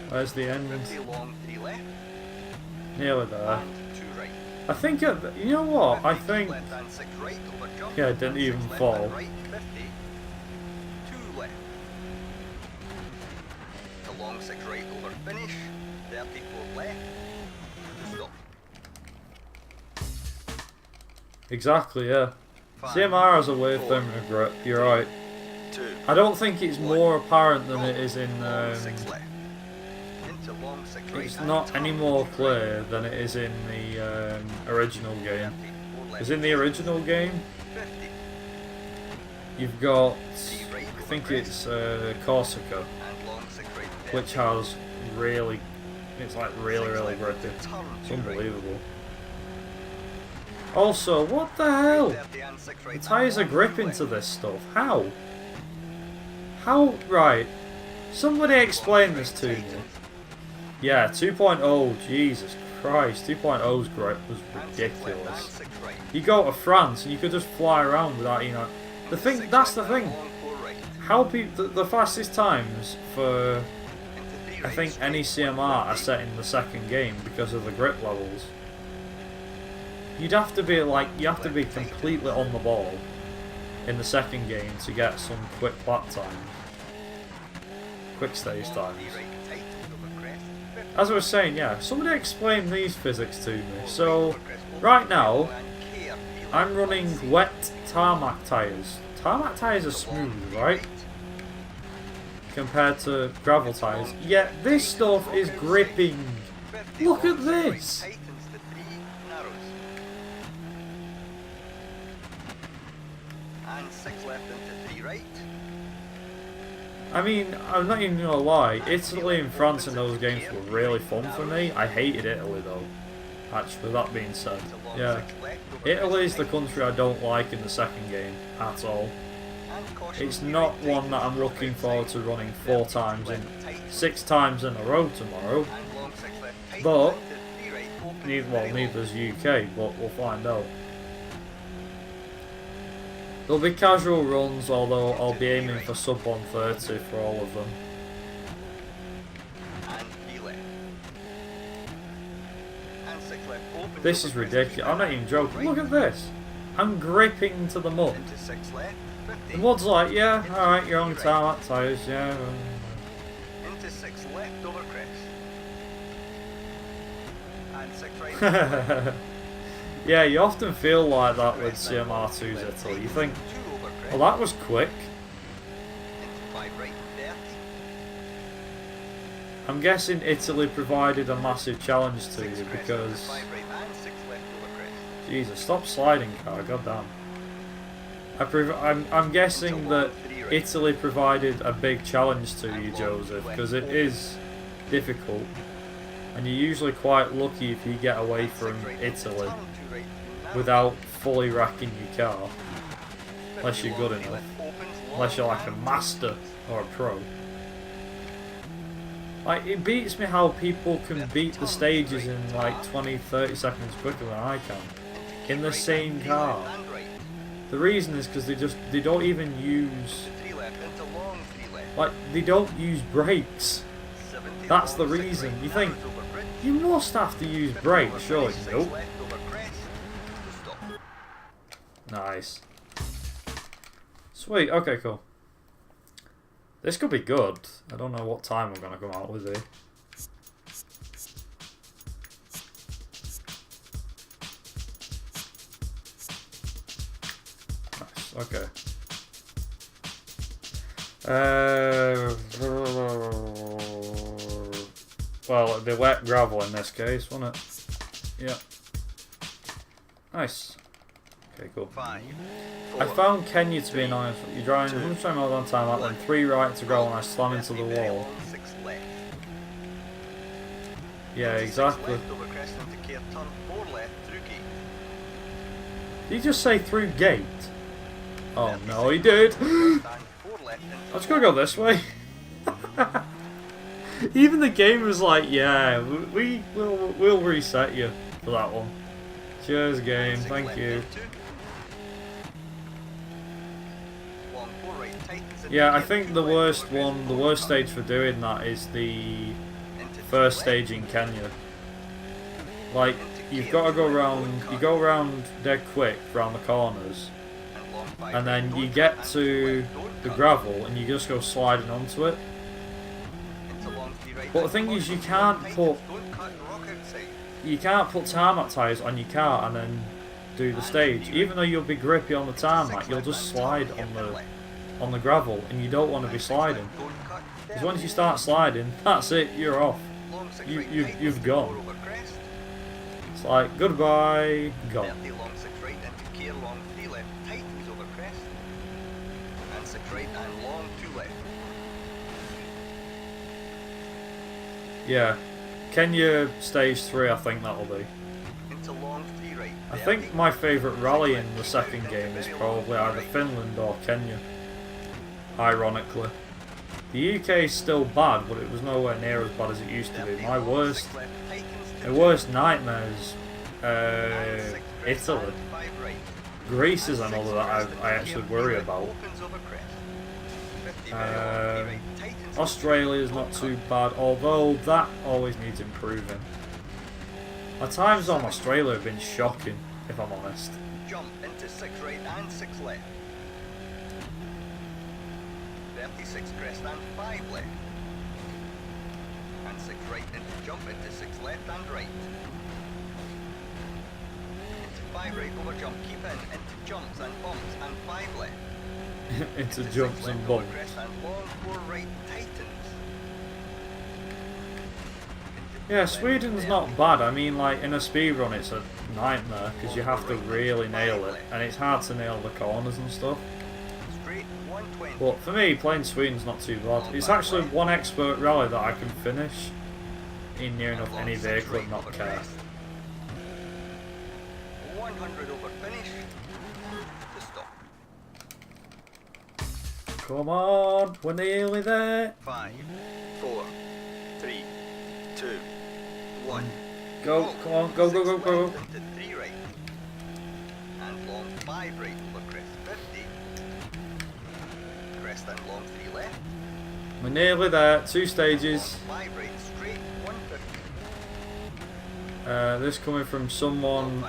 Where's the end? 50 long 3 left Nearly there. and 2 right. I think, you know what, I 50 think, left and 6 right over jump. yeah, it didn't and 6 even left fall. and right, 50. 2 left. The long 6 right over finish. 34 left. Stop. exactly, yeah. 5, CMR has a weird 4, thing with grip, you're right. 2, I don't think it's more apparent than it is in, long 6 left. Into long 6 right it's and not turn any more 2 right. clear than it is in the original game. 34 left. Because in the original game, 50. you've got, 3 right I over think crest it's Corsica, and long 6 right. which 30. has really, it's like really, 6 really left grippy. into turn It's 2 right. unbelievable. Also, what the hell? 30 and 6 right The and tyres are long 2 gripping left. to this stuff. How? How? Right. Somebody explain this to me. Yeah, 2.0, Jesus Christ. 2.0's grip was And 6 left and ridiculous. 6 right. You go to France and you could just fly around without, you know. The thing, 6 that's the left and thing. long 4 right. How people, the fastest times for, Into 3 I right, think, any straight, CMR are 150. set in the second game because of the grip levels. You'd have to be like, you have to be completely on the ball in the second game to get some quick lap times. Quick stage Long times. 3 right, tightens over crest, 50. As I was saying, yeah, somebody explain these physics to me. Long So, right over crest, right now, and care, feel I'm it, running let's see. wet tarmac tyres. Tarmac tyres are Long smooth, 3 right? Compared to gravel tyres. Yet this stuff is gripping. 50, Look long at 6 right, this. tightens to 3, narrows. And 6 left into 3 right. I mean, I'm not even gonna lie, Italy and France in those games were really fun for me. I hated Italy though. Actually, that being said. Into long Yeah. 6 left over Italy's the crest, country I don't like in the second game at all. and caution, It's 3 not right, one that I'm tightens looking right forward side. to running 30 4 times in, left, tightens. 6 times in a row tomorrow. And long 6 left, tightens But, into 3 right, opens Well, very low. neither's UK, but we'll find out. There'll be casual runs, although I'll be aiming for sub 130 for all of them. And 3 left. And 6 left, opens This over is crest, ridiculous. I'm not even joking. Look at this. I'm gripping to the mud. Into 6 left, 50. The mud's like, yeah, alright, you're on tarmac tyres, yeah. Into 6 left over crest. And 6 right. Yeah, you often feel like that with CMR2's Italy. You think, 2 over crest. well, that was quick. Into 5 right, 30. I'm guessing Italy provided a massive challenge to 6 you crest because, into 5 right and 6 left over crest. Jesus, stop sliding, car, goddamn. I'm guessing that Italy provided a big challenge to you, Joseph, because it is difficult, and you're usually quite lucky if you get away from Italy without fully wrecking your car, unless you're good enough. Opens unless you're like a master or a pro. Like, it beats me how people can beat the stages in like 20-30 seconds quicker than I can in the same car. The reason is because they don't even use, like, they don't use brakes. That's the reason. You think you must have to use brakes, surely? Nope. Nice. Sweet. Okay, cool. This could be good. I don't know what time we're gonna come out with it. Nice. Okay. Well, it'd be wet gravel in this case, wouldn't it? Yeah. Nice. Okay, cool. 5, 4, I found Kenya to be annoying. You're driving 100 miles on time, like 3 right to go, and I slam into the wall. Yeah, exactly. Did he just say through gate? Oh no, he did! Let's go this way. Even the game was like, yeah, we'll reset you for that one. Cheers, game. Thank you. Yeah, I think the worst stage for doing that is the first stage in Kenya. Like, you've got to go around, you go around dead quick around the corners, and then you get to the gravel and you just go sliding onto it. But the thing is, you can't put tarmac tyres on your car and then do the stage. Even though you'll be grippy on the tarmac, you'll just slide on the gravel, and you don't want to be sliding. Because once you start sliding, that's it, you're off. You've gone. It's like, goodbye, gone. Yeah, Kenya stage 3, I think that'll be. I think my favourite rally in the second game is probably either Finland or Kenya. Ironically. The UK is still bad, but it was nowhere near as bad as it used to be. My worst nightmare is Italy. Greece is another that I actually worry about. Australia is not too bad, although that always needs improving. My times on Australia have been shocking, if I'm honest. Jump into 6 right and 6 left. 36 crest and 5 left. And 6 right into jump into 6 left and right. Into 5 right over jump, keep in, into jumps and bumps and 5 left. into jumps and bumps. And long 4 right tightens. Yeah, Sweden's not bad. I mean, like, in a speedrun it's a nightmare because you have to really nail it, and it's hard to nail the corners and stuff. But for me, playing Sweden's not too bad. It's actually one expert rally that I can finish in near enough any vehicle and not care. 100 over finish. To stop. Come on, we're nearly there. 5, 4, 3, 2, 1. Go, come on, go, go, go, go. Into 3 right. And long 5 right over crest 50. Crest and long 3 left. We're nearly there, 2 stages. 5 right straight 150. This coming from someone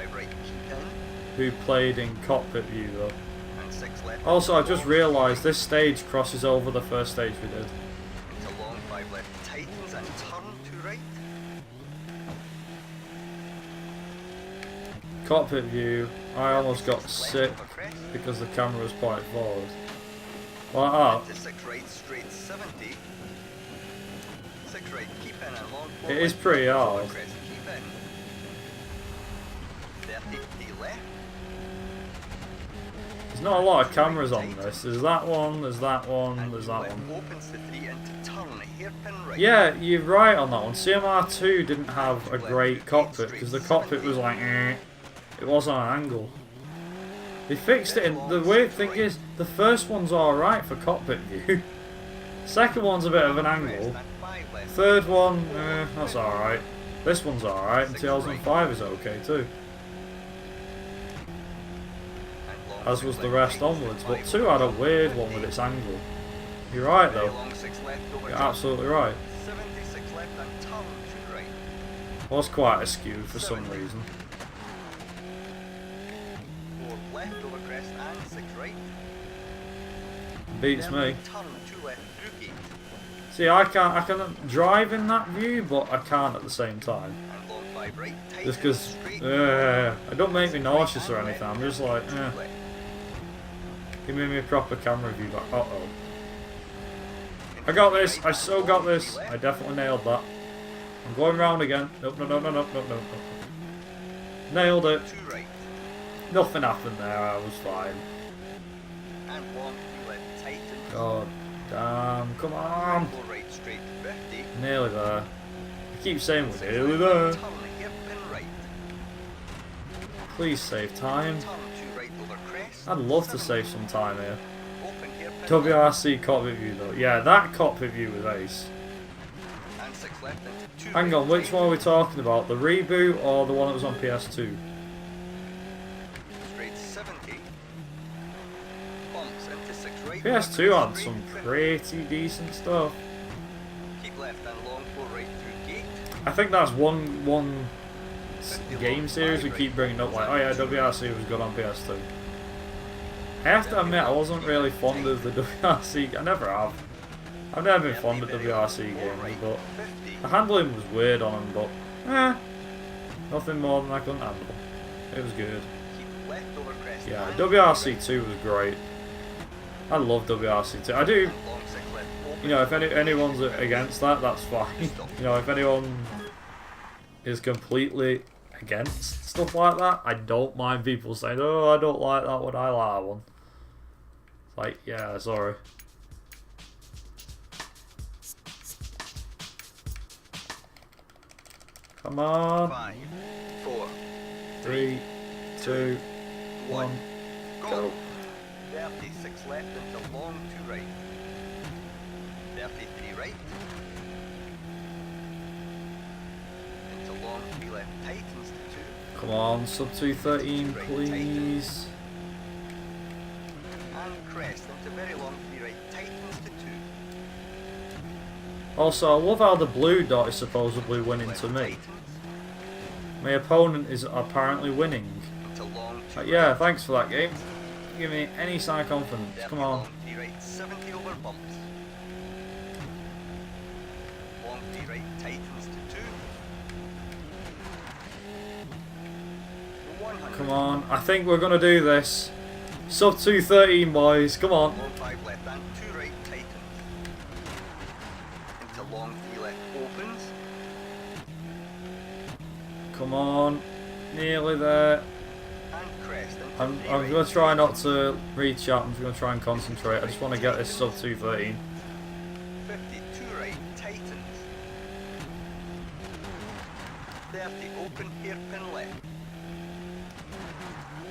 who played in cockpit view though. Also, I just realised this stage crosses over the first stage we did. Into long 5 left tightens and turn to right. Cockpit view, I almost got sick because the camera was pointed forward. Like that. Into 6 right straight 70. 6 right keep in and long 4 It is pretty hard. Keep in. 30 left. There's not a lot of cameras on this. There's that one, there's that one, there's that one. Opens to 3 into turn, hairpin right. Yeah, you're right on that one. CMR2 didn't have a great cockpit because the cockpit was like, it was on an angle. They fixed it, and the weird thing is, the first one's alright for cockpit view. Second one's a bit of an angle. Third one, that's alright. This one's alright, and 2005 is okay too. As was the rest onwards, but 2 had a weird one with its angle. You're right though. You're absolutely right. Was quite askew for some reason. Beats me. See, I can drive in that view, but I can't at the same time. Just because it don't make me nauseous or anything. I'm just like, give me a proper camera view. But uh-oh. I got this. I so got this. I definitely nailed that. I'm going round again. Nope, no. Nailed it. Nothing happened there. I was fine. God damn. Come on. Nearly there. I keep saying we're nearly there. Please save time. I'd love to save some time here. WRC cockpit view though. Yeah, that cockpit view was ace. Hang on, which one are we talking about? The reboot or the one that was on PS2? PS2 had some pretty decent stuff. I think that's one game series we keep bringing up, like, oh yeah, WRC was good on PS2. I have to admit, I wasn't really fond of the WRC. I never have. I've never been fond of WRC games, but the handling was weird on them, but nothing more than I couldn't handle. It was good. Yeah, WRC 2 was great. I love WRC 2. I do, you know, if anyone's against that, that's fine. You know, if anyone is completely against stuff like that, I don't mind people saying, oh, I don't like that one, I like that one. It's like, yeah, sorry. Come on. 5, 4, 3, 2, 1, go. 36 left into long to right. 33 right. Into long 3 left, tightens to 2. Come on, sub 213, please. And crest into very long 3 right, tightens to 2. Also, I love how the blue dot is supposedly winning to me. My opponent is apparently winning. Yeah, thanks for that game. Give me any sign of confidence. Come on. 70 over bumps. Long 3 right, tightens to 2. 100. Come on, I think we're gonna do this. Sub 213, boys. Come on. Long 5 left and 2 right, tightens. Into long 3 left, opens. Come on, nearly there. I'm going to try not to read chat, I'm just going to try and concentrate. I just want to get this sub 213. 52 right, tightens. 30 open, hairpin left.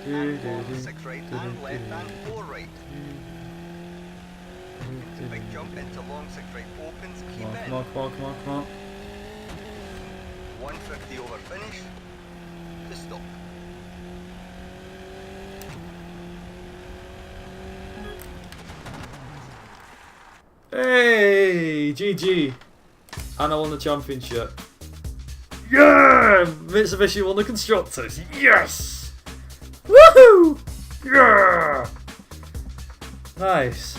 And 6 right and left and 4 right. Into big jump into long 6 right, opens, keep in. Come on. 150 over finish, to stop. Hey, GG. And I won the championship. Yeah! Mitsubishi won the Constructors. Yes! Woohoo! Yeah! Nice.